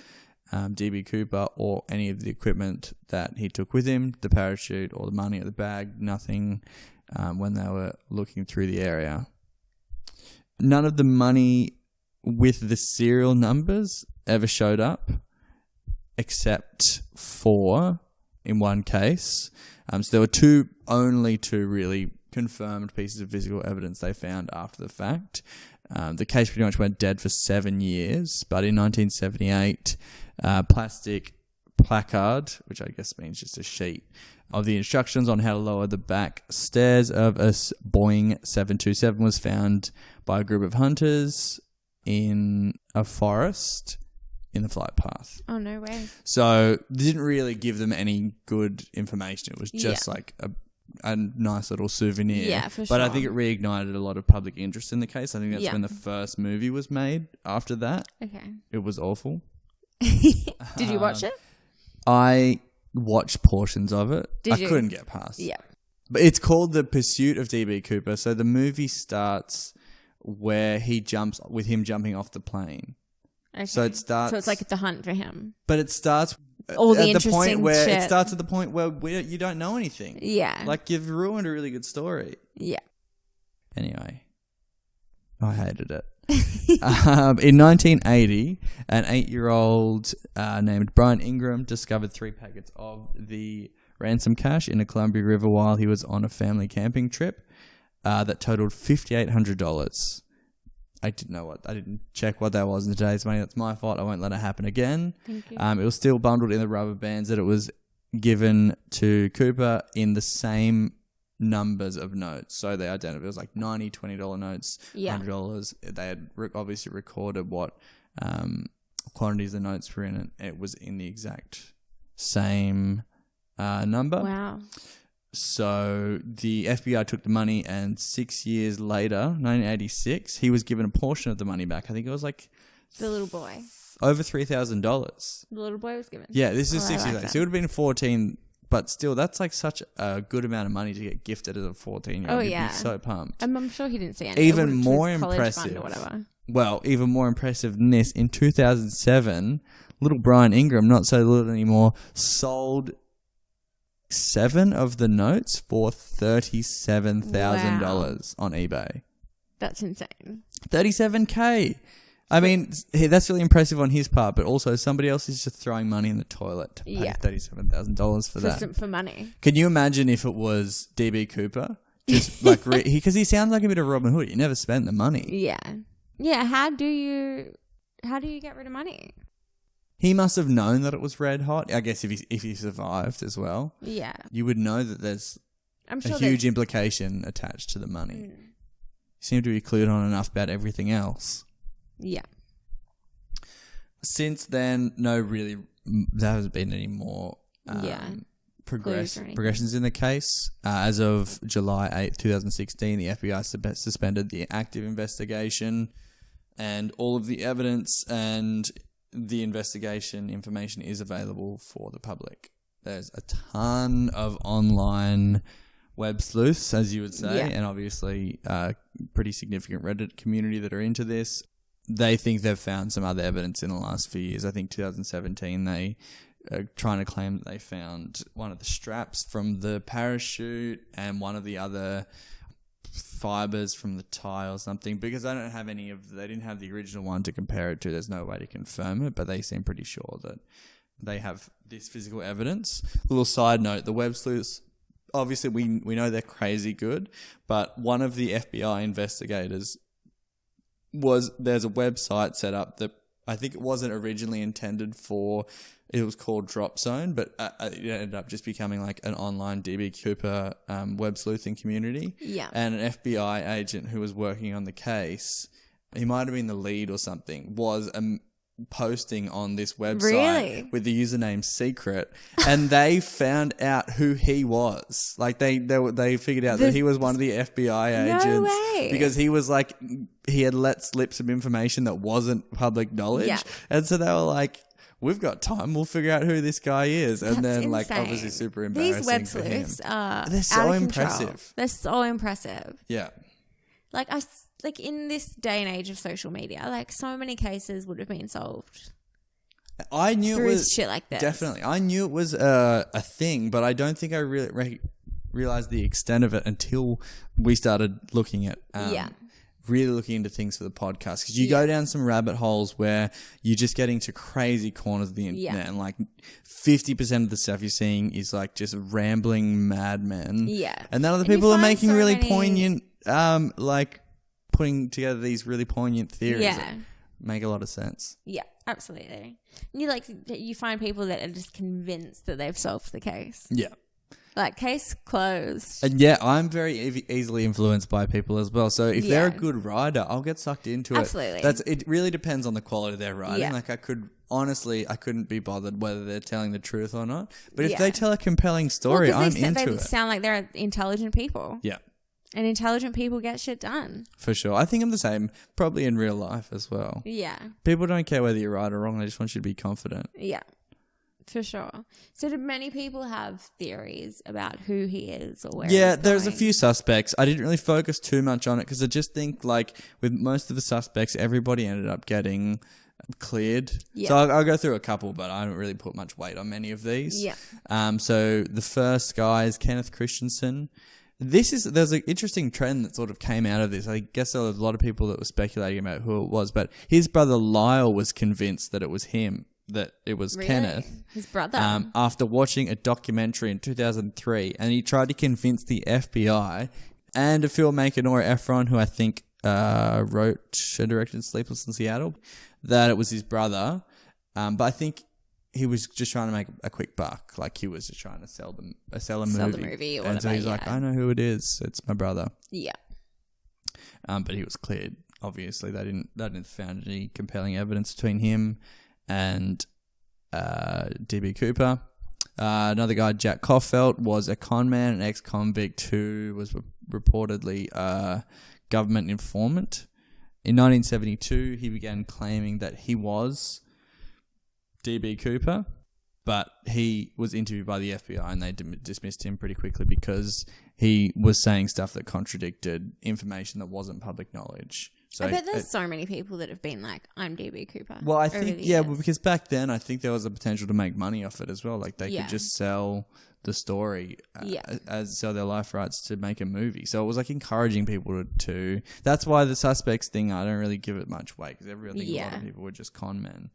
[SPEAKER 3] DB Cooper or any of the equipment that he took with him, the parachute or the money or the bag, nothing when they were looking through the area. None of the money with the serial numbers ever showed up, except for in one case. So there were only two really confirmed pieces of physical evidence they found after the fact. The case pretty much went dead for 7 years, but in 1978, plastic placard, which I guess means just a sheet, of the instructions on how to lower the back stairs of a Boeing 727 was found by a group of hunters in a forest in the flight path.
[SPEAKER 4] Oh, no way.
[SPEAKER 3] So they didn't really give them any good information. It was just like a nice little souvenir.
[SPEAKER 4] Yeah, for
[SPEAKER 3] But I
[SPEAKER 4] sure.
[SPEAKER 3] think it reignited a lot of public interest in the case. I think that's
[SPEAKER 4] Yeah.
[SPEAKER 3] when the first movie was made after that.
[SPEAKER 4] Okay.
[SPEAKER 3] It was awful.
[SPEAKER 4] Did you watch it?
[SPEAKER 3] I watched portions of it.
[SPEAKER 4] Did you?
[SPEAKER 3] Couldn't get past.
[SPEAKER 4] Yeah.
[SPEAKER 3] But it's called The Pursuit of DB Cooper. So the movie starts where he jumps, with him jumping off the plane.
[SPEAKER 4] Okay.
[SPEAKER 3] So it starts.
[SPEAKER 4] So it's like the hunt for him.
[SPEAKER 3] But it starts
[SPEAKER 4] All the
[SPEAKER 3] at the
[SPEAKER 4] interesting
[SPEAKER 3] point where
[SPEAKER 4] shit.
[SPEAKER 3] it starts at the point where you don't know anything.
[SPEAKER 4] Yeah.
[SPEAKER 3] Like you've ruined a really good story.
[SPEAKER 4] Yeah.
[SPEAKER 3] Anyway, I hated it. In 1980, an 8-year-old named Brian Ingram discovered 3 packets of the ransom cash in a Columbia River while he was on a family camping trip that totaled $5,800. I didn't check what that was in today's money. That's my fault. I won't let it happen again.
[SPEAKER 4] Thank you.
[SPEAKER 3] It was still bundled in the rubber bands that it was given to Cooper in the same numbers of notes. So they identified it was like $90, $20 notes,
[SPEAKER 4] Yeah.
[SPEAKER 3] $100. They had obviously recorded what quantities the notes were in, and it was in the exact same number.
[SPEAKER 4] Wow.
[SPEAKER 3] So the FBI took the money, and 6 years later, 1986, he was given a portion of the money back. I think it was like
[SPEAKER 4] The little boy.
[SPEAKER 3] over $3,000.
[SPEAKER 4] The little boy was given.
[SPEAKER 3] Yeah, this is
[SPEAKER 4] Oh, I
[SPEAKER 3] 6 years
[SPEAKER 4] like
[SPEAKER 3] later.
[SPEAKER 4] that.
[SPEAKER 3] So it would have been 14, but still, that's like such a good amount of money to get gifted as a 14-year-old.
[SPEAKER 4] Oh,
[SPEAKER 3] You'd
[SPEAKER 4] yeah.
[SPEAKER 3] be so pumped.
[SPEAKER 4] I'm sure he didn't see any.
[SPEAKER 3] Even
[SPEAKER 4] It would've
[SPEAKER 3] more
[SPEAKER 4] to his college fund
[SPEAKER 3] impressive.
[SPEAKER 4] or whatever.
[SPEAKER 3] Well, even more impressive than this, in 2007, little Brian Ingram, not so little anymore, sold 7 of the notes for $37,000 on eBay.
[SPEAKER 4] That's insane.
[SPEAKER 3] $37K. I mean, that's really impressive on his part, but also somebody else is just throwing money in the toilet to pay
[SPEAKER 4] Yeah.
[SPEAKER 3] $37,000 for that.
[SPEAKER 4] For money.
[SPEAKER 3] Can you imagine if it was DB Cooper? Just like because he sounds like a bit of Robin Hood. He never spent the money.
[SPEAKER 4] Yeah. Yeah. How do you get rid of money?
[SPEAKER 3] He must have known that it was red hot. I guess if he survived as well,
[SPEAKER 4] Yeah.
[SPEAKER 3] you would know that there's
[SPEAKER 4] I'm
[SPEAKER 3] a
[SPEAKER 4] sure
[SPEAKER 3] huge implication attached to the money. You seem to be clued on enough about everything else.
[SPEAKER 4] Yeah.
[SPEAKER 3] Since then, there hasn't been any more
[SPEAKER 4] Clues or anything.
[SPEAKER 3] progressions in the case. As of July 8th, 2016, the FBI suspended the active investigation, and all of the evidence and the investigation information is available for the public. There's a ton of online web sleuths, as you would say,
[SPEAKER 4] Yeah.
[SPEAKER 3] and obviously pretty significant Reddit community that are into this. They think they've found some other evidence in the last few years. I think 2017 they are trying to claim that they found one of the straps from the parachute and one of the other fibers from the tie or something, because they didn't have the original one to compare it to. There's no way to confirm it, but they seem pretty sure that they have this physical evidence. Little side note, the web sleuths, obviously we know they're crazy good, but one of the FBI investigators there's a website set up that I think it wasn't originally intended for. It was called Drop Zone, but it ended up just becoming like an online DB Cooper web sleuthing community.
[SPEAKER 4] Yeah.
[SPEAKER 3] And an FBI agent who was working on the case, he might have been the lead or something, was posting on this website
[SPEAKER 4] Really?
[SPEAKER 3] with the username secret, and they found out who he was. Like they figured out that he was one of the FBI agents.
[SPEAKER 4] No way.
[SPEAKER 3] Because he was like, he had let slip some information that wasn't public knowledge.
[SPEAKER 4] Yeah.
[SPEAKER 3] And so they were like, we've got time, we'll figure out who this guy is. And
[SPEAKER 4] That's
[SPEAKER 3] then like
[SPEAKER 4] insane.
[SPEAKER 3] obviously super embarrassing
[SPEAKER 4] These web
[SPEAKER 3] for him.
[SPEAKER 4] sleuths are
[SPEAKER 3] They're so
[SPEAKER 4] out of
[SPEAKER 3] impressive.
[SPEAKER 4] control. They're so impressive.
[SPEAKER 3] Yeah.
[SPEAKER 4] Like in this day and age of social media, like so many cases would have been solved.
[SPEAKER 3] I knew
[SPEAKER 4] through
[SPEAKER 3] it was
[SPEAKER 4] shit like this.
[SPEAKER 3] Definitely. I knew it was a thing, but I don't think I really realized the extent of it until we started looking at really looking into things for the podcast. Because you go down some rabbit holes where you're just getting to crazy corners of the internet, and like 50% of the stuff you're seeing is like just rambling madmen.
[SPEAKER 4] Yeah.
[SPEAKER 3] And then other people are making really
[SPEAKER 4] many
[SPEAKER 3] poignant, like putting together these really poignant theories that make a lot of sense.
[SPEAKER 4] Yeah, absolutely. And you find people that are just convinced that they've solved the case.
[SPEAKER 3] Yeah.
[SPEAKER 4] Like, case closed.
[SPEAKER 3] And I'm very easily influenced by people as well. So if they're a good writer, I'll get sucked into it.
[SPEAKER 4] Absolutely.
[SPEAKER 3] It really depends on the quality of their writing.
[SPEAKER 4] Yeah.
[SPEAKER 3] Like I couldn't be bothered whether they're telling the truth or not. But if they tell a compelling story, I'm into
[SPEAKER 4] they
[SPEAKER 3] it.
[SPEAKER 4] sound like they're intelligent people.
[SPEAKER 3] Yeah.
[SPEAKER 4] And intelligent people get shit done.
[SPEAKER 3] For sure. I think I'm the same, probably in real life as well.
[SPEAKER 4] Yeah.
[SPEAKER 3] People don't care whether you're right or wrong. They just want you to be confident.
[SPEAKER 4] Yeah. For sure. So do many people have theories about who he is or where he's
[SPEAKER 3] there's a
[SPEAKER 4] going?
[SPEAKER 3] few suspects. I didn't really focus too much on it because I just think like with most of the suspects, everybody ended up getting cleared.
[SPEAKER 4] Yeah.
[SPEAKER 3] So I'll go through a couple, but I don't really put much weight on many of these.
[SPEAKER 4] Yeah.
[SPEAKER 3] So the first guy is Kenneth Christensen. There's an interesting trend that sort of came out of this. I guess there were a lot of people that were speculating about who it was, but his brother Lyle was convinced that it was him, that it was
[SPEAKER 4] Really?
[SPEAKER 3] Kenneth.
[SPEAKER 4] His brother.
[SPEAKER 3] After watching a documentary in 2003, and he tried to convince the FBI and a filmmaker, Nora Ephron, who I think wrote and directed Sleepless in Seattle, that it was his brother. But I think he was just trying to make a quick buck. Like he was just trying to sell a movie.
[SPEAKER 4] Sell the movie or
[SPEAKER 3] and so
[SPEAKER 4] whatever,
[SPEAKER 3] he's like, I know who it is. It's my brother.
[SPEAKER 4] Yeah.
[SPEAKER 3] But he was cleared. Obviously, they didn't found any compelling evidence between him and DB Cooper. Another guy, Jack Koffelt, was a con man, an ex-convict who was reportedly a government informant. In 1972, he began claiming that he was DB Cooper, but he was interviewed by the FBI and they dismissed him pretty quickly because he was saying stuff that contradicted information that wasn't public knowledge. So
[SPEAKER 4] I bet there's so many people that have been like, I'm DB Cooper.
[SPEAKER 3] Well, I
[SPEAKER 4] over
[SPEAKER 3] think,
[SPEAKER 4] the
[SPEAKER 3] well,
[SPEAKER 4] years.
[SPEAKER 3] because back then I think there was a potential to make money off it as well. Like they
[SPEAKER 4] Yeah.
[SPEAKER 3] could just sell the story sell their life rights to make a movie. So it was like encouraging people to that's why the suspects thing, I don't really give it much weight because everyone thinks a lot of people were just con men.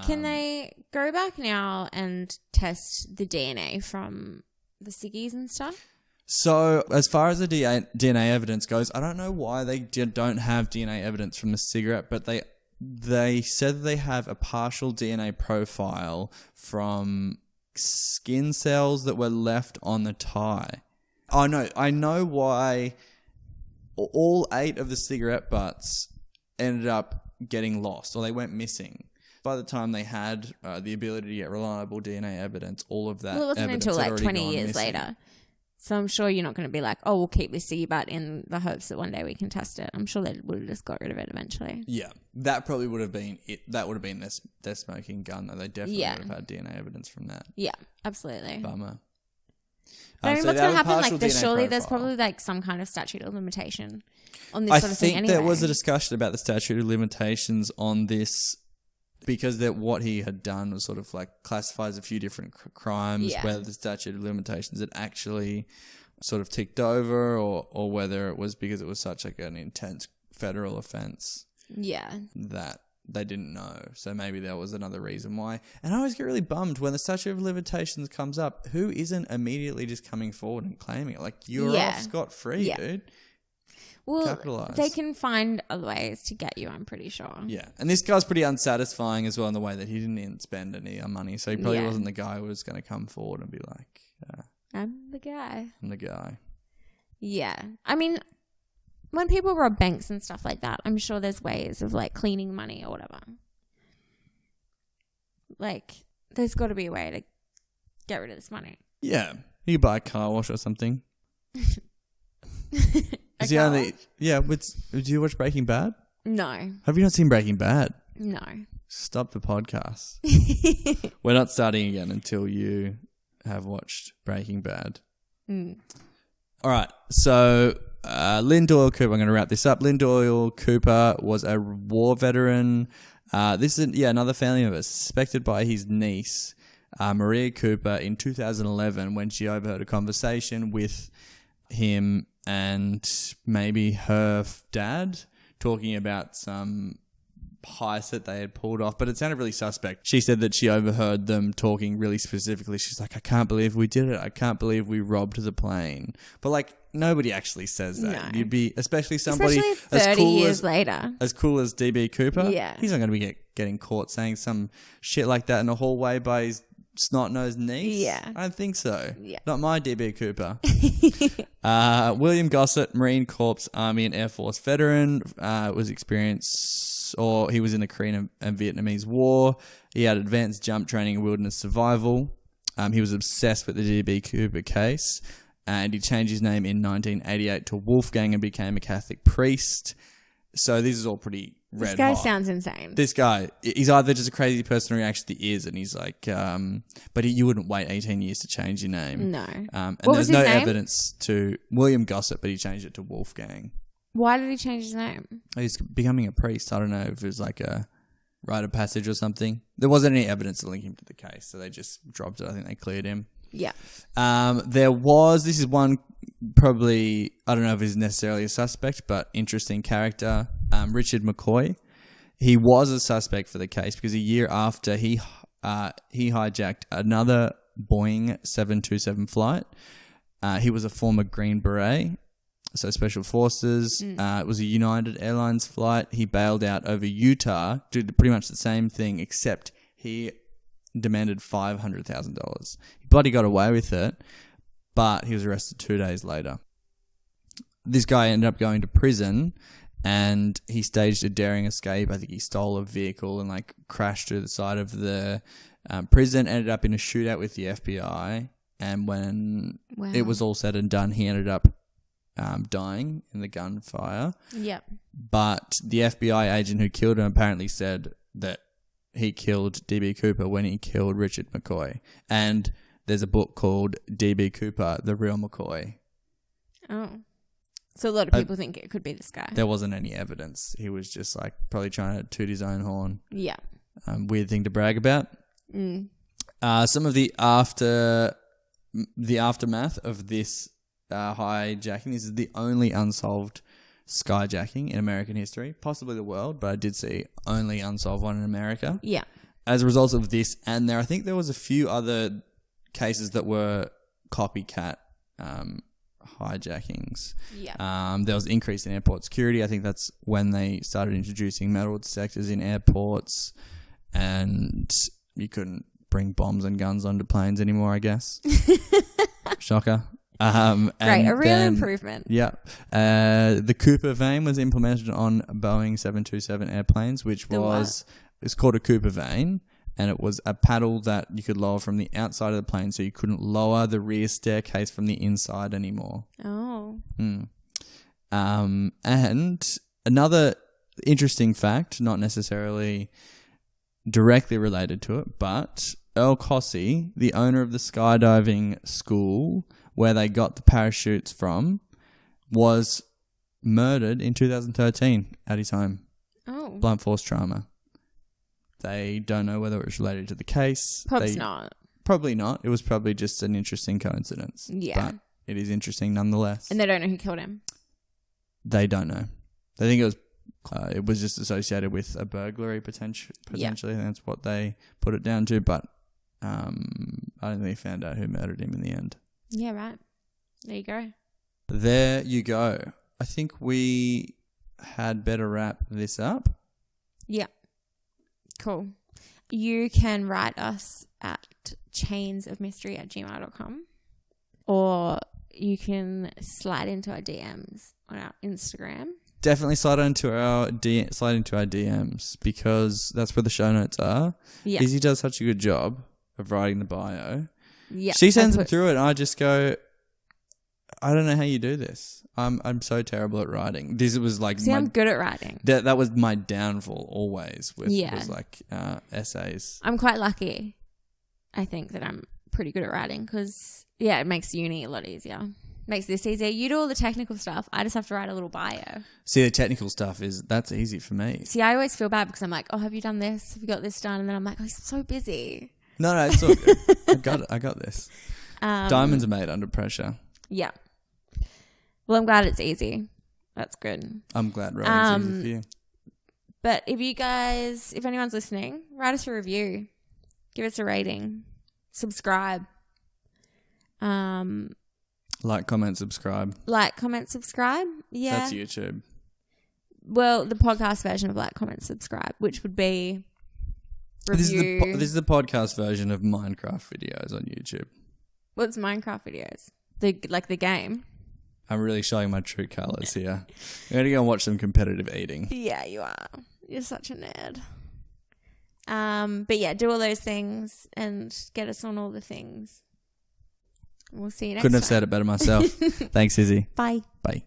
[SPEAKER 4] Can they go back now and test the DNA from the ciggies and stuff?
[SPEAKER 3] So as far as the DNA evidence goes, I don't know why they don't have DNA evidence from the cigarette, but they said that they have a partial DNA profile from skin cells that were left on the tie. Oh no, I know why all 8 of the cigarette butts ended up getting lost or they went missing. By the time they had the ability to get reliable DNA evidence, all of that.
[SPEAKER 4] Well, it wasn't
[SPEAKER 3] evidence
[SPEAKER 4] until
[SPEAKER 3] had
[SPEAKER 4] like
[SPEAKER 3] already
[SPEAKER 4] 20
[SPEAKER 3] gone
[SPEAKER 4] years
[SPEAKER 3] missing.
[SPEAKER 4] later. So I'm sure you're not going to be like, oh, we'll keep this ciggy butt in the hopes that one day we can test it. I'm sure they would have just got rid of it eventually.
[SPEAKER 3] Yeah, that probably would have been it. That would have been their smoking gun, though. They definitely would have had DNA evidence from that.
[SPEAKER 4] Yeah, absolutely.
[SPEAKER 3] Bummer.
[SPEAKER 4] But I mean,
[SPEAKER 3] So
[SPEAKER 4] what's
[SPEAKER 3] they
[SPEAKER 4] going to
[SPEAKER 3] have a
[SPEAKER 4] happen?
[SPEAKER 3] partial
[SPEAKER 4] Like,
[SPEAKER 3] DNA
[SPEAKER 4] there's
[SPEAKER 3] profile.
[SPEAKER 4] probably like some kind of statute of limitation on this
[SPEAKER 3] I
[SPEAKER 4] sort of thing
[SPEAKER 3] think
[SPEAKER 4] anyway.
[SPEAKER 3] there was a discussion about the statute of limitations on this because what he had done was sort of like classifies a few different crimes,
[SPEAKER 4] Yeah.
[SPEAKER 3] whether the statute of limitations had actually sort of ticked over or whether it was because it was such like an intense federal offense
[SPEAKER 4] Yeah.
[SPEAKER 3] that they didn't know. So maybe there was another reason why. And I always get really bummed when the statute of limitations comes up. Who isn't immediately just coming forward and claiming it? Like, you're off scot-free, dude.
[SPEAKER 4] Well,
[SPEAKER 3] Capitalise.
[SPEAKER 4] they can find other ways to get you, I'm pretty sure.
[SPEAKER 3] Yeah. And this guy's pretty unsatisfying as well in the way that he didn't even spend any money. So he probably wasn't the guy who was going to come forward and be like,
[SPEAKER 4] I'm the guy.
[SPEAKER 3] I'm the guy.
[SPEAKER 4] Yeah. I mean, when people rob banks and stuff like that, I'm sure there's ways of like cleaning money or whatever. Like, there's got to be a way to get rid of this money.
[SPEAKER 3] Yeah. You buy a car wash or something.
[SPEAKER 4] A car wash?
[SPEAKER 3] Yeah. Do you watch Breaking Bad?
[SPEAKER 4] No.
[SPEAKER 3] Have you not seen Breaking Bad?
[SPEAKER 4] No.
[SPEAKER 3] Stop the podcast. We're not starting again until you have watched Breaking Bad. All right. So, Lynn Doyle Cooper, I'm going to wrap this up. Lynn Doyle Cooper was a war veteran. This is, another family member suspected by his niece, Maria Cooper, in 2011 when she overheard a conversation with him and maybe her dad talking about some heist that they had pulled off, but it sounded really suspect. She said that she overheard them talking really specifically. She's like, I can't believe we did it. I can't believe we robbed the plane. But like, nobody actually says that.
[SPEAKER 4] No.
[SPEAKER 3] You'd be, especially somebody
[SPEAKER 4] 30 years later.
[SPEAKER 3] As cool as DB Cooper.
[SPEAKER 4] Yeah.
[SPEAKER 3] He's not going to be getting caught saying some shit like that in a hallway by his snot-nosed niece.
[SPEAKER 4] Yeah.
[SPEAKER 3] I don't think so.
[SPEAKER 4] Yeah.
[SPEAKER 3] Not my DB Cooper. William Gossett, Marine Corps, Army and Air Force veteran, was experienced, or he was in the Korean and Vietnamese War. He had advanced jump training and wilderness survival. He was obsessed with the DB Cooper case, and he changed his name in 1988 to Wolfgang and became a Catholic priest. So this is all pretty red hot.
[SPEAKER 4] This guy sounds insane.
[SPEAKER 3] This guy, he's either just a crazy person or he actually is, and he's like, but you wouldn't wait 18 years to change your name.
[SPEAKER 4] No.
[SPEAKER 3] And
[SPEAKER 4] What
[SPEAKER 3] there's
[SPEAKER 4] was
[SPEAKER 3] no
[SPEAKER 4] his name?
[SPEAKER 3] evidence to William Gossett, but he changed it to Wolfgang.
[SPEAKER 4] Why did he change his name?
[SPEAKER 3] He's becoming a priest. I don't know if it was like a rite of passage or something. There wasn't any evidence to link him to the case, so they just dropped it. I think they cleared him.
[SPEAKER 4] Yeah.
[SPEAKER 3] This is one probably, I don't know if he's necessarily a suspect, but interesting character, Richard McCoy. He was a suspect for the case because a year after he hijacked another Boeing 727 flight. He was a former Green Beret, so Special Forces. It was a United Airlines flight. He bailed out over Utah, did pretty much the same thing, except he demanded $500,000. He bloody got away with it, but he was arrested 2 days later. This guy ended up going to prison, and he staged a daring escape. I think he stole a vehicle and like crashed through the side of the prison, ended up in a shootout with the FBI, and when it was all said and done, he ended up dying in the gunfire.
[SPEAKER 4] Yep.
[SPEAKER 3] But the FBI agent who killed him apparently said that he killed DB Cooper when he killed Richard McCoy. And there's a book called DB Cooper, The Real McCoy.
[SPEAKER 4] Oh. So a lot of people think it could be this guy.
[SPEAKER 3] There wasn't any evidence. He was just like probably trying to toot his own horn.
[SPEAKER 4] Yeah.
[SPEAKER 3] Weird thing to brag about. Some of the aftermath of this hijacking. This is the only unsolved skyjacking in American history, possibly the world, but I did see only unsolved one in America.
[SPEAKER 4] Yeah.
[SPEAKER 3] As a result of this, and I think there was a few other cases that were copycat hijackings.
[SPEAKER 4] Yeah.
[SPEAKER 3] There was increase in airport security. I think that's when they started introducing metal detectors in airports, and you couldn't bring bombs and guns onto planes anymore, I guess. Shocker.
[SPEAKER 4] Great, a real improvement.
[SPEAKER 3] Yeah. The Cooper vane was implemented on Boeing 727 airplanes, which it's called a Cooper vane, and it was a paddle that you could lower from the outside of the plane, so you couldn't lower the rear staircase from the inside anymore.
[SPEAKER 4] Oh.
[SPEAKER 3] And another interesting fact, not necessarily directly related to it, but Earl Cossey, the owner of the skydiving school where they got the parachutes from, was murdered in 2013 at his home.
[SPEAKER 4] Oh.
[SPEAKER 3] Blunt force trauma. They don't know whether it was related to the case.
[SPEAKER 4] Probably not.
[SPEAKER 3] Probably not. It was probably just an interesting coincidence.
[SPEAKER 4] Yeah.
[SPEAKER 3] But it is interesting nonetheless.
[SPEAKER 4] And they don't know who killed him.
[SPEAKER 3] They don't know. They think it was just associated with a burglary potentially.
[SPEAKER 4] Yeah.
[SPEAKER 3] That's what they put it down to. But I don't think they found out who murdered him in the end.
[SPEAKER 4] Yeah, right. There you go.
[SPEAKER 3] There you go. I think we had better wrap this up.
[SPEAKER 4] Yeah. Cool. You can write us at chainsofmystery@gmail.com, or you can slide into our DMs on our Instagram
[SPEAKER 3] definitely slide into our DMs because that's where the show notes are.
[SPEAKER 4] Yeah.
[SPEAKER 3] Izzy does such a good job of writing the bio.
[SPEAKER 4] Yeah.
[SPEAKER 3] She sends them through it, and I just go, I don't know how you do this. I'm so terrible at writing. This was like
[SPEAKER 4] I'm good at writing.
[SPEAKER 3] That was my downfall always with
[SPEAKER 4] Yeah.
[SPEAKER 3] was like essays.
[SPEAKER 4] I'm quite lucky. I think that I'm pretty good at writing because it makes uni a lot easier. Makes this easier. You do all the technical stuff. I just have to write a little bio.
[SPEAKER 3] See, the technical stuff that's easy for me.
[SPEAKER 4] See, I always feel bad because I'm like, oh, have you done this? Have you got this done? And then I'm like, oh, he's so busy.
[SPEAKER 3] No, it's all good. I got this. Diamonds are made under pressure.
[SPEAKER 4] Yeah. Well, I'm glad it's easy. That's good.
[SPEAKER 3] I'm glad writing's easy for you.
[SPEAKER 4] But if anyone's listening, write us a review. Give us a rating. Subscribe.
[SPEAKER 3] Like, comment, subscribe.
[SPEAKER 4] Like, comment, subscribe. Yeah.
[SPEAKER 3] That's YouTube.
[SPEAKER 4] Well, the podcast version of like, comment, subscribe, which would be review.
[SPEAKER 3] This is the podcast version of Minecraft videos on YouTube.
[SPEAKER 4] What's Minecraft videos? The game?
[SPEAKER 3] I'm really showing my true colours here. I'm going to go and watch some competitive eating.
[SPEAKER 4] Yeah, you are. You're such a nerd. But yeah, do all those things and get us on all the things. We'll see you next time.
[SPEAKER 3] Couldn't have said it better myself. Thanks, Izzy.
[SPEAKER 4] Bye.
[SPEAKER 3] Bye.